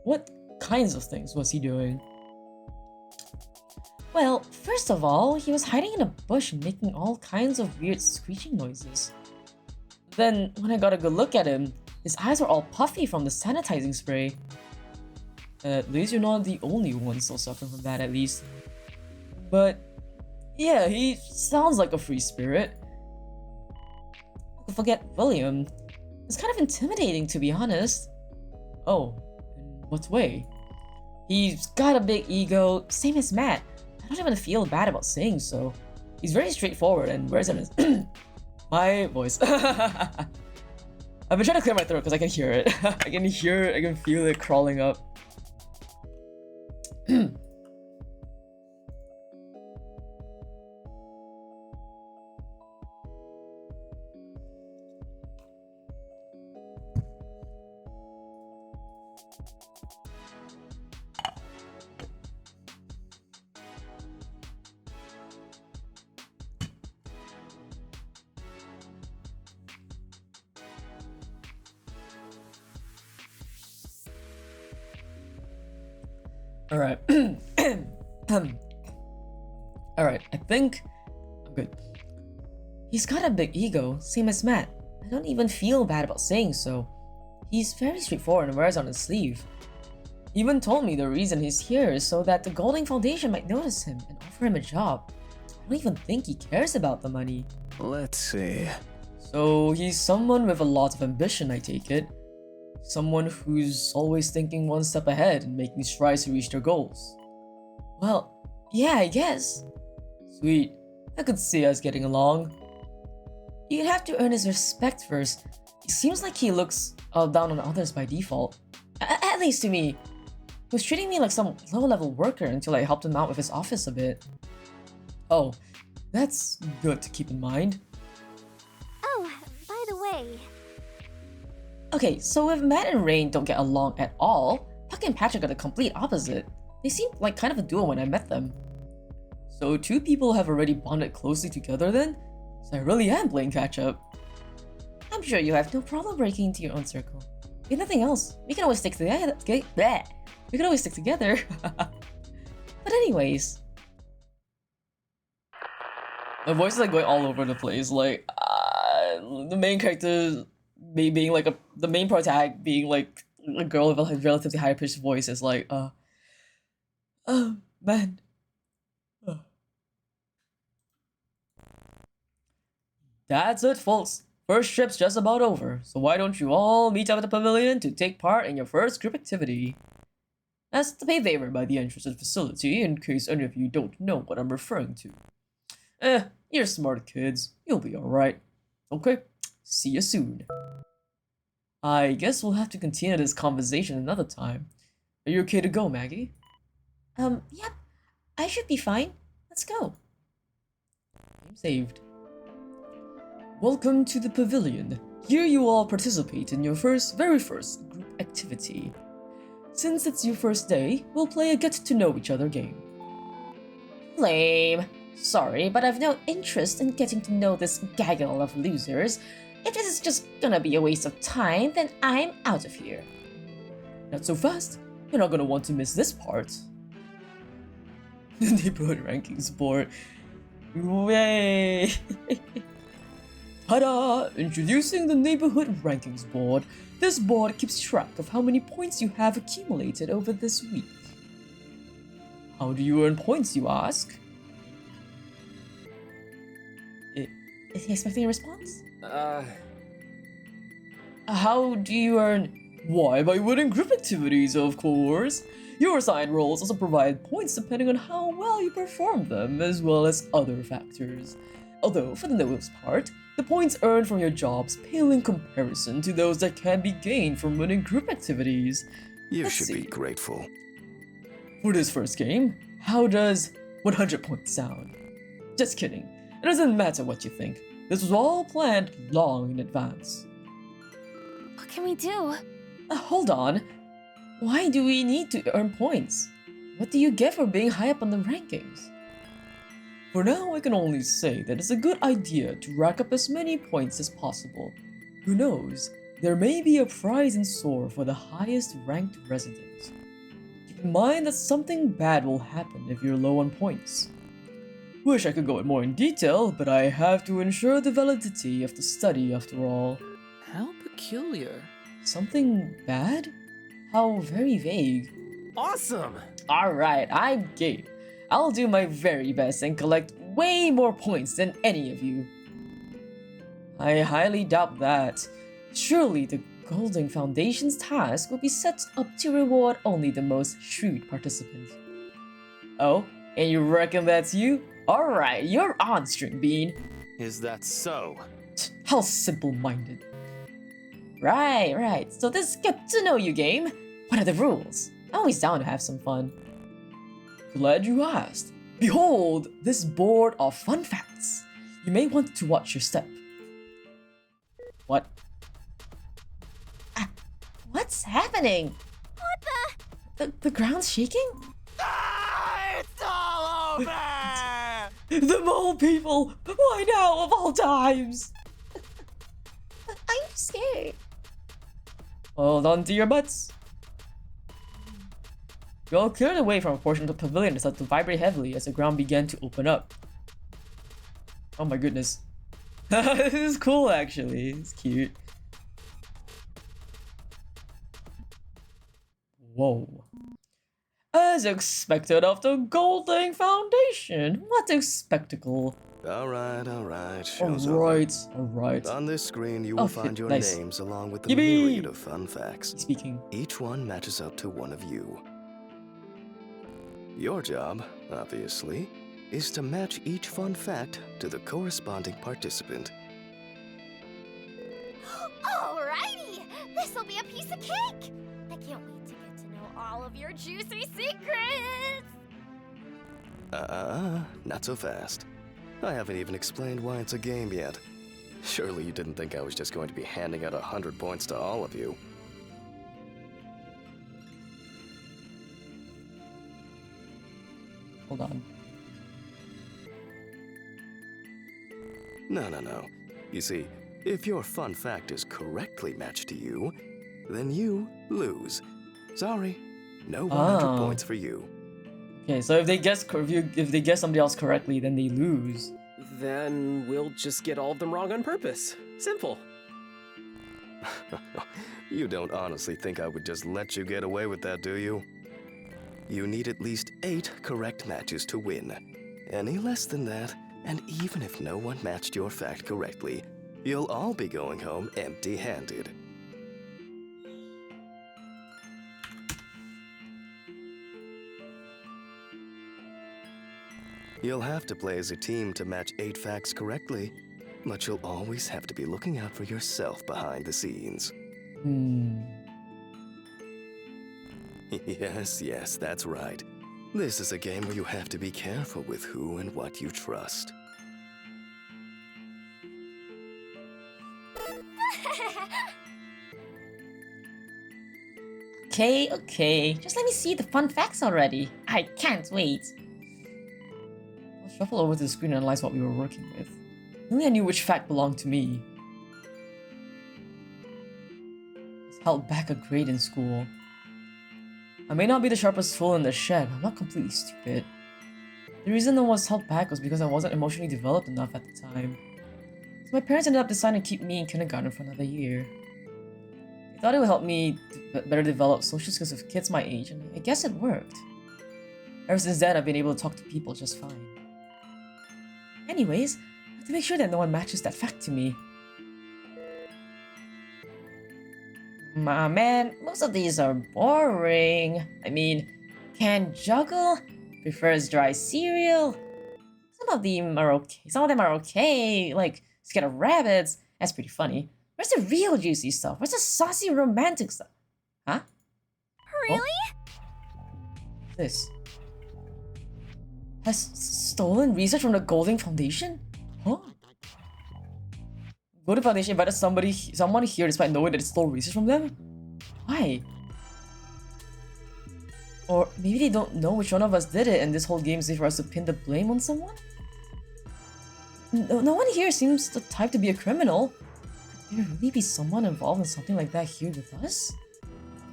What kinds of things was he doing? Well, first of all, he was hiding in a bush and making all kinds of weird screeching noises. Then, when I got a good look at him, his eyes were all puffy from the sanitizing spray. At least you're not the only one still suffering from that, at least. But, yeah, he sounds like a free spirit. Forget William. It's kind of intimidating, to be honest. Oh, in what way? He's got a big ego, same as Matt. I don't even feel bad about saying so. He's very straightforward and wears him my voice. I've been trying to clear my throat because I can hear it. I can hear it, I can feel it crawling up. Alright. Alright, I think I'm good. He's got a big ego, same as Matt. I don't even feel bad about saying so. He's very straightforward and wears on his sleeve. He even told me the reason he's here is so that the Golding Foundation might notice him and offer him a job. I don't even think he cares about the money. Let's see. So he's someone with a lot of ambition, I take it. Someone who's always thinking one step ahead and making strides to reach their goals. Well, yeah, I guess. Sweet. I could see us getting along. You'd have to earn his respect first. It seems like he looks down on others by default. At least to me. He was treating me like some low-level worker until I helped him out with his office a bit. Oh, that's good to keep in mind. Oh, by the way... Okay, so if Matt and Rain don't get along at all, Puck and Patrick are the complete opposite. They seemed like kind of a duo when I met them. So two people have already bonded closely together then? So I really am playing catch-up. I'm sure you have no problem breaking into your own circle. If nothing else, we can always stick together. We can always stick together. But anyways... My voice is like going all over the place, like, the main character being like the main protagonist being like a girl with a relatively high-pitched voice is like, oh, man. That's it, folks. First trip's just about over, so why don't you all meet up at the pavilion to take part in your first group activity? That's the pay waiver by the entrance to the facility, in case any of you don't know what I'm referring to. You're smart kids. You'll be alright. Okay, See you soon. I guess we'll have to continue this conversation another time. Are you okay to go, Maggie? Yep. I should be fine. Let's go. Game saved. Welcome to the pavilion. Here you all participate in your very first group activity. Since it's your first day, we'll play a get-to-know-each-other game. Lame. Sorry, but I've no interest in getting to know this gaggle of losers. If this is just gonna be a waste of time, then I'm out of here. Not so fast. You're not gonna want to miss this part. The neighborhood rankings board. Way. Ta-da! Introducing the neighborhood rankings board. This board keeps track of how many points you have accumulated over this week. How do you earn points, you ask? Is he expecting a response? How do you earn? Why, by winning group activities, of course. Your assigned roles also provide points depending on how well you perform them, as well as other factors. Although, for the most part, the points earned from your jobs pale in comparison to those that can be gained from winning group activities. You should be grateful. For this first game, how does 100 points sound? Just kidding. It doesn't matter what you think. This was all planned long in advance. What can we do? Hold on. Why do we need to earn points? What do you get for being high up on the rankings? For now, I can only say that it's a good idea to rack up as many points as possible. Who knows, there may be a prize in store for the highest ranked resident. Keep in mind that something bad will happen if you're low on points. Wish I could go in more in detail, but I have to ensure the validity of the study after all. How peculiar. Something bad? How very vague. Awesome! Alright, I'm game. I'll do my very best and collect way more points than any of you. I highly doubt that. Surely the Golden Foundation's task will be set up to reward only the most shrewd participants. Oh, and you reckon that's you? Alright, you're on, String Bean. Is that so? How simple-minded. Right. So this get-to-know-you game. What are the rules? I'm always down to have some fun. Glad you asked. Behold, this board of fun facts. You may want to watch your step. What? What's happening? What The ground's shaking? It's all over! The mole people! Why now of all times? I'm scared. Hold on to your butts. You all cleared away from a portion of the pavilion that started to vibrate heavily as the ground began to open up. Oh my goodness. This is cool actually. It's cute. Whoa. As expected of the Golden Foundation. What a spectacle. Alright. Show's over. Alright. On this screen, you will find your nice. names along with the Yippee! myriad of fun facts. Speaking. Each one matches up to one of you. Your job, obviously, is to match each fun fact to the corresponding participant. Alrighty! This'll be a piece of cake! I can't wait to get to know all of your juicy secrets! Not so fast. I haven't even explained why it's a game yet. Surely you didn't think I was just going to be handing out 100 points to all of you. Hold on. No. You see, if your fun fact is correctly matched to you, then you lose. Sorry, no 100 points for you. Okay, so if they guess somebody else correctly, then they lose. Then we'll just get all of them wrong on purpose. Simple. You don't honestly think I would just let you get away with that, do you? You need at least 8 correct matches to win. Any less than that, and even if no one matched your fact correctly, you'll all be going home empty-handed. You'll have to play as a team to match 8 facts correctly. but you'll always have to be looking out for yourself behind the scenes. Yes, that's right. This is a game where you have to be careful with who and what you trust. Okay. Just let me see the fun facts already. I can't wait. I'll shuffle over to the screen and analyze what we were working with. Only I knew which fact belonged to me. I was held back a grade in school. I may not be the sharpest tool in the shed, but I'm not completely stupid. The reason I was held back was because I wasn't emotionally developed enough at the time. So my parents ended up deciding to keep me in kindergarten for another year. They thought it would help me better develop social skills with kids my age, and I guess it worked. Ever since then, I've been able to talk to people just fine. Anyways, I have to make sure that no one matches that fact to me. Man, most of these are boring. I mean, can't juggle, prefers dry cereal. Some of them are okay, like scared of rabbits. That's pretty funny. Where's the real juicy stuff? Where's the saucy romantic stuff? Huh? Really? Oh. This has stolen research from the Golding Foundation? Huh? Golding Foundation invited someone here despite knowing that it stole research from them? Why? Or maybe they don't know which one of us did it and this whole game is for us to pin the blame on someone? No one here seems the type to be a criminal. Could there really be someone involved in something like that here with us?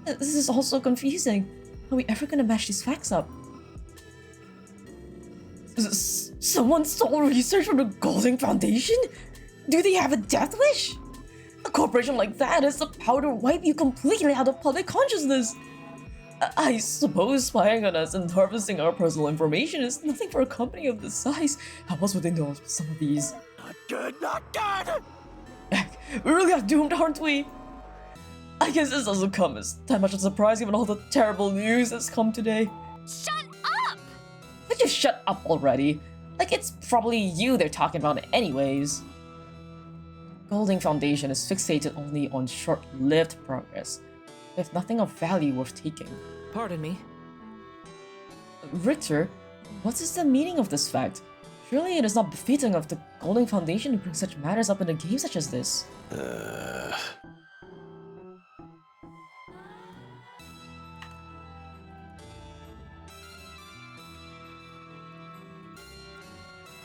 This is all so confusing. How are we ever gonna match these facts up? Someone stole research from the Golding Foundation? Do they have a death wish? A corporation like that has the power to wipe you completely out of public consciousness. I suppose spying on us and harvesting our personal information is nothing for a company of this size. How else would they know some of these? Not good, not good! We really are doomed, aren't we? I guess this doesn't come as that much of a surprise given all the terrible news that's come today. Shut up! Would you shut up already? Like it's probably you they're talking about anyways. Golding Foundation is fixated only on short-lived progress, with nothing of value worth taking. Pardon me. Richter, what is the meaning of this fact? Surely it is not befitting of the Golding Foundation to bring such matters up in a game such as this.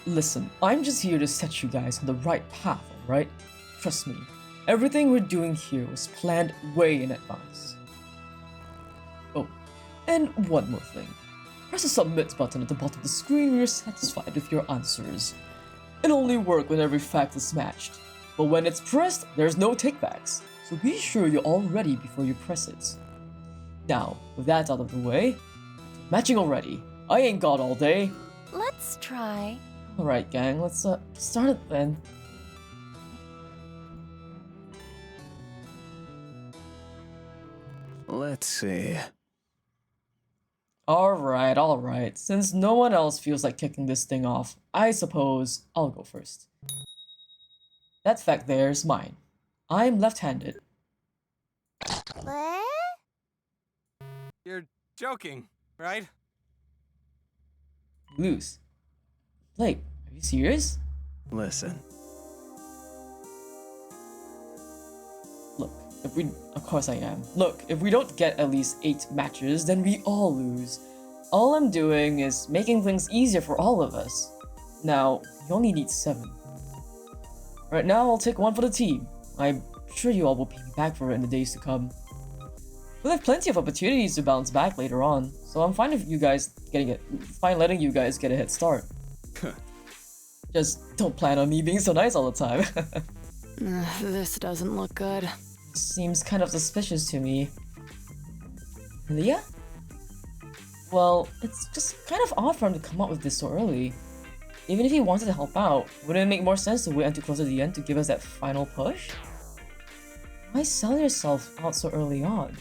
Listen, I'm just here to set you guys on the right path, alright? Trust me, everything we're doing here was planned way in advance. Oh, and one more thing. Press the submit button at the bottom of the screen when you're satisfied with your answers. It'll only work when every fact is matched, but when it's pressed, there's no takebacks, so be sure you're all ready before you press it. Now, with that out of the way, matching already. I ain't got all day. Let's try. Alright gang, let's start it then. Let's see. Alright. Since no one else feels like kicking this thing off, I suppose I'll go first. That fact there is mine. I'm left-handed. What? You're joking, right? Loose. Blake, are you serious? Listen. Look, of course I am. Look, if we don't get at least 8 matches, then we all lose. All I'm doing is making things easier for all of us. Now, we only need 7. Right now, I'll take 1 for the team. I'm sure you all will pay me back for it in the days to come. We'll have plenty of opportunities to bounce back later on, so I'm fine with you guys letting you guys get a head start. Just don't plan on me being so nice all the time. This doesn't look good. Seems kind of suspicious to me. Leah? Well, it's just kind of odd for him to come up with this so early. Even if he wanted to help out, wouldn't it make more sense to wait until closer to the end to give us that final push? Why sell yourself out so early on?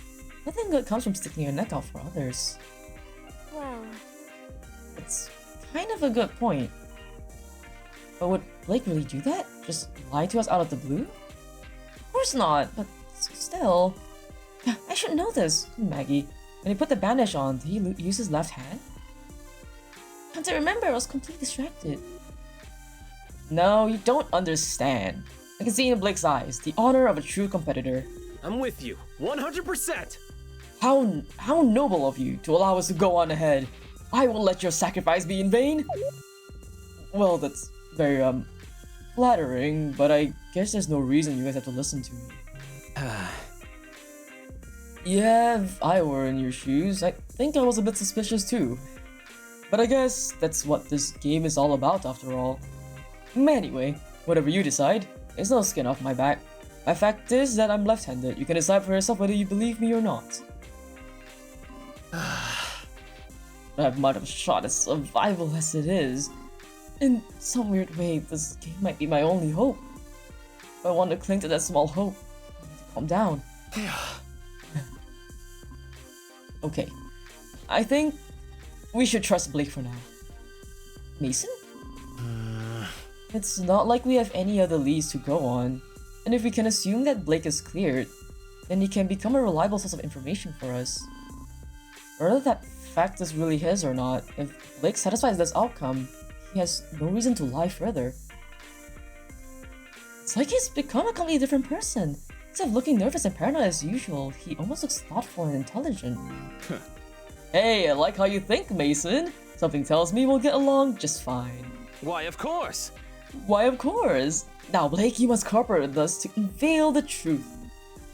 Nothing good comes from sticking your neck out for others. Well, It's kind of a good point. But would Blake really do that? Just lie to us out of the blue? Of course not, but still. I should know this, Maggie. When he put the bandage on, did he use his left hand? Can't I remember? I was completely distracted. No, you don't understand. I can see in Blake's eyes the honor of a true competitor. I'm with you, 100%! How noble of you to allow us to go on ahead. I won't let your sacrifice be in vain. Well, that's very, flattering, but I guess there's no reason you guys have to listen to me. Yeah, if I were in your shoes, I think I was a bit suspicious too. But I guess that's what this game is all about after all. Anyway, whatever you decide, there's no skin off my back. My fact is that I'm left-handed. You can decide for yourself whether you believe me or not. I have much of a shot at survival as it is. In some weird way, this game might be my only hope. If I want to cling to that small hope, I need to calm down. Okay, I think we should trust Blake for now. Mason? It's not like we have any other leads to go on, and if we can assume that Blake is cleared, then he can become a reliable source of information for us. Whether that fact is really his or not, if Blake satisfies this outcome, he has no reason to lie further. It's like he's become a completely different person. Instead of looking nervous and paranoid as usual, he almost looks thoughtful and intelligent. Hey, I like how you think, Mason. Something tells me we'll get along just fine. Why, of course! Why, of course! Now, Blake, you must cooperate with us to unveil the truth.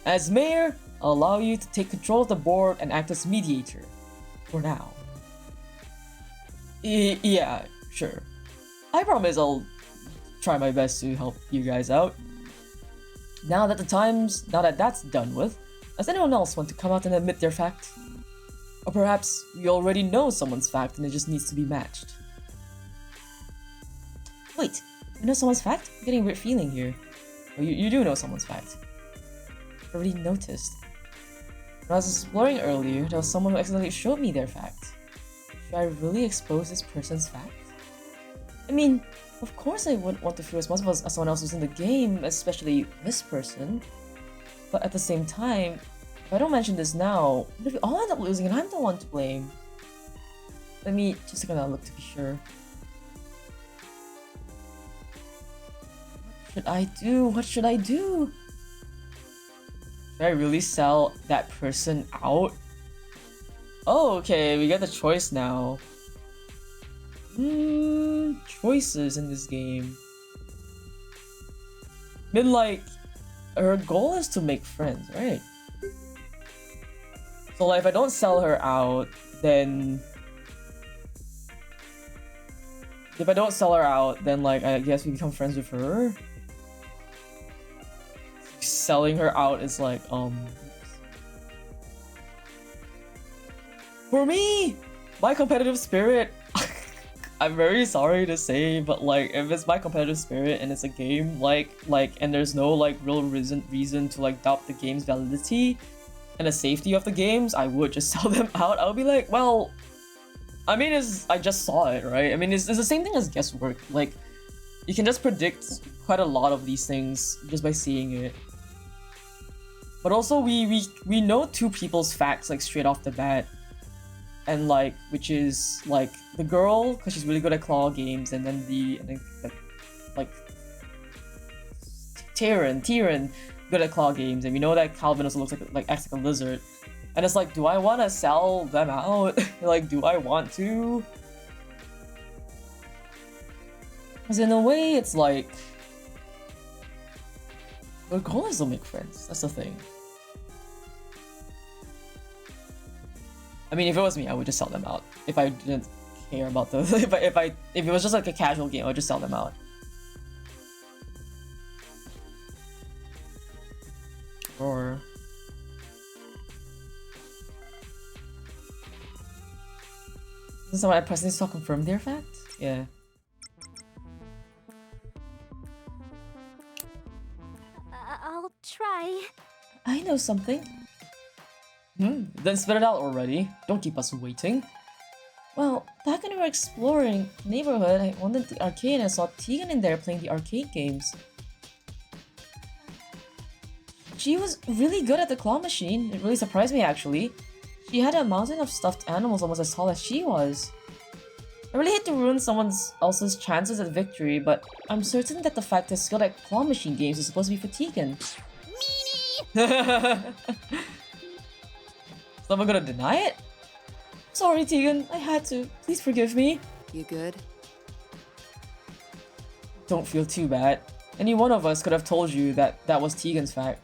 As mayor, I'll allow you to take control of the board and act as mediator. For now. Yeah, sure. I promise I'll try my best to help you guys out. Now that that's done with, does anyone else want to come out and admit their fact? Or perhaps we already know someone's fact and it just needs to be matched. Wait, you know someone's fact? I'm getting a weird feeling here. Oh, you do know someone's fact. I already noticed. When I was exploring earlier, there was someone who accidentally showed me their fact. Should I really expose this person's fact? I mean, of course I wouldn't want to feel responsible as someone else who's in the game, especially this person. But at the same time, if I don't mention this now, what if we all end up losing and I'm the one to blame? Let me just take another look to be sure. What should I do? What should I do? Should I really sell that person out? Oh, okay, we get the choice now. Choices in this game. I mean, like, her goal is to make friends, right? So, like, if I don't sell her out, then... If I don't sell her out, then, like, I guess we become friends with her? Selling her out is like, For me! My competitive spirit... I'm very sorry to say, but like, if it's my competitive spirit and it's a game, and there's no like real reason to like doubt the game's validity and the safety of the games, I would just sell them out. I'll be like, well, I mean, I just saw it, right? I mean, it's the same thing as guesswork. Like, you can just predict quite a lot of these things just by seeing it. But also, we know two people's facts like straight off the bat. And like, which is like the girl because she's really good at claw games, and then like Tyrion good at claw games, and we know that Calvin also looks like acts like a lizard, and it's like, do I want to sell them out? Like, do I want to? Because in a way, it's like the goal is to make friends. That's the thing. I mean, if it was me, I would just sell them out. If I didn't care about the... if it was just like a casual game, I would just sell them out. Or... Isn't someone I personally saw confirm their fact? Yeah. I'll try. I know something. Then spit it out already. Don't keep us waiting. Well, back when we were exploring the neighborhood, I went into the arcade and I saw Tegan in there playing the arcade games. She was really good at the claw machine. It really surprised me actually. She had a mountain of stuffed animals almost as tall as she was. I really hate to ruin someone else's chances at victory, but I'm certain that the fact that skilled at claw machine games is supposed to be for Tegan. Someone gonna deny it? Sorry, Tegan. I had to. Please forgive me. You good? Don't feel too bad. Any one of us could have told you that that was Tegan's fact.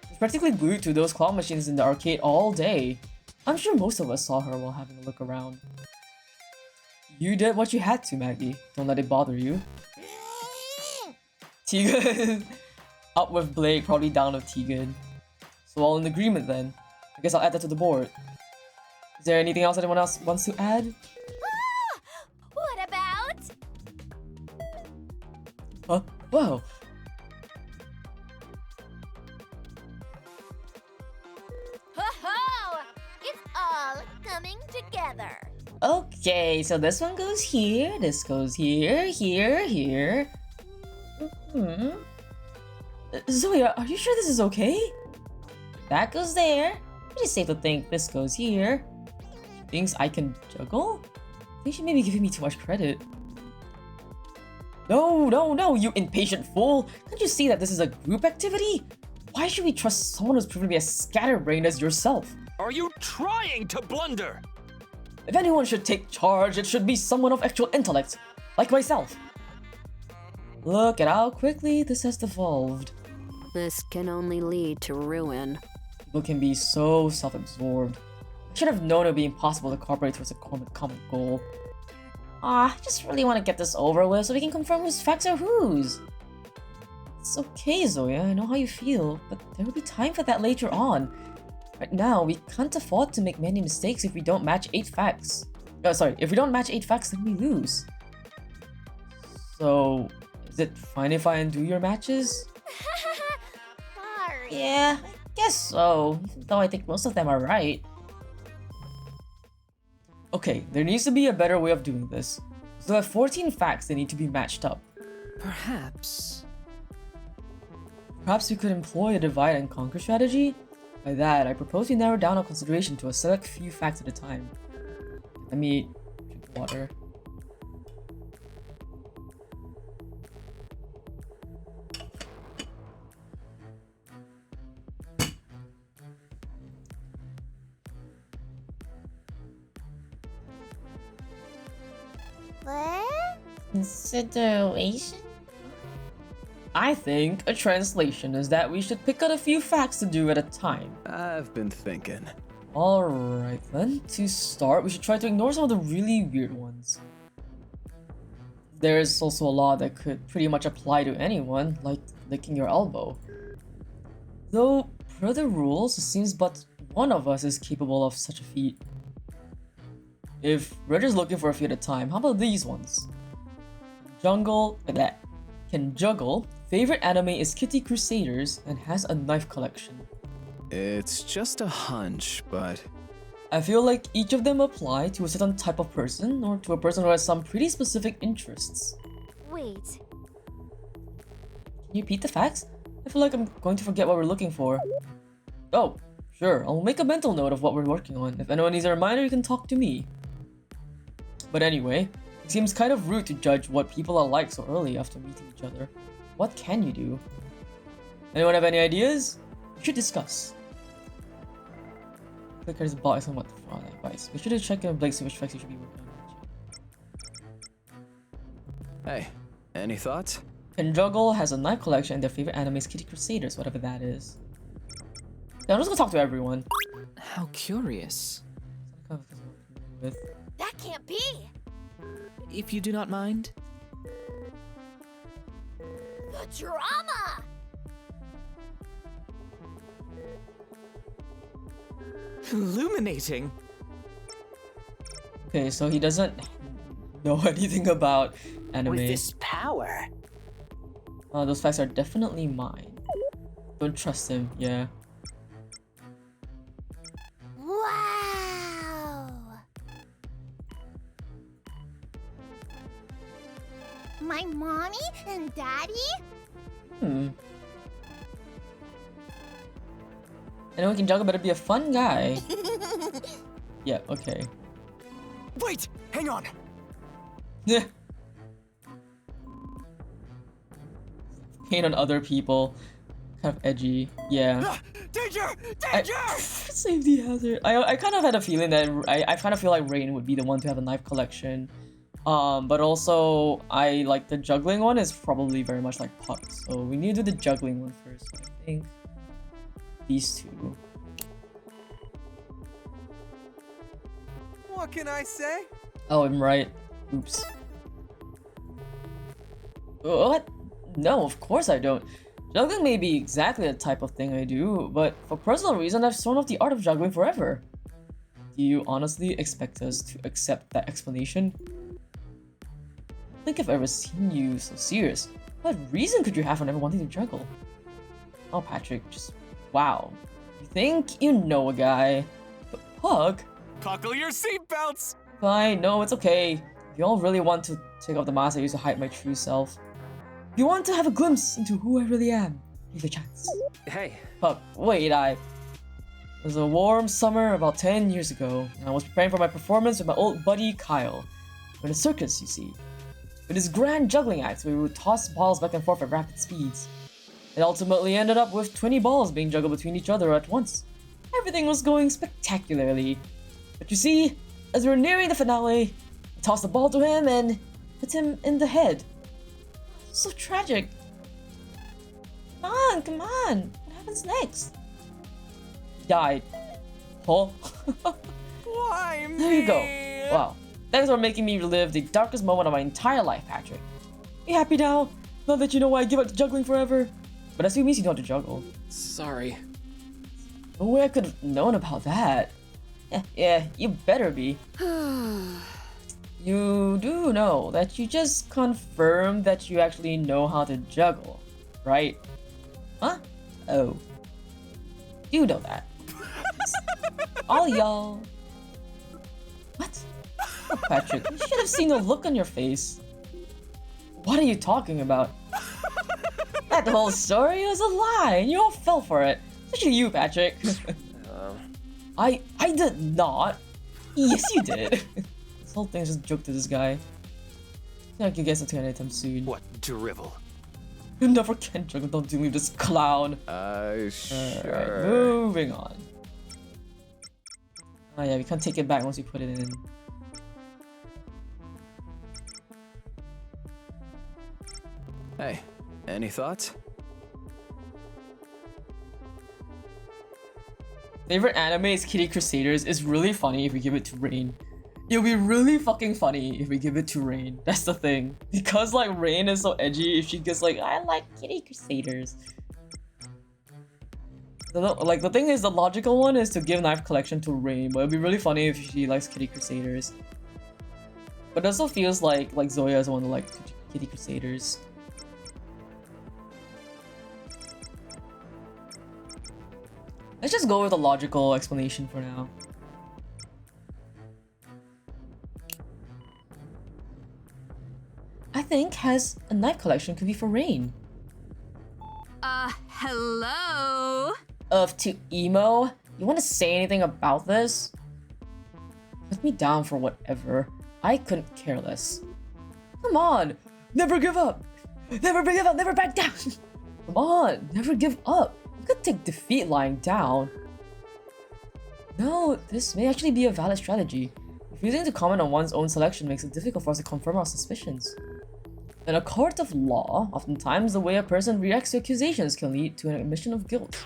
She's practically glued to those claw machines in the arcade all day. I'm sure most of us saw her while having a look around. You did what you had to, Maggie. Don't let it bother you. Tegan. Up with Blake, probably down with Tegan. So all in agreement then. I guess I'll add that to the board. Is there anything else anyone else wants to add? What about? Huh? Wow. Ho-ho! It's all coming together. Okay, so this one goes here, this goes here, here. Zoya, are you sure this is okay? That goes there. Pretty safe to think this goes here. Things I can juggle? I think she may be giving me too much credit. No, you impatient fool! Can't you see that this is a group activity? Why should we trust someone who's proven to be as scatterbrained as yourself? Are you trying to blunder? If anyone should take charge, it should be someone of actual intellect, like myself. Look at how quickly this has devolved. This can only lead to ruin. People can be so self-absorbed. I should have known it would be impossible to cooperate towards a common goal. I just really want to get this over with so we can confirm whose facts are whose. It's okay, Zoya, I know how you feel, but there will be time for that later on. Right now, we can't afford to make many mistakes if we don't match 8 facts. If we don't match 8 facts, then we lose. So, is it fine if I undo your matches? Sorry. Yeah, I guess so, even though I think most of them are right. Okay, there needs to be a better way of doing this. So there are 14 facts that need to be matched up. Perhaps we could employ a divide and conquer strategy? By that, I propose we narrow down our consideration to a select few facts at a time. Let me drink water. What? Consideration? I think a translation is that we should pick out a few facts to do at a time. I've been thinking. Alright then, to start, we should try to ignore some of the really weird ones. There's also a law that could pretty much apply to anyone, like licking your elbow. Though, per the rules, it seems but one of us is capable of such a feat. If we're just looking for a few at a time, how about these ones? Can juggle, favorite anime is Kitty Crusaders, and has a knife collection. It's just a hunch, but... I feel like each of them apply to a certain type of person, or to a person who has some pretty specific interests. Wait. Can you repeat the facts? I feel like I'm going to forget what we're looking for. Oh, sure, I'll make a mental note of what we're working on. If anyone needs a reminder, you can talk to me. But anyway, it seems kind of rude to judge what people are like so early after meeting each other. What can you do? Anyone have any ideas? We should discuss. Clicker's box on what the fraud advice. Make sure to check in Blake see which facts you should be working on. Hey, any thoughts? Can juggle, has a knife collection, and their favorite anime is Kitty Crusaders, whatever that is. Yeah, I'm just gonna talk to everyone. How curious. That can't be. If you do not mind. The drama. Illuminating. Okay, so he doesn't know anything about anime. With this power. Those facts are definitely mine. Don't trust him, yeah. Wow. My mommy and daddy? Anyone can juggle, better be a fun guy. Yeah, okay. Wait! Hang on! Yeah. Paint on other people. Kind of edgy. Yeah. Danger! Danger! Safety hazard. I kind of had a feeling that I kind of feel like Rain would be the one to have a knife collection. But also I like the juggling one is probably very much like Puck. So we need to do the juggling one first. So I think these two. What can I say? Oh, I'm right. Oops. What? No, of course I don't. Juggling may be exactly the type of thing I do, but for personal reason, I've thrown off the art of juggling forever. Do you honestly expect us to accept that explanation? I don't think I've ever seen you so serious. What reason could you have for never wanting to juggle? Oh, Patrick, just wow. You think you know a guy, but Puck? Buckle your seatbelts! Fine, no, it's okay. If you all really want to take off the mask I used to hide my true self. If you want to have a glimpse into who I really am, here's a chance. Hey. Puck, wait, It was a warm summer about 10 years ago, and I was preparing for my performance with my old buddy Kyle. We're in a circus, you see. With his grand juggling acts where we would toss balls back and forth at rapid speeds. It ultimately ended up with 20 balls being juggled between each other at once. Everything was going spectacularly. But you see, as we were nearing the finale, I tossed the ball to him and hit him in the head. So tragic. Come on. What happens next? He died. Huh? Why me? There you go. Wow. Thanks for making me relive the darkest moment of my entire life, Patrick. You happy now? Now that you know why I give up juggling forever? But that still means you know how to juggle. Sorry. No way I could have known about that. Yeah, you better be. You do know that you just confirmed that you actually know how to juggle, right? Huh? Oh. You know that. All y'all. What? Oh, Patrick, you should have seen the look on your face. What are you talking about? That whole story was a lie, and you all fell for it. Especially you, Patrick. I did not. Yes, you did. This whole thing's just a joke to this guy. I think I can get something anytime soon. What drivel? You never can juggle, don't do me this clown. Sure. Alright, moving on. Oh yeah, we can't take it back once you put it in. Hey, any thoughts? Favorite anime is Kitty Crusaders. It's really funny if we give it to Rain. It'll be really fucking funny if we give it to Rain. That's the thing. Because like Rain is so edgy, if she gets like, I like Kitty Crusaders. Like the thing is, the logical one is to give Knife Collection to Rain, but it'd be really funny if she likes Kitty Crusaders. But it also feels like Zoya is the one to like Kitty Crusaders. Let's just go with a logical explanation for now. I think has a knife collection could be for Rain. Hello? To emo? You want to say anything about this? Put me down for whatever. I couldn't care less. Come on! Never give up! Never give up! Never back down! Come on! Never give up! You could take defeat lying down. No, this may actually be a valid strategy. Refusing to comment on one's own selection makes it difficult for us to confirm our suspicions. In a court of law, oftentimes the way a person reacts to accusations can lead to an admission of guilt.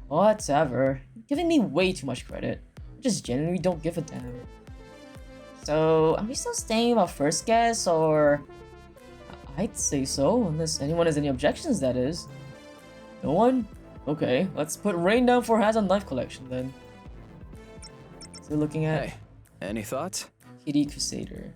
Whatever. You're giving me way too much credit. I just genuinely don't give a damn. So, are we still staying with our first guess, or... I'd say so, unless anyone has any objections, that is. No one? Okay, let's put Rain down for has a knife collection then. So we're looking at... Hey, any thoughts? Kitty Crusader.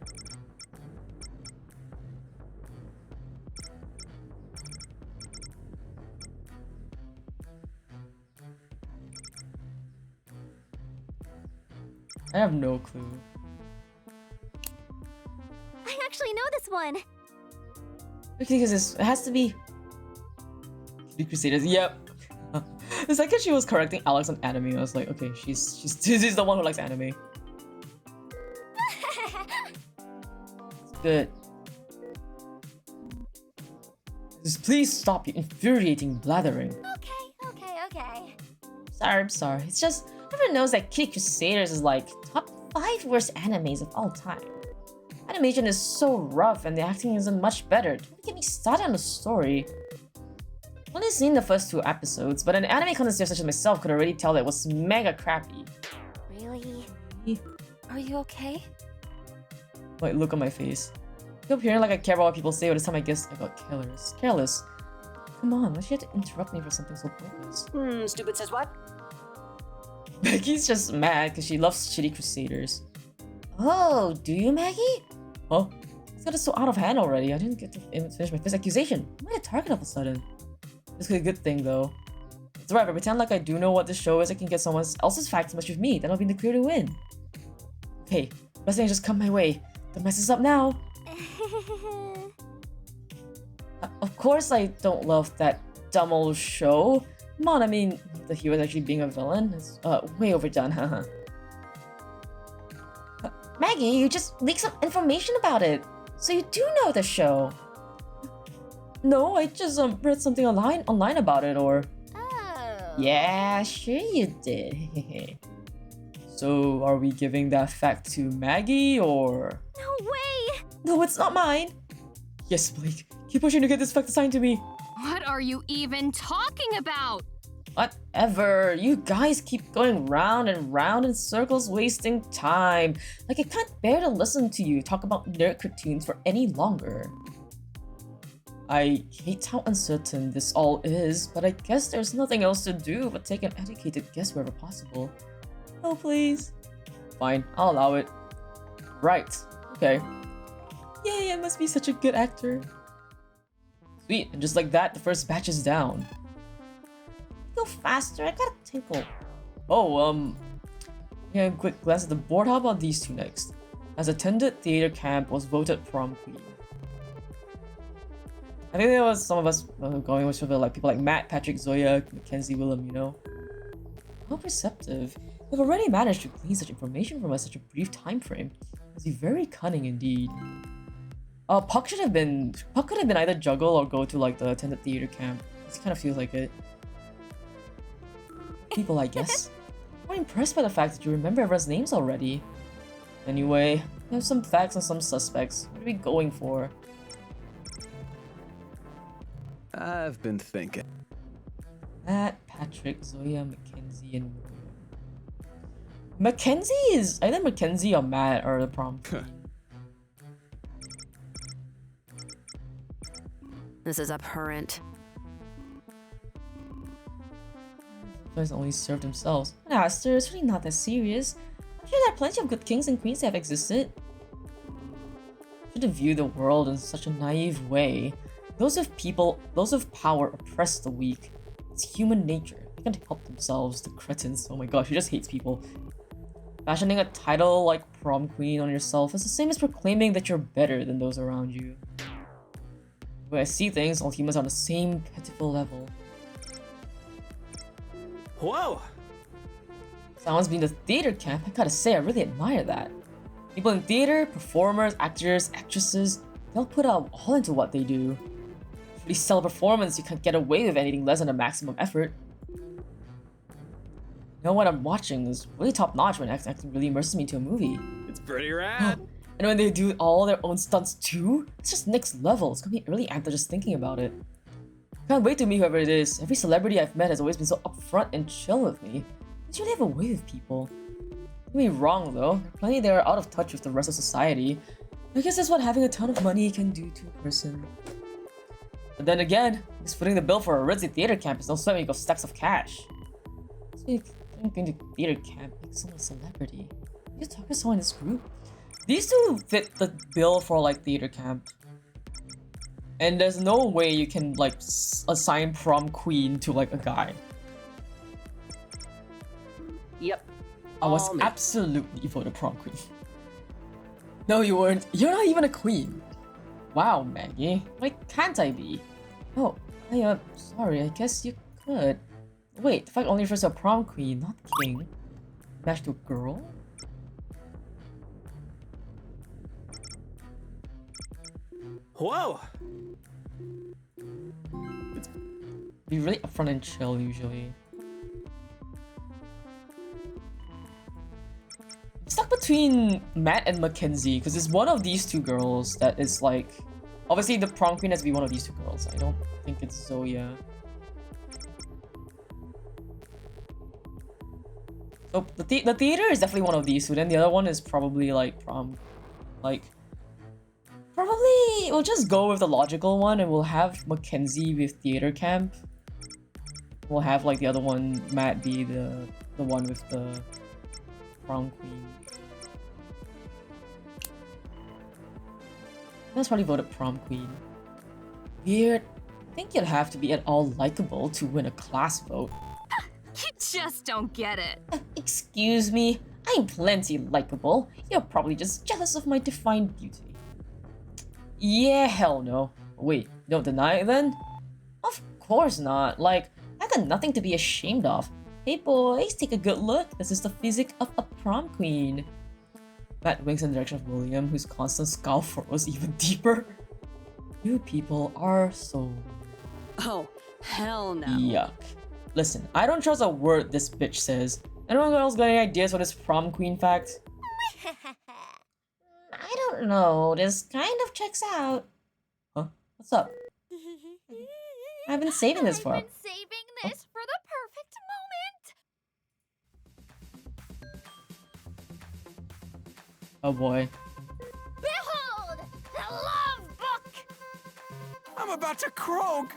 I have no clue. I actually know this one. Because it has to be the Crusaders. Yep. The second she was correcting Alex on anime, I was like, okay, she's the one who likes anime. It's good. Just please stop your infuriating blathering. Okay. Sorry, I'm sorry. It's just, everyone knows that Kitty Crusaders is like top 5 worst animes of all time. Animation is so rough and the acting isn't much better. Don't get me started on the story. I've only seen the first 2 episodes, but an anime connoisseur such as myself could already tell that it was mega crappy. Really? Are you okay? Like, look on my face. I keep hearing like I care about what people say, but this time I guess I got careless. Come on, why should you have to interrupt me for something so pointless? Stupid says what? Becky's just mad because she loves shitty Crusaders. Oh, do you, Maggie? Huh? It's got so out of hand already. I didn't get to finish my first accusation. Am I a target all of a sudden? This could be a good thing though. It's right, but pretend like I do know what this show is. I can get someone else's facts much with me. Then I'll be in the clear to win. Okay, best thing just come my way. Don't mess this up now. Of course I don't love that dumb old show. Come on, I mean, the hero actually being a villain is way overdone, haha. Maggie, you just leaked some information about it. So you do know the show. No, I just read something online about it, or... Oh. Yeah, sure you did. So, are we giving that fact to Maggie, or...? No way! No, it's not mine! Yes, Blake. Keep pushing to get this fact assigned to me. What are you even talking about? Whatever. You guys keep going round and round in circles, wasting time. Like, I can't bear to listen to you talk about nerd cartoons for any longer. I hate how uncertain this all is, but I guess there's nothing else to do but take an educated guess wherever possible. Oh, please. Fine, I'll allow it. Right. Okay. Yay, I must be such a good actor. Sweet, and just like that, the first batch is down. Go faster, I got a tinkle. Oh, yeah, a quick glance at the board. How about these two next? As attended theater camp was voted prom queen. I think there was some of us going with like people like Matt, Patrick, Zoya, Mackenzie, Willem, you know. How perceptive. They've already managed to glean such information from us in such a brief time frame. Must be very cunning indeed. Puck could have been either juggle or go to like the attended theater camp. It kind of feels like it. People, I guess. I'm impressed by the fact that you remember everyone's names already. Anyway, we have some facts and some suspects. What are we going for? I've been thinking. Matt, Patrick, Zoya, Mackenzie, and Mackenzie is either Mackenzie or Matt or the prom queen. This is abhorrent. Those only served themselves. Nah, sir, it's really not that serious. I'm sure there are plenty of good kings and queens that have existed. Shouldn't view the world in such a naive way. Those with power oppress the weak. It's human nature. They can't help themselves, the cretins. Oh my gosh, he just hates people. Fashioning a title like prom queen on yourself is the same as proclaiming that you're better than those around you. The way I see things, all humans are on the same pitiful level. Whoa! Someone's been to theater camp. I gotta say, I really admire that. People in theater, performers, actors, actresses, they'll put out all into what they do. If you sell a performance, you can't get away with anything less than a maximum effort. You know what I'm watching is really top notch when acting really immerses me into a movie. It's pretty rad. And when they do all their own stunts too, it's just next level. It's gonna be really amped just thinking about it. Can't wait to meet whoever it is. Every celebrity I've met has always been so upfront and chill with me. They really have a way with people. Don't get me wrong though, there are plenty that are out of touch with the rest of society. I guess that's what having a ton of money can do to a person. But then again, just footing the bill for a ritzy theater camp is no sweat when you got stacks of cash. So going to theater camp makes someone a celebrity. You talk to someone in this group? These two fit the bill for like theater camp. And there's no way you can like assign prom queen to like a guy. Yep. I was absolutely for the prom queen. No, you weren't. You're not even a queen. Wow, Maggie. Why can't I be? Oh, sorry, I guess you could. Wait, the fight only refers to a prom queen, not king. Match to a girl? Whoa! Be really upfront and chill usually. I'm stuck between Matt and Mackenzie because it's one of these two girls that is like, obviously the prom queen has to be one of these two girls. I don't think it's Zoya. Oh, the theater is definitely one of these two. Then the other one is probably like prom, like. Probably we'll just go with the logical one and we'll have Mackenzie with theater camp. We'll have like the other one, Matt, be the one with the prom queen. That's probably voted prom queen. Weird. I think you'd have to be at all likable to win a class vote. You just don't get it. Excuse me, I'm plenty likable. You're probably just jealous of my defined beauty. Yeah, hell no. Wait, don't deny it then? Of course not. Like, I got nothing to be ashamed of. Hey boys, take a good look. This is the physique of a prom queen. Matt winks in the direction of William, whose constant scowl furrows even deeper. You people are so... Oh, hell no. Yuck. Listen, I don't trust a word this bitch says. Anyone else got any ideas for this prom queen fact? I don't know, this kind of checks out. Huh? What's up? I've been saving this for. I've been saving this for the perfect moment. Oh boy. Behold, the love book! I'm about to croak!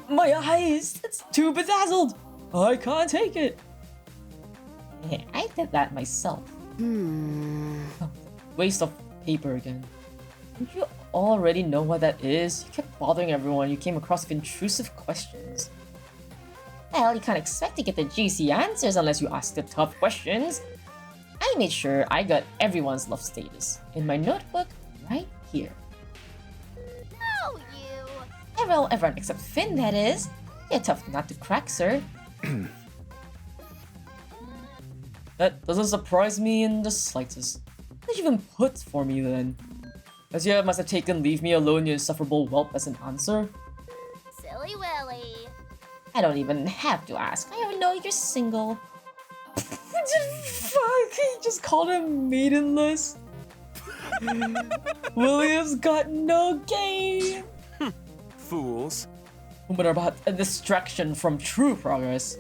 My eyes! It's too bedazzled! I can't take it! Hey, I did that myself. Oh, waste of paper again. Don't you already know what that is? You kept bothering everyone. You came across with intrusive questions. Well, you can't expect to get the juicy answers unless you ask the tough questions. I made sure I got everyone's love status in my notebook right here. No, you! Well, everyone except Finn, that is. You're tough not to crack, sir. That doesn't surprise me in the slightest. What did you even put for me then? As you must have taken leave me alone, you insufferable whelp, as an answer? Silly Willy. I don't even have to ask. I already know you're single. Fuck, he just called him maidenless. William's got no game. Fools. But about a distraction from true progress.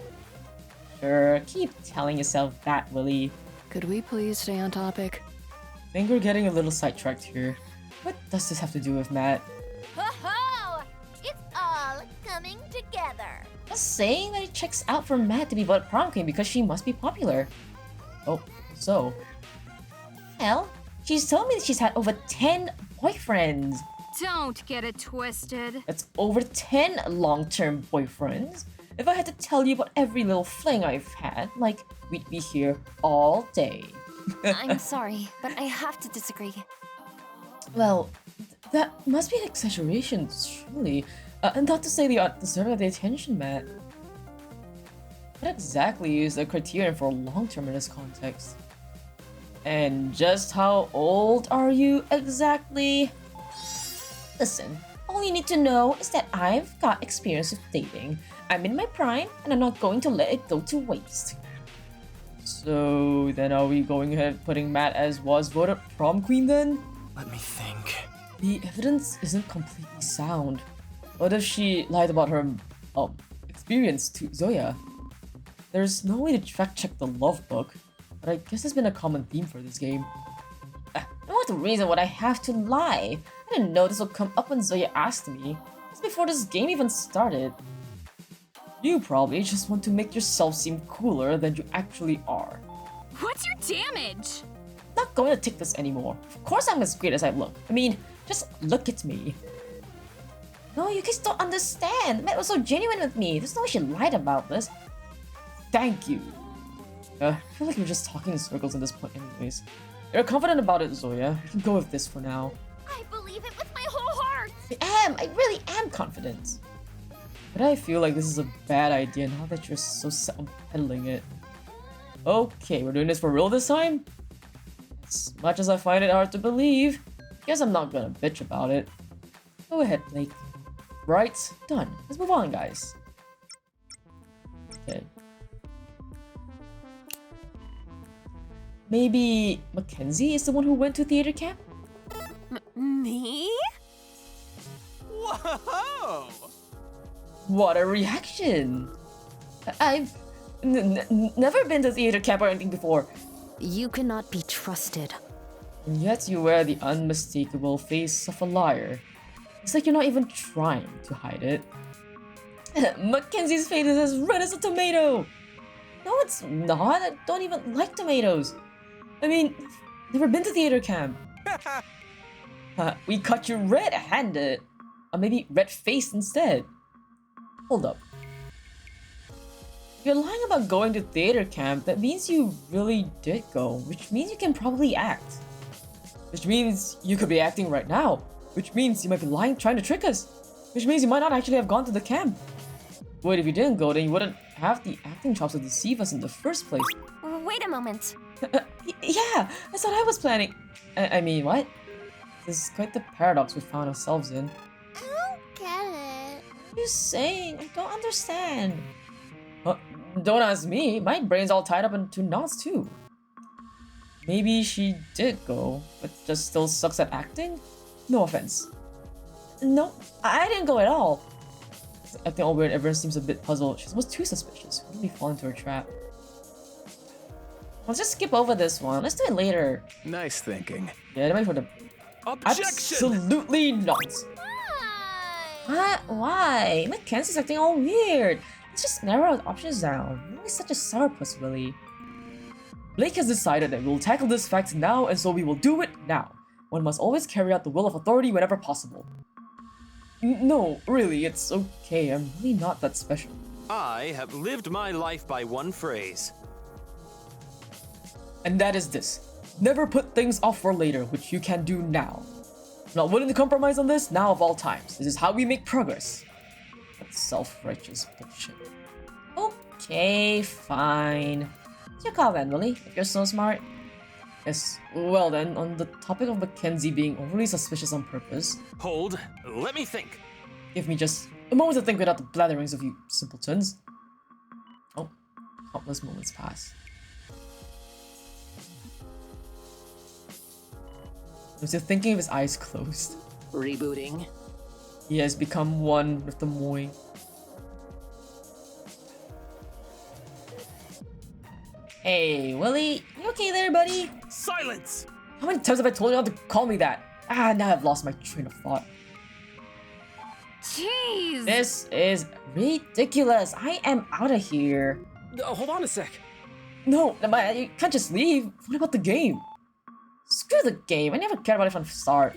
Sure, keep telling yourself that, Willy. Could we please stay on topic? I think we're getting a little sidetracked here. What does this have to do with Matt? Ho-ho! It's all coming together. Just saying that it checks out for Matt to be voted prom queen because she must be popular. Oh, so? Well, she's told me that she's had over 10 boyfriends. Don't get it twisted. That's over 10 long-term boyfriends. If I had to tell you about every little fling I've had, like, we'd be here all day. I'm sorry, but I have to disagree. Well, that must be an exaggeration, surely. And not to say they aren't deserving of the attention, Matt. What exactly is the criterion for long-term in this context? And just how old are you exactly? Listen, all you need to know is that I've got experience with dating. I'm in my prime, and I'm not going to let it go to waste. So then are we going ahead putting Matt as was voted prom queen then? Let me think. The evidence isn't completely sound. What if she lied about her experience to Zoya? There's no way to fact check the love book, but I guess it's been a common theme for this game. What reason would I have to lie? I didn't know this would come up when Zoya asked me. It's before this game even started. You probably just want to make yourself seem cooler than you actually are. What's your damage? Not going to take this anymore. Of course I'm as great as I look. I mean, just look at me. No, you guys don't understand. Matt was so genuine with me. There's no way she lied about this. Thank you. I feel like we're just talking in circles at this point anyways. You're confident about it, Zoya. You can go with this for now. I believe it I really am confident. But I feel like this is a bad idea now that you're so set on peddling it. Okay, we're doing this for real this time? As much as I find it hard to believe, guess I'm not gonna bitch about it. Go ahead, Blake. Right, done. Let's move on, guys. Okay. Maybe Mackenzie is the one who went to theater camp? Me? Whoa! What a reaction! I've never been to theater camp or anything before. You cannot be trusted. And yet you wear the unmistakable face of a liar. It's like you're not even trying to hide it. Mackenzie's face is as red as a tomato! No, it's not. I don't even like tomatoes. I mean, never been to theater camp. We caught you red-handed. Or maybe red-faced instead. Hold up. If you're lying about going to theater camp, that means you really did go, which means you can probably act. Which means you could be acting right now. Which means you might be lying trying to trick us. Which means you might not actually have gone to the camp. Wait, if you didn't go, then you wouldn't have the acting chops to deceive us in the first place. Wait a moment. Yeah, that's what I was planning. I mean, what? This is quite the paradox we found ourselves in. I don't get it. What are you saying? I don't understand. Don't ask me. My brain's all tied up into knots too. Maybe she did go, but just still sucks at acting? No offense. No, I didn't go at all. Acting all weird, everyone seems a bit puzzled. She's almost too suspicious. Wouldn't we fall into her trap? Let's just skip over this one. Let's do it later. Nice thinking. Yeah, wait for the... Objection! Absolutely not! What? Why? Mackenzie's acting all weird. Let's just narrow our options down. You're always such a sourpuss, Willie. Blake has decided that we'll tackle this fact now, and so we will do it now. One must always carry out the will of authority whenever possible. No, really, it's okay. I'm really not that special. I have lived my life by one phrase. And that is this. Never put things off for later, which you can do now. I'm not willing to compromise on this now of all times. This is how we make progress. That's self-righteous bullshit. Okay, fine. What's your call then, Willie? If you're so smart. Yes, well then, on the topic of Mackenzie being overly suspicious on purpose... Hold, let me think. Give me just a moment to think without the blatherings of you simpletons. Oh, countless moments pass. I'm still thinking of his eyes closed. Rebooting. He has become one with the Moi. Hey, Willie, you okay there, buddy? Silence! How many times have I told you not to call me that? Now I've lost my train of thought. Jeez! This is ridiculous. I am out of here. Hold on a sec. No, you can't just leave. What about the game? Screw the game. I never cared about it from the start.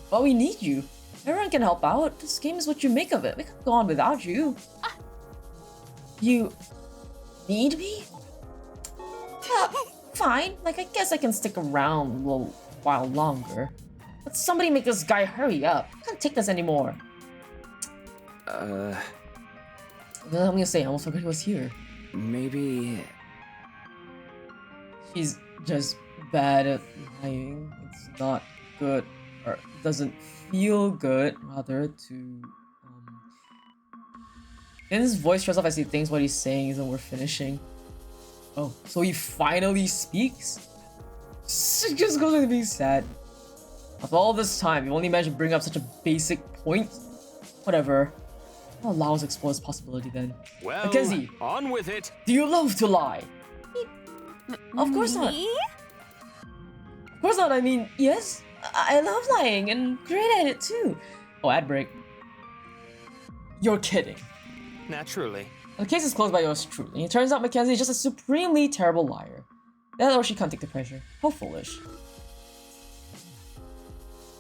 But we need you. Everyone can help out. This game is what you make of it. We could go on without you. You need me? Fine. Like, I guess I can stick around a little while longer. But somebody make this guy hurry up. I can't take this anymore. I'm gonna say, I almost forgot he was here. Maybe... He's just bad at lying. It's not good, or doesn't feel good, rather, to... And his voice shuts off as he thinks what he's saying isn't worth finishing. Oh, so he finally speaks? It just goes to being sad. After all this time, you only managed to bring up such a basic point? Whatever. I'll allow us to explore this possibility then. Well, Mackenzie, on with it. do you love to lie? Of course not. Of course not, I mean, yes. I love lying and great at it too. Oh, ad break. You're kidding. Naturally. The case is closed by yours truly. It turns out Mackenzie is just a supremely terrible liar. That or she can't take the pressure. How foolish.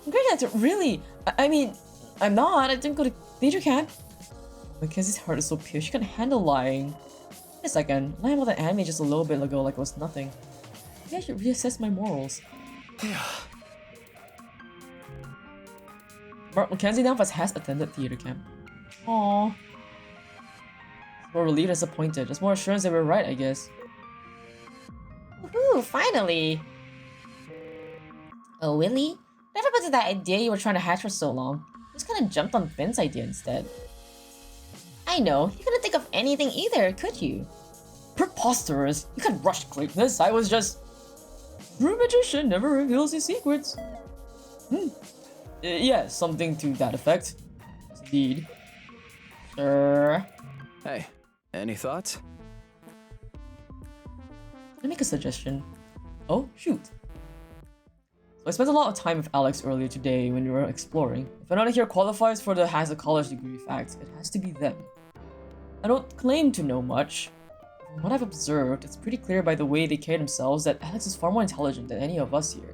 Great answer, really? I mean, I'm not. I didn't go to theater camp. Mackenzie's heart is so pure, she can handle lying. Wait a second, lying about the anime just a little bit ago like it was nothing. Maybe I should reassess my morals. Mark Mackenzie Danvers has attended theater camp. Aww. More relieved and disappointed. Just more assurance that we're right, I guess. Woohoo, finally! Oh, Willie? Never got to that idea you were trying to hatch for so long. You just kinda jumped on Finn's idea instead. I know, you couldn't think of anything either, could you? Preposterous! You can't rush greatness. I was just... True magician never reveals his secrets. Yeah, something to that effect. Indeed. Sure. Hey, any thoughts? Let me make a suggestion. Oh, shoot. So I spent a lot of time with Alex earlier today when we were exploring. If anyone here qualifies for the has a college degree fact, it has to be them. I don't claim to know much. From what I've observed, it's pretty clear by the way they carry themselves that Alex is far more intelligent than any of us here.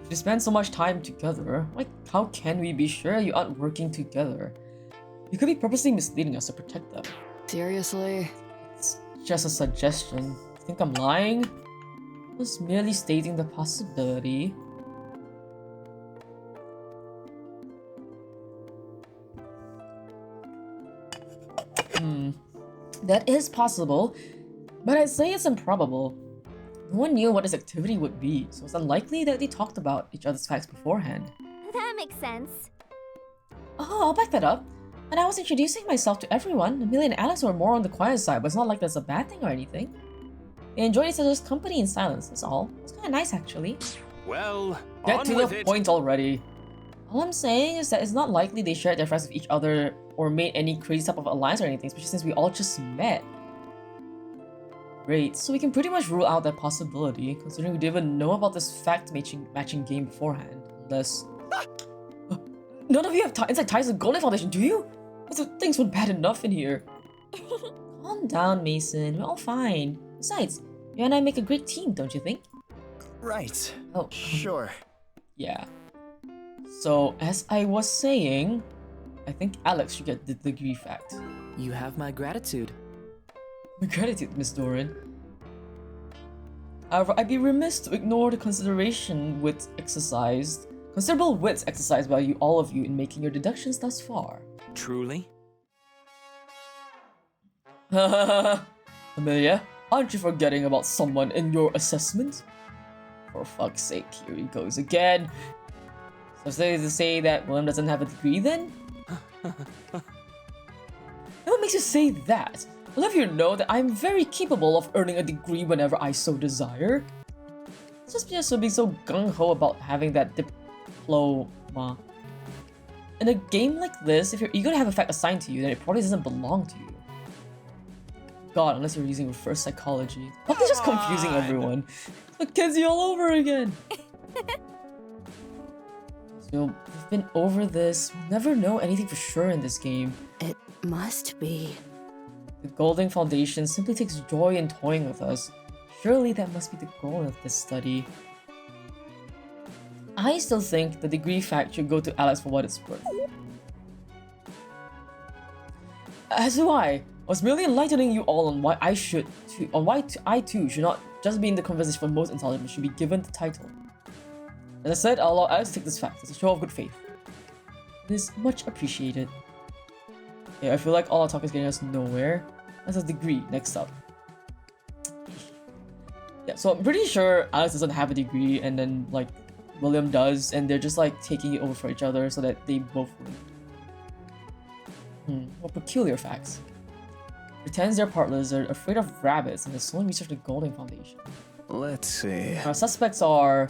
If you spend so much time together, like how can we be sure you aren't working together? You could be purposely misleading us to protect them. Seriously? It's just a suggestion. Think I'm lying? I was merely stating the possibility. That is possible, but I'd say it's improbable. No one knew what this activity would be, so it's unlikely that they talked about each other's facts beforehand. That makes sense. Oh, I'll back that up. When I was introducing myself to everyone, Amelia and Alex were more on the quiet side, but it's not like that's a bad thing or anything. They enjoyed each other's company in silence, that's all. It's kinda nice, actually. Well, Get on to with the it. point already. All I'm saying is that it's not likely they shared their friends with each other or made any crazy type of alliance or anything, especially since we all just met. Great, so we can pretty much rule out that possibility, considering we didn't even know about this fact-matching game beforehand. Unless... None of you have inside ties to the Golden Foundation, do you? Things weren't bad enough in here. Calm down, Mason. We're all fine. Besides, you and I make a great team, don't you think? Right. Oh, sure. Yeah. So, as I was saying, I think Alex should get the degree fact. You have my gratitude. My gratitude, Miss Doran. However, I'd be remiss to ignore the considerable wits exercised by all of you in making your deductions thus far. Truly? Amelia, aren't you forgetting about someone in your assessment? For fuck's sake, here he goes again. So to say that William doesn't have a degree then? What makes you say that? I'll have you know that I'm very capable of earning a degree whenever I so desire. It's just being so gung-ho about having that diploma. In a game like this, if you're eager to have a fact assigned to you, then it probably doesn't belong to you. God, unless you're using reverse psychology. Look, they're just confusing everyone. It's Mackenzie all over again. So, we've been over this. We'll never know anything for sure in this game. It must be. The Golden Foundation simply takes joy in toying with us. Surely that must be the goal of this study. I still think the degree fact should go to Alex for what it's worth. As do I. I was merely enlightening you all on why I too should not just be in the conversation for most intelligent, but should be given the title. As I said, I'll allow Alex to take this fact as a show of good faith. It is much appreciated. Okay, I feel like all our talk is getting us nowhere. That's a degree next up. Yeah, so I'm pretty sure Alex doesn't have a degree, and then like William does, and they're just like taking it over for each other so that they both win. What peculiar facts. Pretends they're partners, are afraid of rabbits, and they're slowly research the Golden Foundation. Let's see. Our suspects are...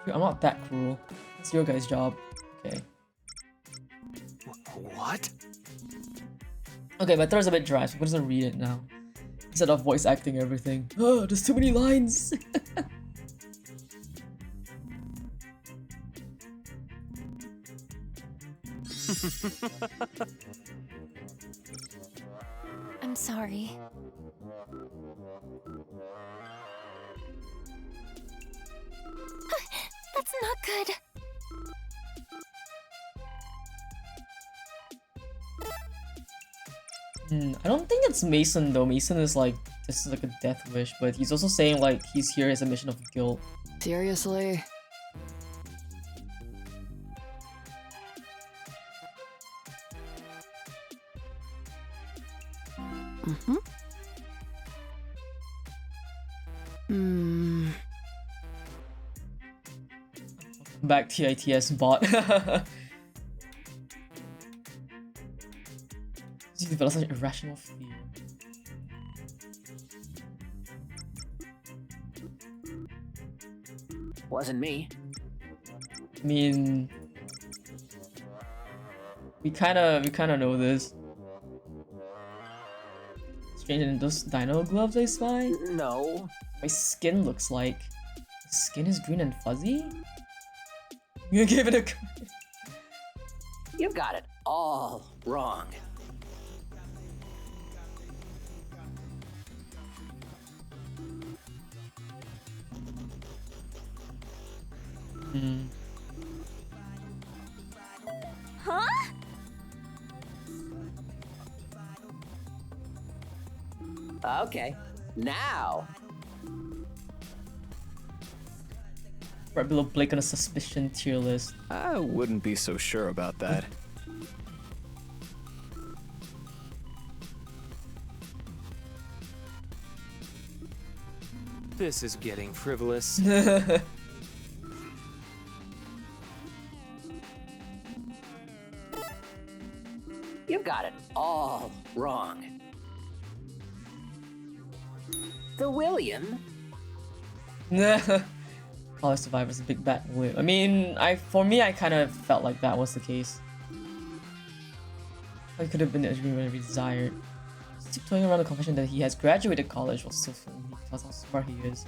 I'm not that cruel. It's your guys' job. Okay. What? Okay, my throat's a bit dry, so I'm just gonna read it now. Instead of voice acting everything. Oh, there's too many lines! I'm sorry. That's not good. I don't think it's Mason though. Mason is like, this is like a death wish, but he's also saying like he's here as a mission of guilt. Seriously? Mm-hmm. Hmm. Back TITS bot. You develop such irrational fear. Wasn't me. I mean, we kinda know this. Strange than those dino gloves I spy? No. My skin looks like. The skin is green and fuzzy? I'm gonna give it a. You got it all wrong. Hmm. Huh? Okay, now. Right below Blake on a suspicion tier list. I wouldn't be so sure about that. This is getting frivolous. You got it all wrong. The William? College Survivor's a big bad whip. I mean, for me, I kind of felt like that was the case. I could have been a dream whenever he desired. Just tiptoeing around the confession that he has graduated college while still feeling he tells how smart he is.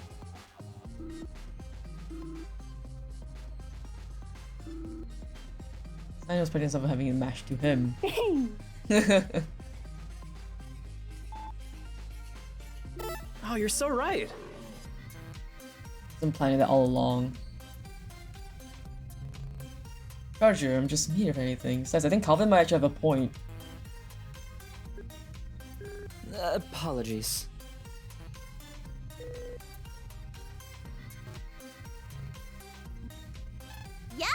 I was pregnant of having it mashed to him. Oh, you're so right. Been planning that all along. Charger, I'm just me if anything. Says I think Calvin might actually have a point. Apologies. Yeah.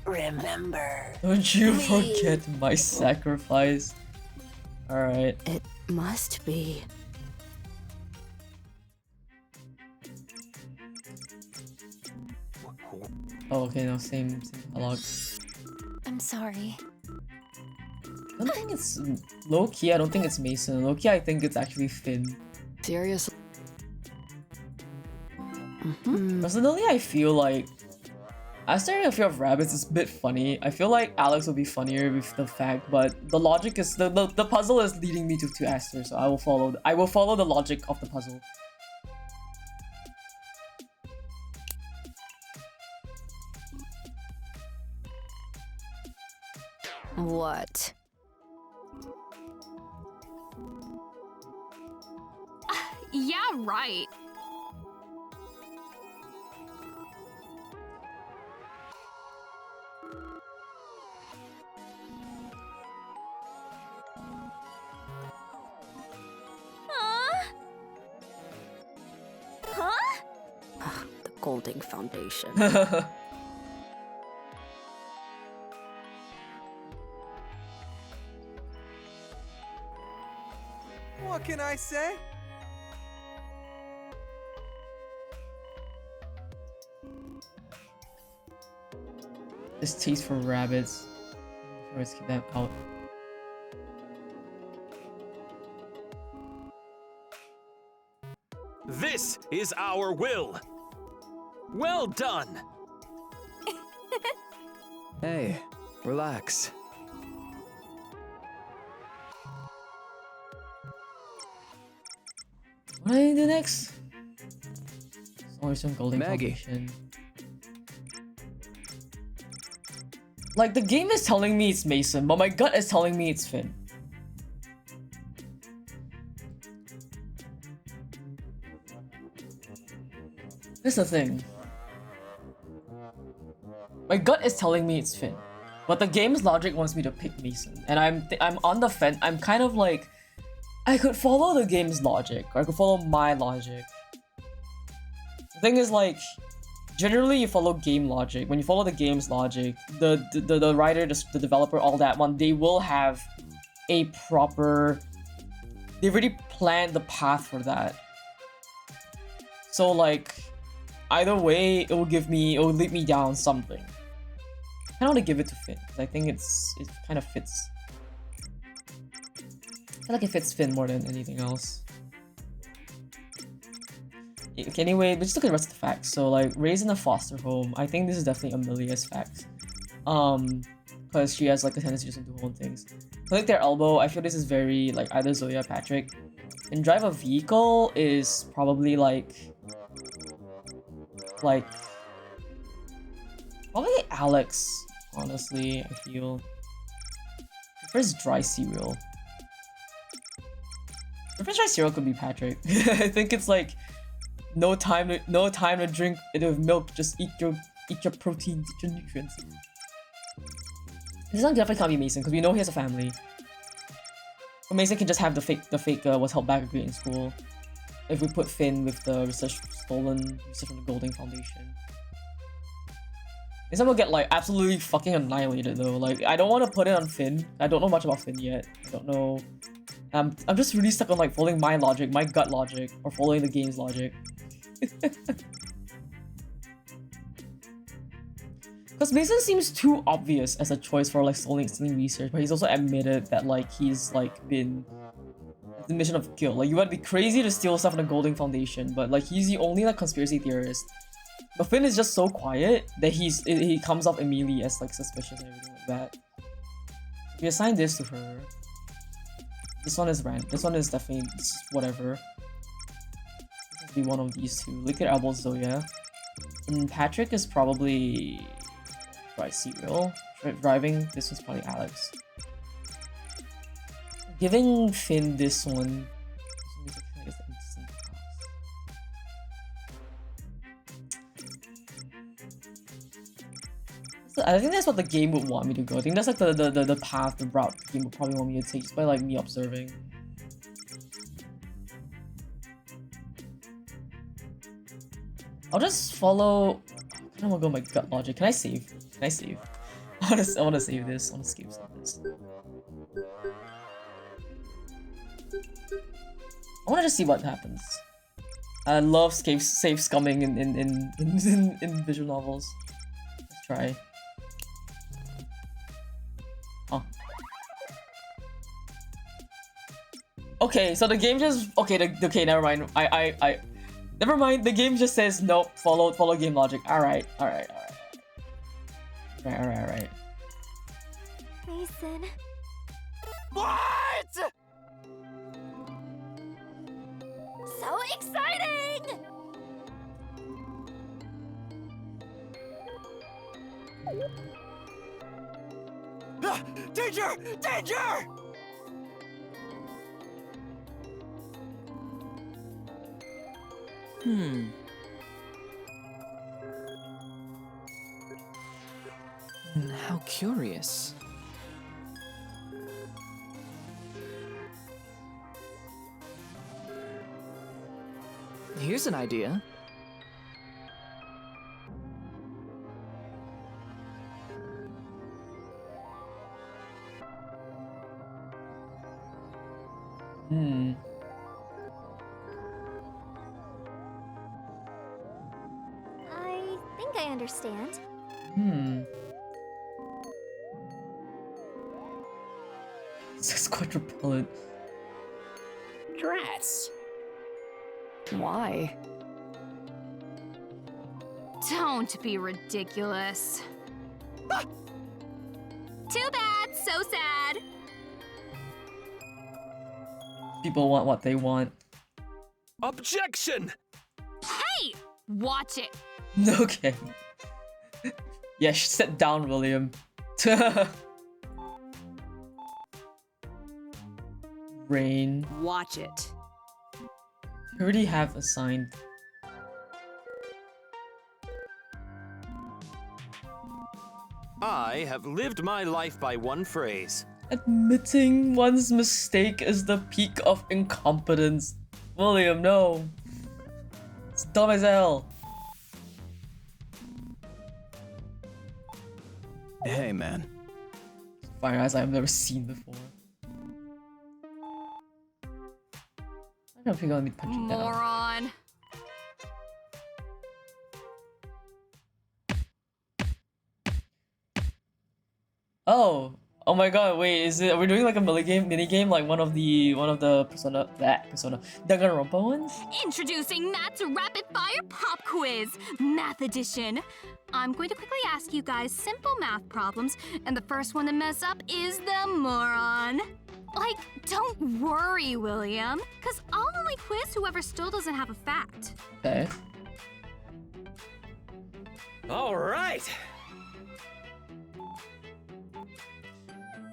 Remember. Don't you forget my sacrifice. Alright. It must be. Oh, okay, no, same dialogue. I'm sorry. I don't think it's low-key, I don't think it's Mason. Low-key, I think it's actually Finn. Seriously? Personally, I feel like Aster in Fear of Rabbits is a bit funny. I feel like Alex will be funnier with the fact, but the logic is the puzzle is leading me to Aster, so I will follow the logic of the puzzle. What? Yeah, right. Huh? The Golding Foundation. What can I say? This taste for rabbits. Let's keep that out. This is our will. Well done. Hey, relax. What do I do next? There's always some Golding Maggie. Foundation. Like, the game is telling me it's Mason, but my gut is telling me it's Finn. Here's the thing. My gut is telling me it's Finn, but the game's logic wants me to pick Mason, and I'm on the fence. I'm kind of like, I could follow the game's logic, or I could follow my logic. The thing is, like, generally you follow game logic. When you follow the game's logic, the writer, the developer, all that one, they will have a proper... They've already planned the path for that. So, like, either way, it will lead me down something. I kind of want to give it to Finn, because I think it kind of fits. I feel like it fits Finn more than anything else. Okay, anyway, let's look at the rest of the facts. So, like, raised in a foster home. I think this is definitely Amelia's fact. Because she has, like, a tendency to do her own things. Click their elbow. I feel this is very, like, either Zoya or Patrick. And drive a vehicle is probably, like... Probably Alex, honestly, I feel. Prefers dry cereal. Prefers dry cereal could be Patrick. I think it's like no time to drink it with milk, just eat your proteins, eat your nutrients. This one definitely can't be Mason, because we know he has a family. But Mason can just have the fake was held back a grade in school. If we put Finn with the research from the Golding Foundation. This one will get like absolutely fucking annihilated though. Like, I don't want to put it on Finn. I don't know much about Finn yet. I don't know. I'm just really stuck on like following my logic, my gut logic, or following the game's logic. Because Mason seems too obvious as a choice for like stealing research, but he's also admitted that like he's like been the mission of guilt. Like, you would be crazy to steal stuff from the Golding Foundation, but like he's the only like conspiracy theorist. But Finn is just so quiet that he comes off immediately as like suspicious and everything like that. We assign this to her. This one is random. This one is definitely whatever. This will be one of these two. Liquid Elbow Zoya. And Patrick is probably dry cereal. Driving, this one's probably Alex. Giving Finn this one. So I think that's what the game would want me to go. I think that's like the path, the route the game would probably want me to take, just by like me observing. I'll just follow. I don't want to go my gut logic. Can I save? Can I save? I want to save this. I want to save this. I want to just see what happens. I love save scumming in visual novels. Let's try. Oh. Okay, so the game just okay. Never mind. Never mind. The game just says no. Follow game logic. All right. Mason. What? So exciting! Danger! Danger! How curious. Here's an idea. I think I understand. It's quite repellent. Drats. Why? Don't be ridiculous. Too bad, so sad. People want what they want. Objection! Hey, watch it. Okay. Yeah, sit down, William. Rain. Watch it. I already have assigned. I have lived my life by one phrase. Admitting one's mistake is the peak of incompetence. William, no. It's dumb as hell. Hey, man. Fire eyes I've never seen before. I don't know if you're gonna be punching down. Moron. Oh my god, wait, is it, are we doing like a mini game like one of the Persona Danganronpa ones? Introducing Matt's Rapid Fire Pop Quiz, Math Edition. I'm going to quickly ask you guys simple math problems, and the first one to mess up is the moron. Like, don't worry, William, because I'll only quiz whoever still doesn't have a fact. Okay. All right.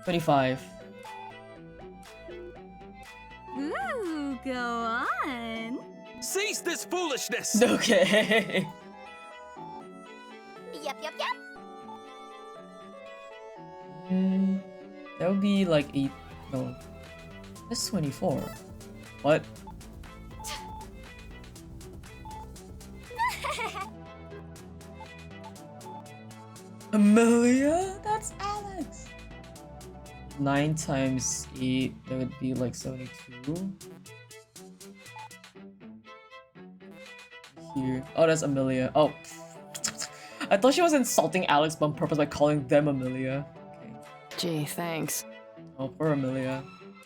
25. Ooh, go on. Cease this foolishness! Okay. Yep. That would be like 8. No. That's 24. What? Amelia? That's Alex. 9 times 8, that would be like 72. Here. Oh, that's Amelia. Oh. I thought she was insulting Alex on purpose by calling them Amelia. Okay. Gee, thanks. Oh, poor Amelia.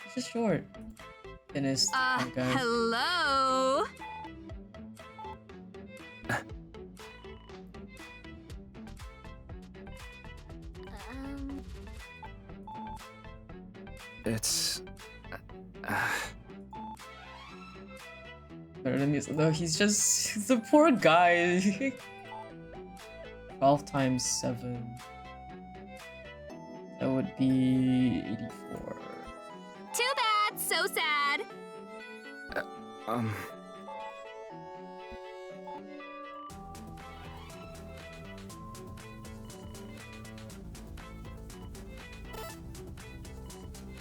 She's just short. Finished. Okay. Hello? It's... Better than this. No, he's the poor guy. 12 times 7. That would be 84. Too bad, so sad.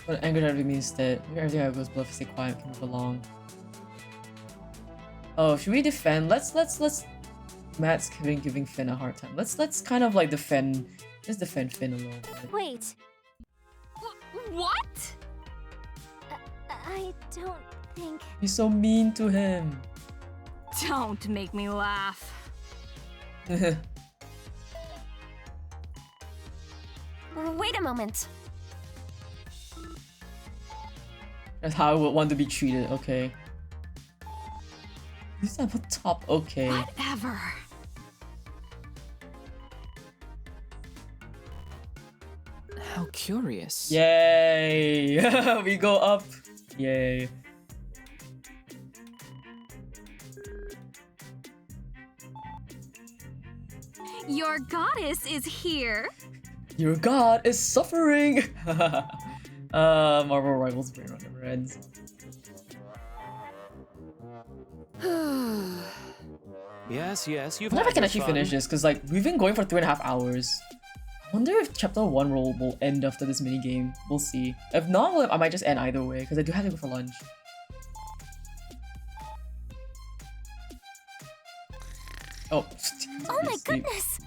What anger that means that everything that goes below, stay quiet, can move along. Oh, should we defend? Let's Matt's giving Finn a hard time. Let's kind of like defend Finn a little bit. Wait, What? I don't think... You're so mean to him. Don't make me laugh. Wait a moment. That's how I would want to be treated, okay. At least I'm a top, okay. Whatever. How curious. Yay! We go up. Yay. Your goddess is here. Your god is suffering! Marvel Rivals brain run never ends. Yes, you've I wonder if I had can your actually fun. finish this, because like we've been going for 3.5 hours. I wonder if chapter 1 will end after this mini game. We'll see. If not, well, I might just end either way, because I do have to go for lunch. Oh. Oh my goodness!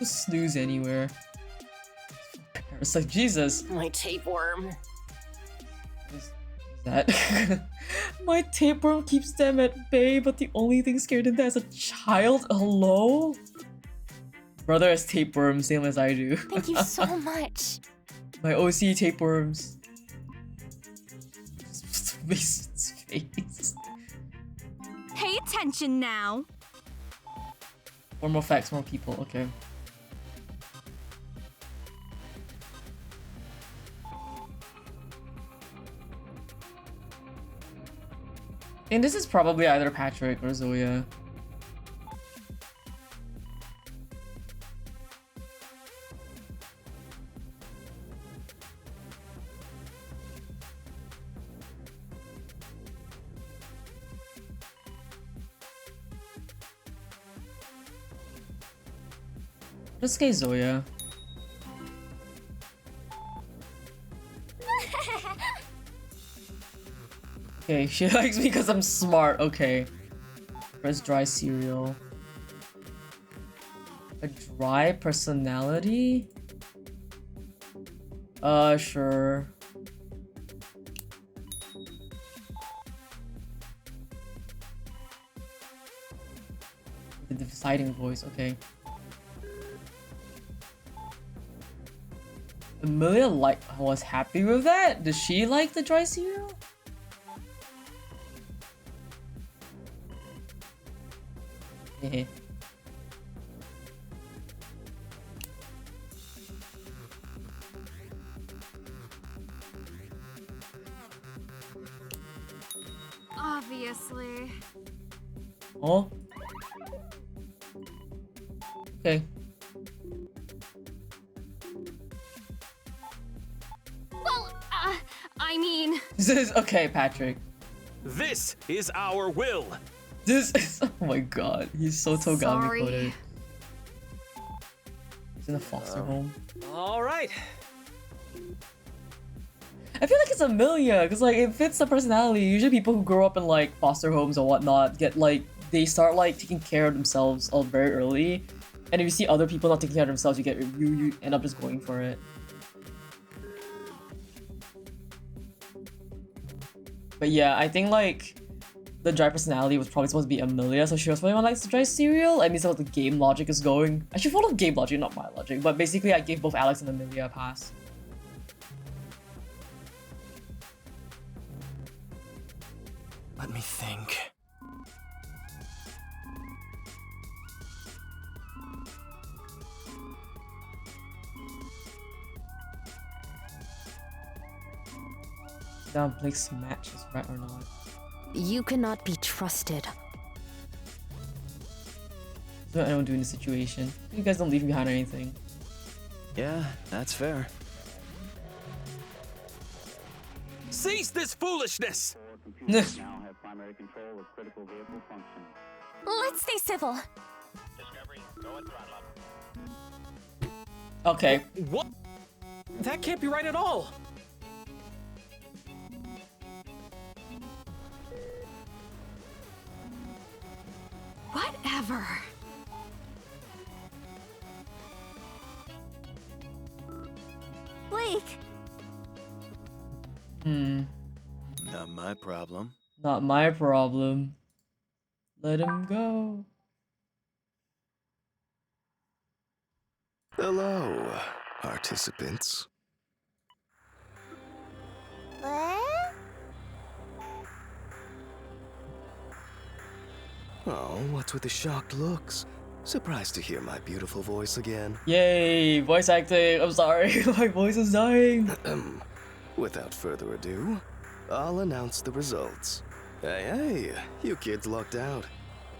Just snooze anywhere. It's like, Jesus. My tapeworm. Is that? My tapeworm keeps them at bay, but the only thing scared of that as a child? Hello? Brother has tapeworms, same as I do. Thank you so much. My OC tapeworms. Mason's face. Pay attention now. More facts, more people, okay. And this is probably either Patrick or Zoya. Let's get Zoya. Okay, she likes me because I'm smart. Okay. Press dry cereal. A dry personality? Sure. The deciding voice, okay. Amelia was happy with that? Does she like the dry cereal? Yeah. Obviously. Oh? Okay. Well, I mean... This is okay, Patrick. This is our will. This is, oh my god, he's so Togami Sorry. coded. He's in a foster home. All right. I feel like it's Amelia, because like it fits the personality. Usually people who grow up in like foster homes or whatnot get like, they start like taking care of themselves all very early. And if you see other people not taking care of themselves, you end up just going for it. But yeah, I think like the dry personality was probably supposed to be Amelia, so she was probably one likes the dry cereal. I mean, so the game logic is going. I should follow game logic, not my logic. But basically, I gave both Alex and Amelia a pass. Let me think. Down Blake's match is right or not. You cannot be trusted. What anyone do in this situation? You guys don't leave me behind or anything. Yeah, that's fair. Cease this foolishness! Let's stay civil. Okay. What? That can't be right at all. Whatever. Blake! Not my problem. Not my problem. Let him go. Hello, participants. What? Oh, what's with the shocked looks? Surprised to hear my beautiful voice again. Yay, voice acting. I'm sorry, my voice is dying. Without further ado, I'll announce the results. Hey, you kids lucked out.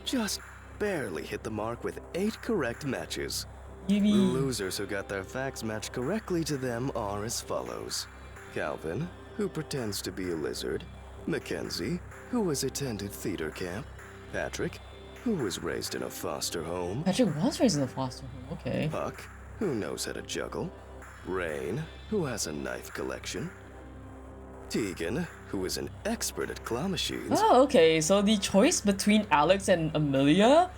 Just barely hit the mark with 8 correct matches. The losers who got their facts matched correctly to them are as follows. Calvin, who pretends to be a lizard. Mackenzie, who has attended theater camp. Patrick, who was raised in a foster home. Patrick was raised in a foster home, okay. Puck, who knows how to juggle. Rain, who has a knife collection. Tegan, who is an expert at claw machines. Oh, okay. So the choice between Alex and Amelia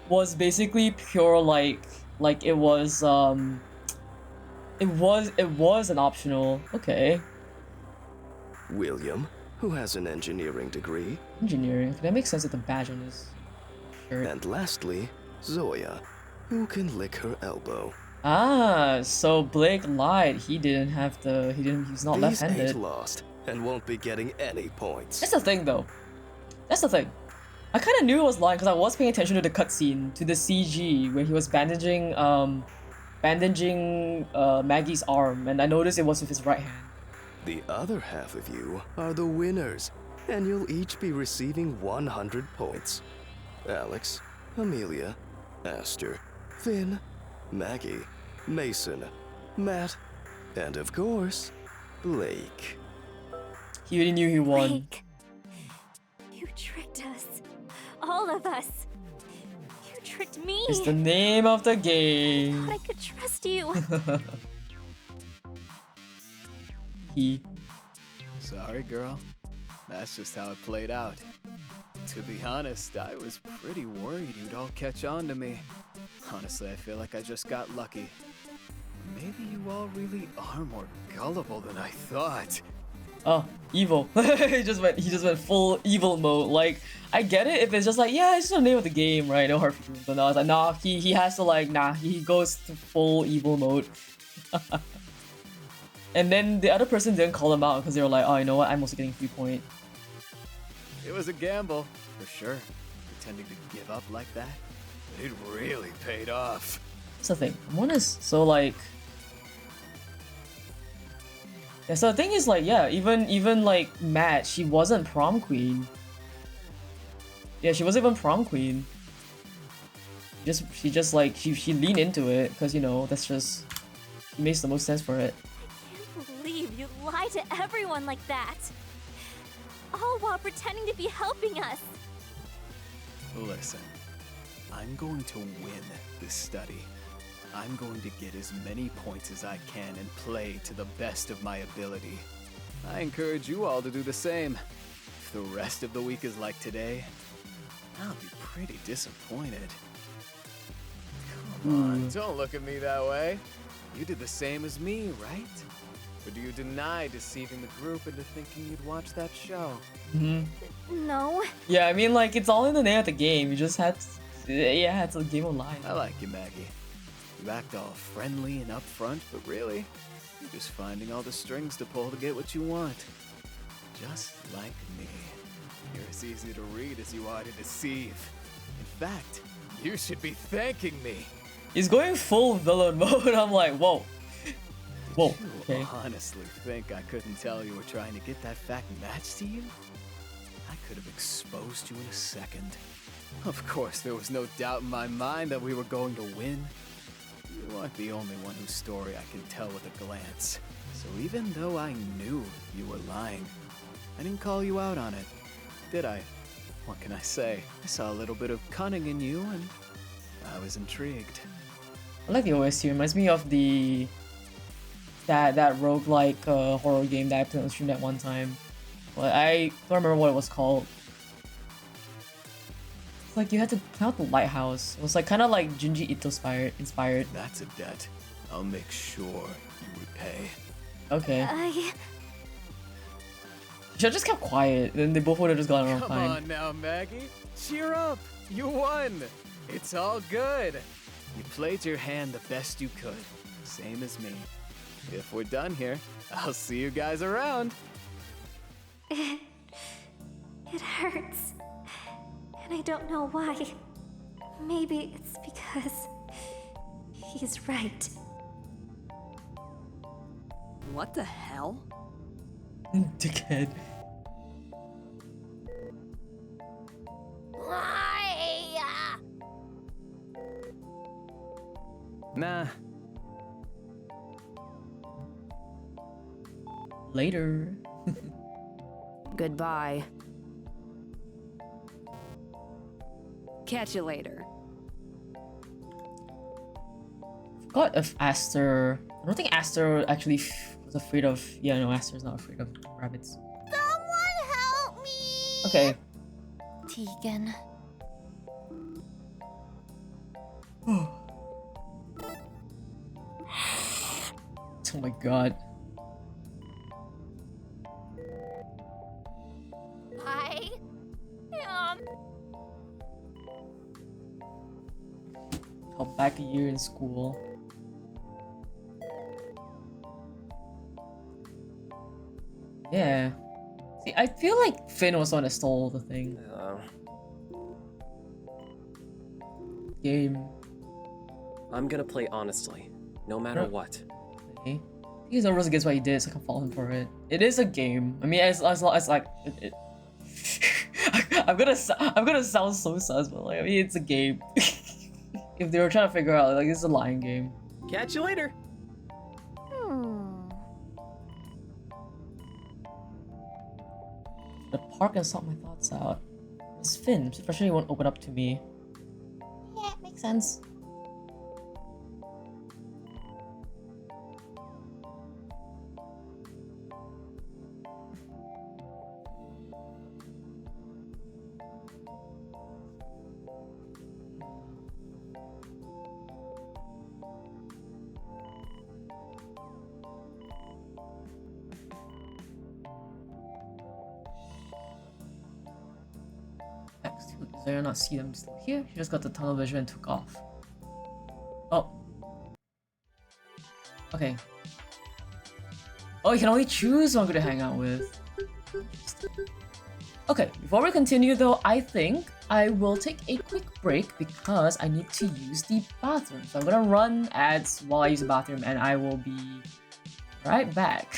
was basically pure like it was an optional. Okay. William, who has an engineering degree. Engineering. Okay, that makes sense with the badge on his shirt. And lastly, Zoya, who can lick her elbow. Ah, so Blake lied. He's not left-handed. These 8 lost and won't be getting any points. That's the thing though. That's the thing. I kind of knew it was lying because I was paying attention to the cutscene, to the CG where he was bandaging Maggie's arm, and I noticed it was with his right hand. The other half of you are the winners, and you'll each be receiving 100 points. Alex, Amelia, Aster, Finn, Maggie, Mason, Matt, and of course, Blake. He already knew he won. Blake, you tricked us. All of us. You tricked me. It's the name of the game. I thought I could trust you. Sorry, girl. That's just how it played out. To be honest, I was pretty worried you'd all catch on to me. Honestly, I feel like I just got lucky. Maybe you all really are more gullible than I thought. Oh, evil. he just went full evil mode. Like, I get it if it's just like, yeah, it's just the name of the game, right? No hard feelings. But no, I was like, nah, he has to like, nah, he goes to full evil mode. And then the other person didn't call him out because they were like, oh, you know what? I'm also getting 3 point. It was a gamble, for sure. Pretending to give up like that. But it really paid off. That's the thing. One is so like. Yeah, so the thing is like, yeah, even like Matt, she wasn't prom queen. Yeah, she wasn't even prom queen. She just like she leaned into it because you know that's just it makes the most sense for it. I can't believe you lie to everyone like that. All while pretending to be helping us. Listen, I'm going to win this study. I'm going to get as many points as I can and play to the best of my ability. I encourage you all to do the same. If the rest of the week is like today, I'll be pretty disappointed. Come on, don't look at me that way. You did the same as me, right? Or do you deny deceiving the group into thinking you'd watch that show? No. Yeah, I mean like it's all in the name of the game. You just had to, yeah, it's a game online. I like you, Maggie. You act all friendly and upfront, but really, you're just finding all the strings to pull to get what you want. Just like me. You're as easy to read as you are to deceive. In fact, you should be thanking me. He's going full villain mode. I'm like, whoa. Whoa. Did you honestly think I couldn't tell you were trying to get that fact matched to you? I could have exposed you in a second. Of course, there was no doubt in my mind that we were going to win. You aren't the only one whose story I can tell with a glance. So even though I knew you were lying, I didn't call you out on it, did I? What can I say? I saw a little bit of cunning in you, and I was intrigued. I like the OST. It reminds me of the that roguelike horror game that I played on stream that one time. But I don't remember what it was called. It's like you had to climb out the lighthouse. It was like kind of like Junji Ito inspired. That's a debt I'll make sure you repay. Okay. Should have just kept quiet, then they both would have just gone around Come fine. on now, Maggie. Cheer up. You won. It's all good. You played your hand the best you could. Same as me. If we're done here, I'll see you guys around. It hurts. And I don't know why. Maybe it's because he's right. What the hell? Dickhead. Nah. Later. Goodbye. Catch you later. Forgot if Aster. I don't think Aster actually was afraid of. Yeah, no, Aster's not afraid of rabbits. Someone help me! Okay. Tegan. Oh my god. I am. Fell back a year in school. Yeah. See, I feel like Finn was the one that stole the thing. Game. I'm gonna play honestly, no matter what. Okay. He's no rules against what he did, so I can follow him for it. It is a game. I mean, as like it I'm gonna sound so sus, but like I mean, it's a game. If they were trying to figure out like this is a lying game. Catch you later. The park and sort my thoughts out. It's Finn, especially he won't open up to me. Yeah, it makes sense. Did I not see them still here? She just got the tunnel vision and took off. Oh. Okay. Oh, you can only choose one to hang out with. Okay, before we continue though, I think I will take a quick break because I need to use the bathroom. So I'm gonna run ads while I use the bathroom and I will be right back.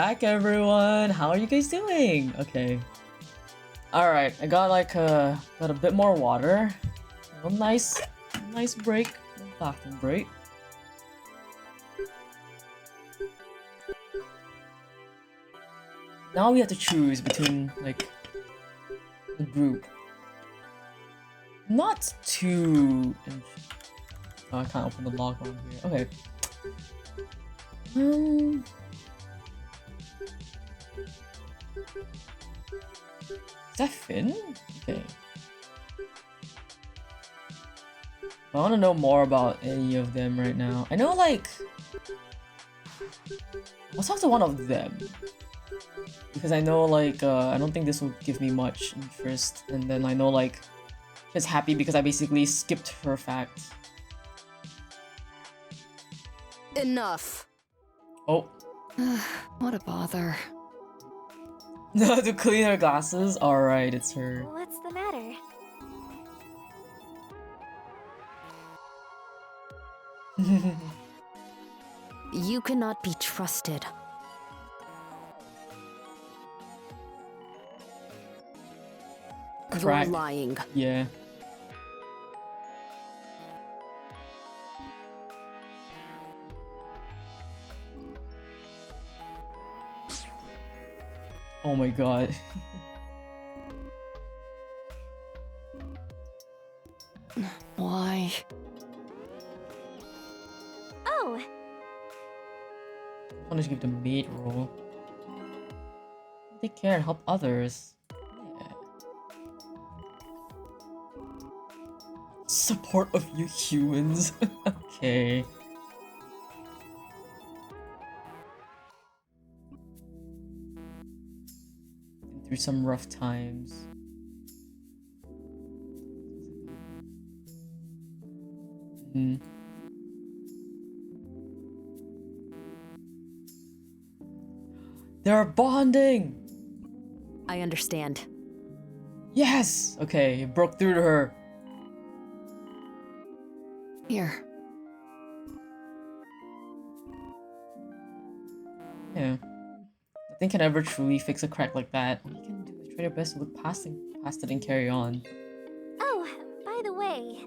Back everyone, how are you guys doing? Okay. Alright, I got like got a bit more water. A nice break. A bathroom break. Now we have to choose between like the group. Not too. Oh, I can't open the log on here. Okay. Is that Finn? Okay. I want to know more about any of them right now. I know like. Let's talk to one of them. Because I know like I don't think this will give me much interest, and then I know like she's happy because I basically skipped her fact. Enough. Oh. What a bother. To clean her glasses? Alright, it's her. What's the matter? You cannot be trusted. Crack. You're lying. Yeah. Oh my god. Why? Oh! I want to give the maid role. Take care and help others. Yeah. Support of you humans. Okay. Been through some rough times. They're bonding! I understand. Yes! Okay, it broke through to her. Here. Yeah. Nothing can ever truly fix a crack like that. All you can do is try your best to look past it and carry on. Oh, by the way.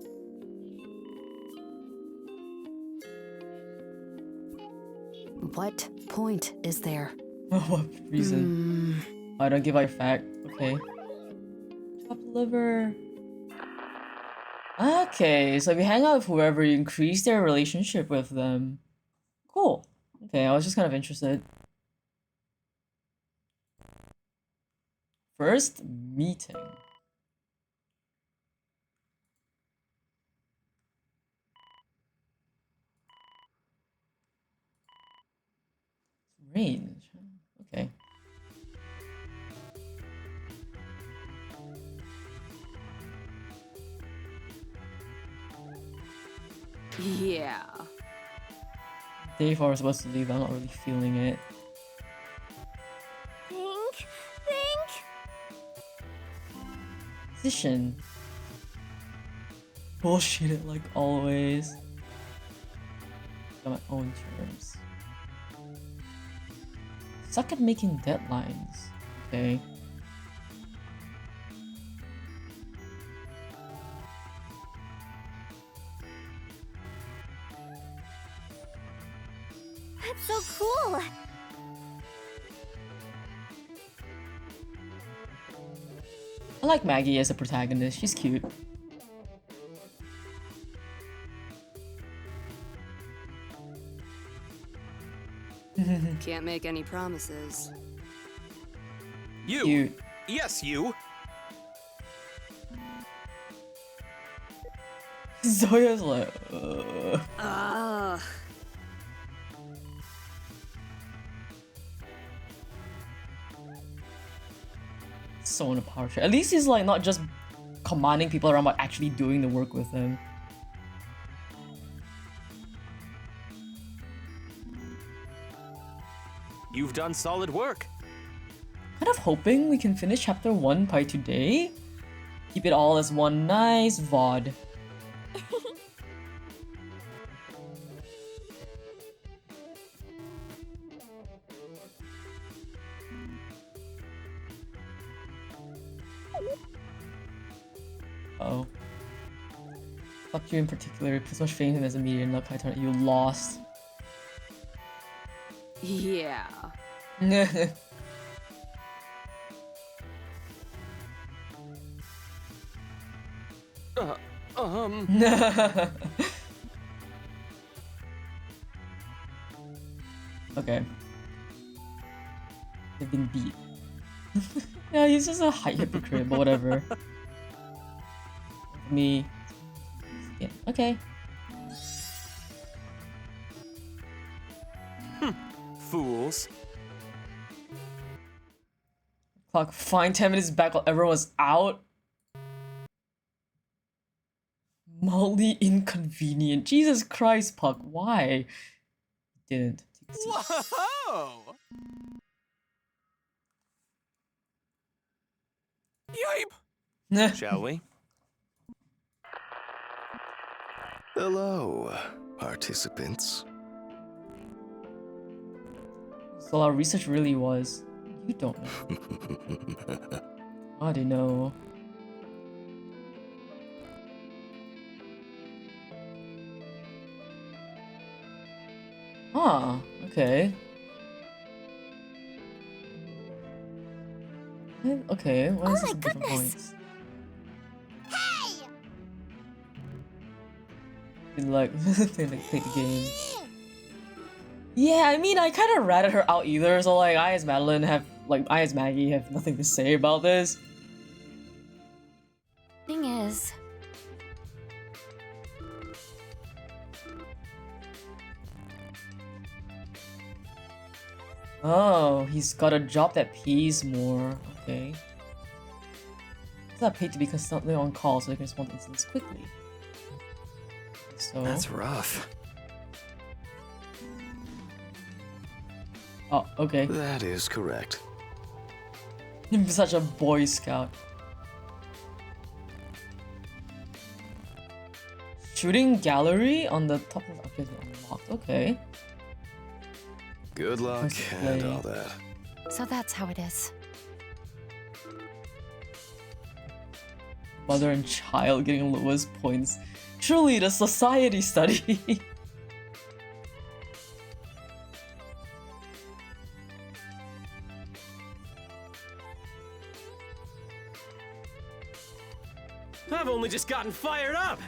What point is there? What reason? I don't give a fact. Okay. Chop liver. Okay, so if you hang out with whoever, you increase their relationship with them. Cool. Okay, I was just kind of interested. First meeting. Range. Okay. Yeah. Day 4 was supposed to leave, I'm not really feeling it. Think. Position. Bullshit it like always. On my own terms. Suck at making deadlines. Okay. That's so cool! I like Maggie as a protagonist, she's cute. Can't make any promises. You! Cute. Yes, you! Zoya's like, so in a power trip. At least he's like not just commanding people around, but actually doing the work with them. You've done solid work. Kind of hoping we can finish chapter 1 by today. Keep it all as one nice VOD. Oh. Fuck you in particular. Put so much faith in him as a media and look, I turn you lost. Yeah. Okay. They've been beat. Yeah, he's just a hypocrite, but whatever. Me. Yeah, okay. Fools. Clock, fine 10 minutes back while everyone was out. Mildly inconvenient. Jesus Christ, Puck, why? Didn't. Whoa! Yipe! Shall we? Hello, participants. So our research really was. You don't know. I don't know. Ah, okay. Okay, what is this different points? Hey! Like, play the game. Yeah, I mean, I kind of ratted her out either, so like, I as Madeline have, like, I as Maggie have nothing to say about this. Thing is, Oh, he's got a job that pays more. Okay. He's not paid to be constantly on call, so he can respond to incidents quickly. So That's rough. Oh, okay. That is correct. I'm such a Boy Scout. Shooting gallery on the top of okay, unlocked. Okay. Good luck and all that. so that's how it is. Mother and child getting lowest points. Truly the society study. I've only just gotten fired up!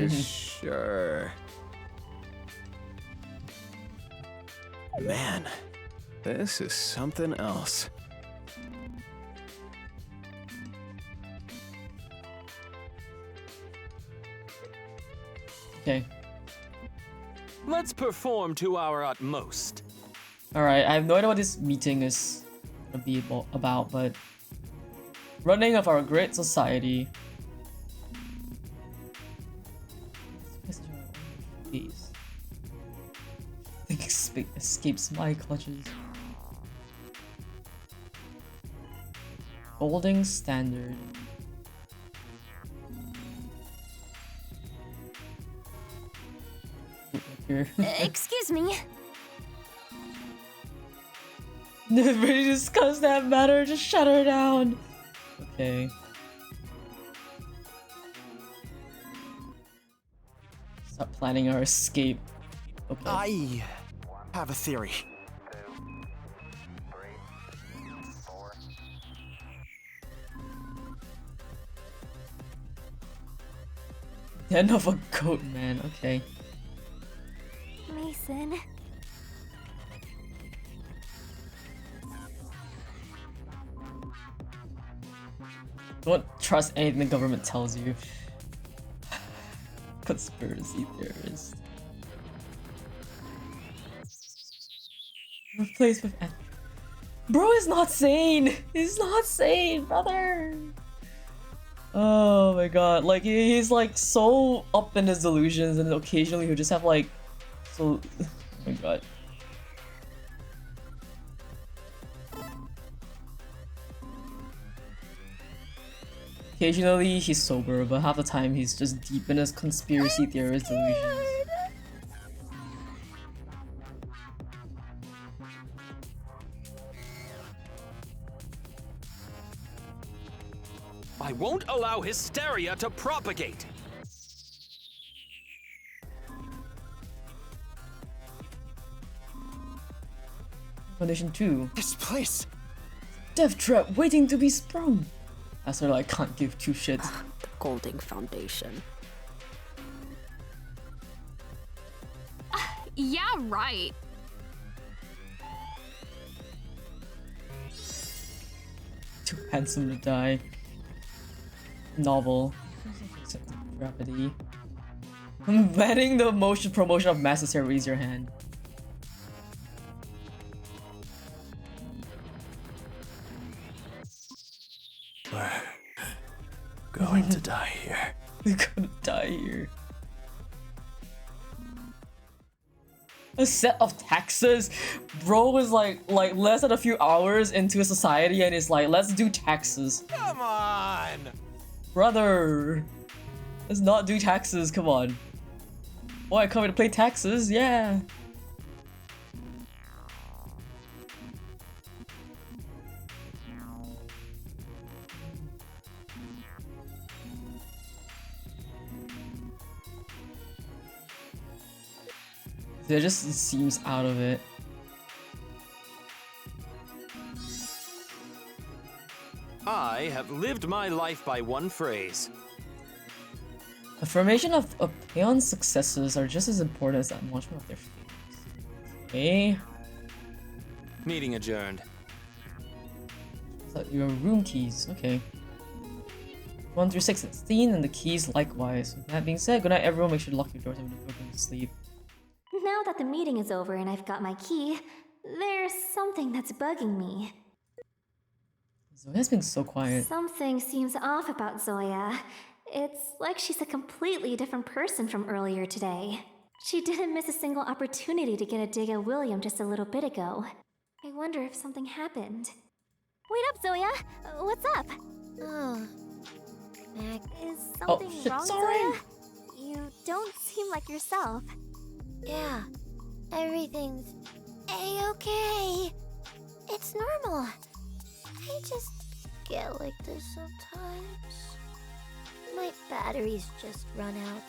Sure. Man, this is something else. Okay. Let's perform to our utmost. Alright, I have no idea what this meeting is gonna be about, but running of our great society. Please. Think escapes my clutches. Golding standard. Here. Excuse me. Never discuss that matter, just shut her down. Okay. Stop planning our escape. Okay. I have a theory. Den of a goat man, okay. Mason. Don't trust anything the government tells you. Conspiracy theorist. Replaced with Bro is not sane! He's not sane, brother! Oh my god, like he's like so up in his delusions and occasionally he'll just have like so oh my god. Occasionally he's sober, but half the time he's just deep in his conspiracy theorist delusions. I won't allow hysteria to propagate. Condition 2. This place. Death trap waiting to be sprung. I sort of like can't give two shits. The Golding Foundation. Yeah, right. Too handsome to die. Novel. Rapidity. Banning the motion promotion of masses here. Raise your hand. We're going to die here. We're gonna die here. A set of taxes? Bro is like less than a few hours into a society and is like, let's do taxes. Come on! Brother! Let's not do taxes, come on. Boy, I come here to play taxes, yeah. It just seems out of it. I have lived my life by one phrase. Affirmation of a peon's successes are just as important as the acknowledgement of their failures. Okay. Meeting adjourned. So your room keys, okay. 1 through 16 and the keys likewise. With that being said, good night everyone, make sure to lock your doors when you're going to sleep. Now that the meeting is over and I've got my key, there's something that's bugging me. Zoya's being so quiet. Something seems off about Zoya. It's like she's a completely different person from earlier today. She didn't miss a single opportunity to get a dig at William just a little bit ago. I wonder if something happened. Wait up, Zoya! What's up? Oh. Mac. Is something wrong, sorry. Zoya? You don't seem like yourself. Yeah. Everything's A-okay. It's normal. I just get like this sometimes. My batteries just run out.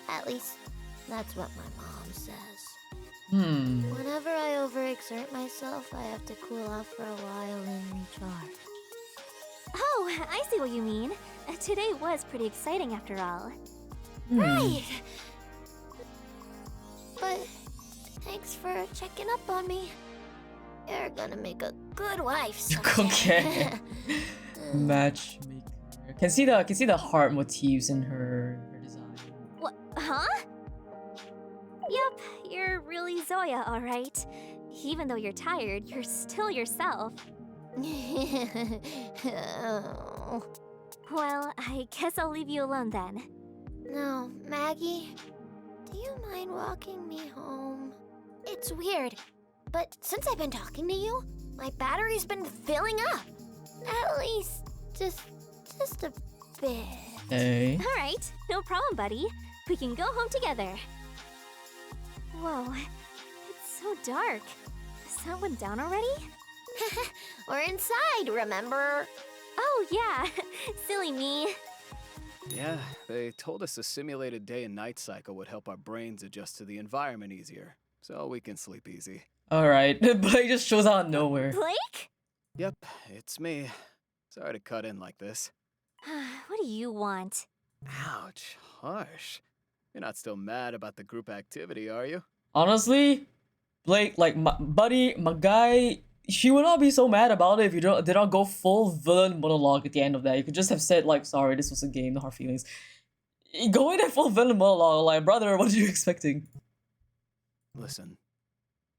At least, that's what my mom says. Whenever I overexert myself, I have to cool off for a while and recharge. Oh, I see what you mean. Today was pretty exciting after all. Right! But thanks for checking up on me. You're gonna make a good wife someday. Okay. Matchmaker. Can see the heart motifs in her design. What? Huh? Yep, you're really Zoya, alright. Even though you're tired, you're still yourself. Well, I guess I'll leave you alone then. No, Maggie, do you mind walking me home? It's weird, but since I've been talking to you, my battery's been filling up. At least, just a bit. Hey. Alright, no problem, buddy. We can go home together. Whoa, it's so dark. The sun went down already? We're inside, remember? Oh, yeah. Silly me. Yeah, they told us a simulated day and night cycle would help our brains adjust to the environment easier, so we can sleep easy. Alright, Blake just shows out of nowhere. Blake? Yep, it's me. Sorry to cut in like this. What do you want? Ouch, harsh. You're not still mad about the group activity, are you? Honestly, Blake, like my buddy, my guy, she would not be so mad about it if you did not go full villain monologue at the end of that. You could just have said like, sorry, this was a game, no hard feelings. Going in full villain monologue, like, brother, what are you expecting? Listen,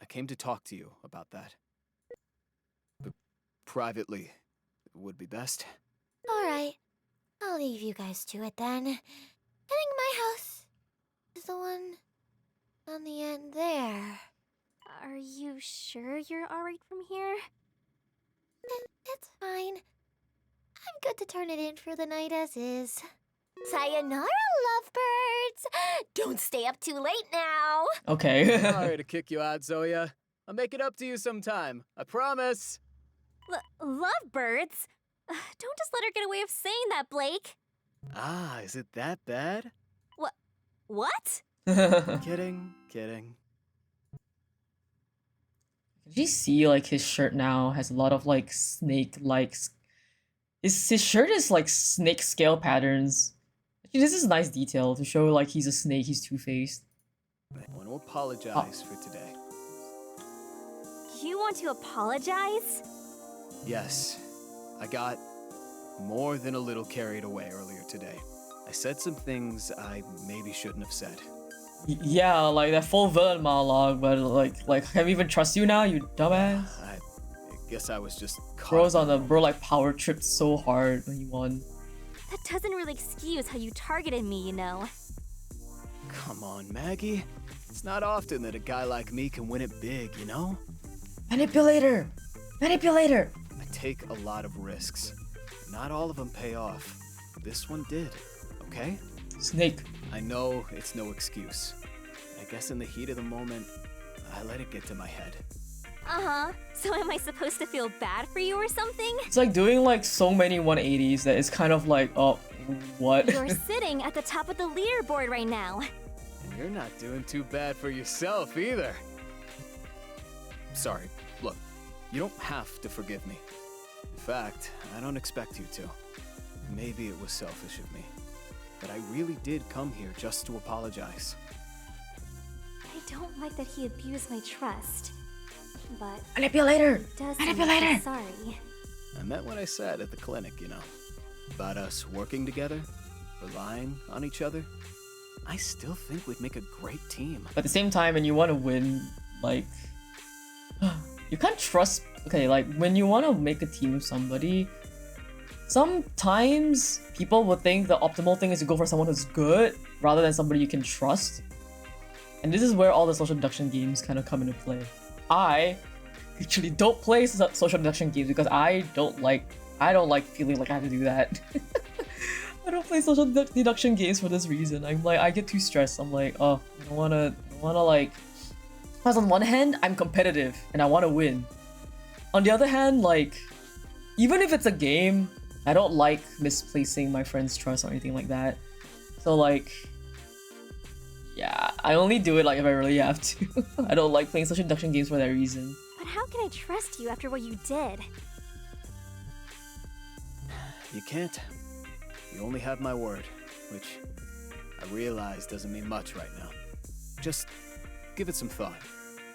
I came to talk to you about that. But privately, it would be best. Alright, I'll leave you guys to it then. I think my house is the one on the end there. Are you sure you're alright from here? It's fine. I'm good to turn it in for the night as is. Sayonara, lovebirds! Don't stay up too late now! Okay. Sorry to kick you out, Zoya. I'll make it up to you sometime. I promise. Lovebirds? Don't just let her get away with saying that, Blake. Ah, is it that bad? What? Kidding, kidding. Did you see like his shirt now has a lot of like snake-like his shirt is like snake scale patterns. Actually, this is a nice detail to show like he's a snake, he's two-faced. I want to apologize for today. You want to apologize? Yes, I got more than a little carried away earlier today. I said some things I maybe shouldn't have said. Yeah, like that full villain monologue, but like can we even trust you now, you dumbass? I guess I was just caught. Bro like power tripped so hard when he won. That doesn't really excuse how you targeted me, you know. Come on, Maggie. It's not often that a guy like me can win it big, you know? Manipulator! Manipulator! I take a lot of risks. Not all of them pay off. This one did, okay? Snake. I know it's no excuse. I guess in the heat of the moment, I let it get to my head. Uh-huh. So am I supposed to feel bad for you or something? It's like doing like so many 180s that it's kind of like, oh, what? You're sitting at the top of the leaderboard right now. And you're not doing too bad for yourself either. Sorry, look, you don't have to forgive me. In fact, I don't expect you to. Maybe it was selfish of me, but I really did come here just to apologize. I don't like that he abused my trust, but Manipulator! he does Manipulator! seem sorry. I meant what I said at the clinic, you know, about us working together, relying on each other. I still think we'd make a great team. But at the same time, when you want to win, like, you can't trust. Okay, like when you want to make a team with somebody, sometimes people will think the optimal thing is to go for someone who's good rather than somebody you can trust. And this is where all the social deduction games kind of come into play. I actually don't play social deduction games because I don't like feeling like I have to do that. I don't play social deduction games for this reason. I'm like, I get too stressed. I'm like, oh, I don't wanna like. Because on one hand, I'm competitive and I want to win. On the other hand, like, even if it's a game, I don't like misplacing my friend's trust or anything like that. So like, yeah, I only do it like if I really have to. I don't like playing social deduction games for that reason. But how can I trust you after what you did? You can't. You only have my word, which I realize doesn't mean much right now. Just give it some thought,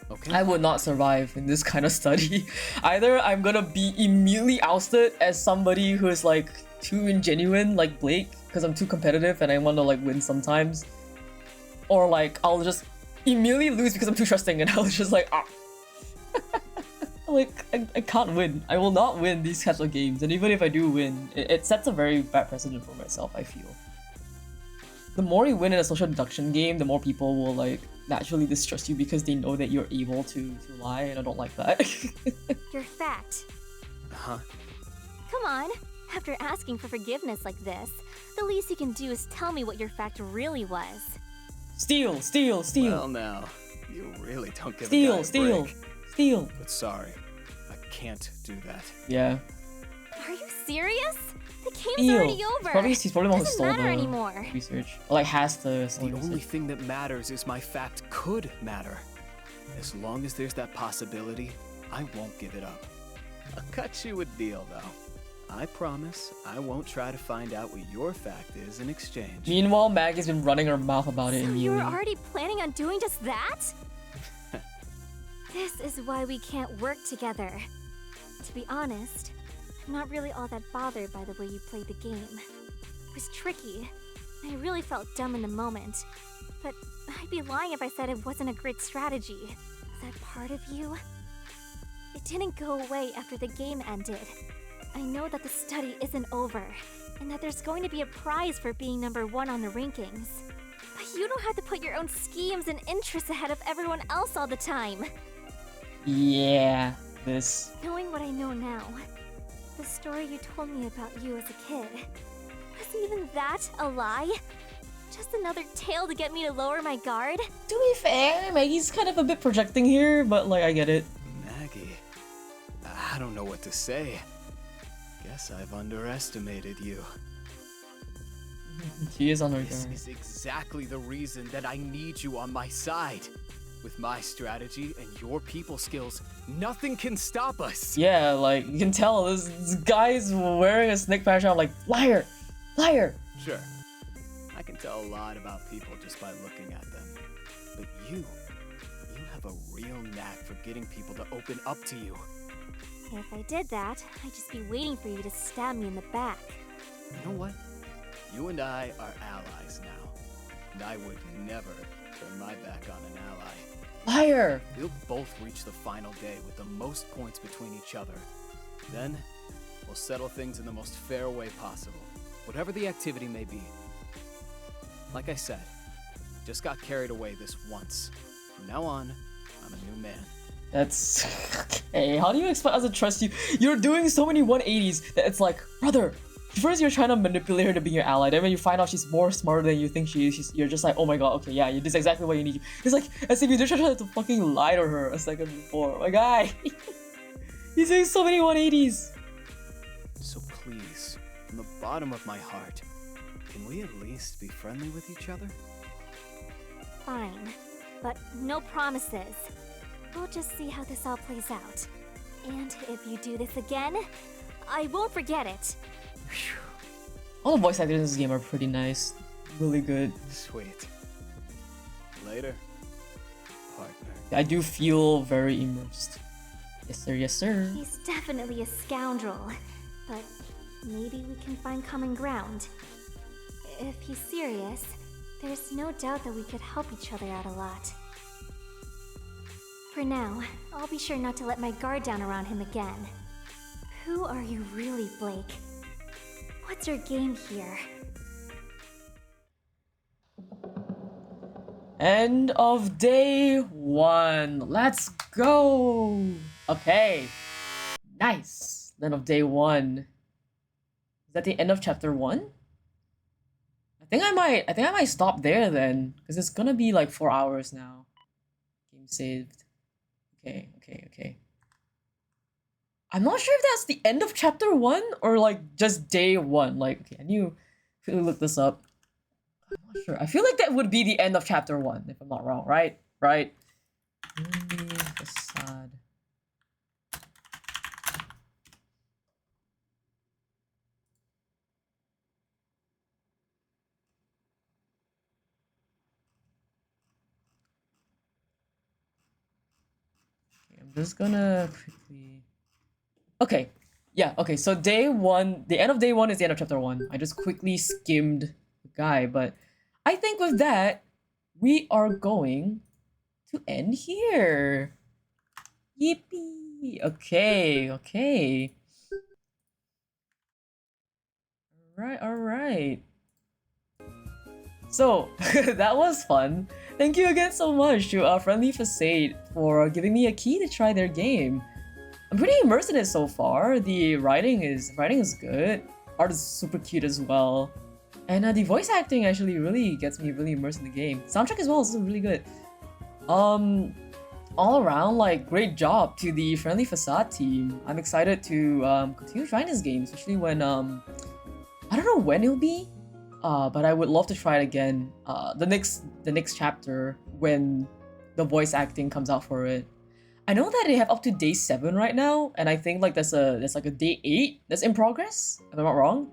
okay? I would not survive in this kind of study. Either I'm gonna be immediately ousted as somebody who is like too ingenuine, like Blake, because I'm too competitive and I want to like win sometimes, or like I'll just immediately lose because I'm too trusting and I'll just like, ah. Like, I can't win. I will not win these types of games, and even if I do win, it sets a very bad precedent for myself, I feel. The more you win in a social deduction game, the more people will like naturally distrust you because they know that you're able to lie, and I don't like that. You're fat. Huh? Come on. After asking for forgiveness like this, the least you can do is tell me what your fact really was. Steal! Steal! Steal! Well now, you really don't give Steal! a guy a Steal! break. Steal! But sorry, I can't do that. Yeah. Are you serious? The game's Steal! already over. He's probably the one who Doesn't stole matter the anymore. research. Or like has the The only thing that matters is my fact could matter. As long as there's that possibility, I won't give it up. I'll cut you a deal, though. I promise I won't try to find out what your fact is in exchange. Meanwhile, Maggie's been running her mouth about it So in you were uni. already planning on doing just that? This is why we can't work together. To be honest, I'm not really all that bothered by the way you played the game. It was tricky, and I really felt dumb in the moment. But I'd be lying if I said it wasn't a great strategy. Is that part of you? It didn't go away after the game ended. I know that the study isn't over, and that there's going to be a prize for being #1 on the rankings. But you don't have to put your own schemes and interests ahead of everyone else all the time. Yeah, this. Knowing what I know now, the story you told me about you as a kid, was even that a lie? Just another tale to get me to lower my guard? To be fair, Maggie's kind of a bit projecting here, but like I get it. Maggie, I don't know what to say. Guess I've underestimated you. She is on her This guard. is exactly the reason that I need you on my side. With my strategy and your people skills, nothing can stop us. Yeah, like, you can tell this guy's wearing a snake fashion. I'm like, liar! Liar! Sure, I can tell a lot about people just by looking at them. But you have a real knack for getting people to open up to you. If I did that, I'd just be waiting for you to stab me in the back. You know what? You and I are allies now. And I would never turn my back on an ally. Liar! We'll both reach the final day with the most points between each other. Then, we'll settle things in the most fair way possible, whatever the activity may be. Like I said, just got carried away this once. From now on, I'm a new man. That's... okay, how do you expect us to trust you? You're doing so many 180s that it's like, brother, first you're trying to manipulate her to be your ally, then when you find out she's more smarter than you think she is, you're just like, oh my god, okay, yeah, this is exactly what you need. It's like, as if you just tried to fucking lie to her a second before. My guy! He's doing so many 180s! So please, from the bottom of my heart, can we at least be friendly with each other? Fine, but no promises. We'll just see how this all plays out. And if you do this again, I won't forget it. All the voice actors in this game are pretty nice. Really good. Sweet. Later, partner. I do feel very immersed. Yes sir, yes sir. He's definitely a scoundrel, but maybe we can find common ground. If he's serious, there's no doubt that we could help each other out a lot. For now, I'll be sure not to let my guard down around him again. Who are you really, Blake? What's your game here? End of day 1. Let's go! Okay. Nice. End of day 1. Is that the end of chapter 1? I think I might stop there then, because it's gonna be like 4 hours now. Game saved. Okay. I'm not sure if that's the end of chapter 1 or like just day 1. Like, okay, I need to look this up. I'm not sure. I feel like that would be the end of chapter 1, if I'm not wrong, right? Right? Facade. Okay, I'm just gonna quickly... Okay. Yeah, okay, so day 1, the end of day 1 is the end of chapter 1. I just quickly skimmed the guy, but I think with that, we are going to end here. Yippee! Okay. Alright. So, that was fun. Thank you again so much to Friendly Facade for giving me a key to try their game. I'm pretty immersed in it so far. The writing is good. Art is super cute as well. And the voice acting actually really gets me really immersed in the game. Soundtrack as well is really good. All around, like, great job to the Friendly Facade team. I'm excited to continue trying this game, especially when I don't know when it'll be, but I would love to try it again. The next chapter when the voice acting comes out for it. I know that they have up to day 7 right now, and I think like there's like a day 8 that's in progress, if I'm not wrong.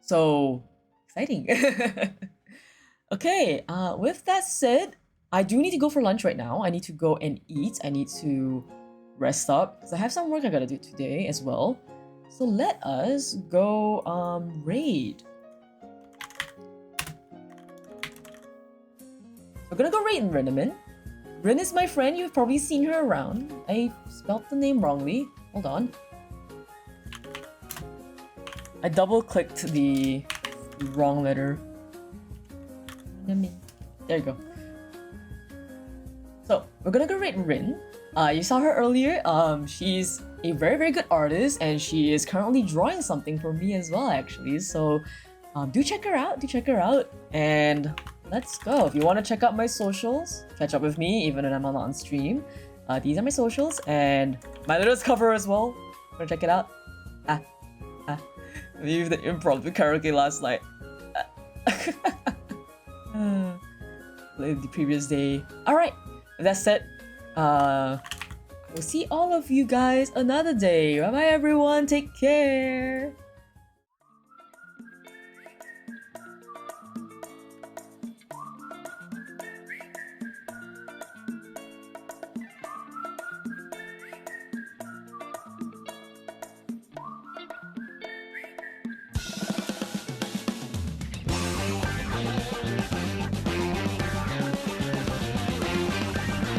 So exciting. Okay, with that said, I do need to go for lunch right now. I need to go and eat. I need to rest up because I have some work I gotta do today as well. So let us go raid. We're gonna go raid Rinneman. Rin is my friend, you've probably seen her around. I spelled the name wrongly. Hold on. I double-clicked the wrong letter. There you go. So, we're gonna go raid Rin. You saw her earlier. She's a very, very good artist, and she is currently drawing something for me as well, actually. So, do check her out. And let's go. If you want to check out my socials, catch up with me even when I'm not on stream. These are my socials and my latest cover as well. Wanna check it out? Leave the impromptu karaoke last night. The previous day. Alright, that's it. We'll see all of you guys another day. Bye bye everyone, take care.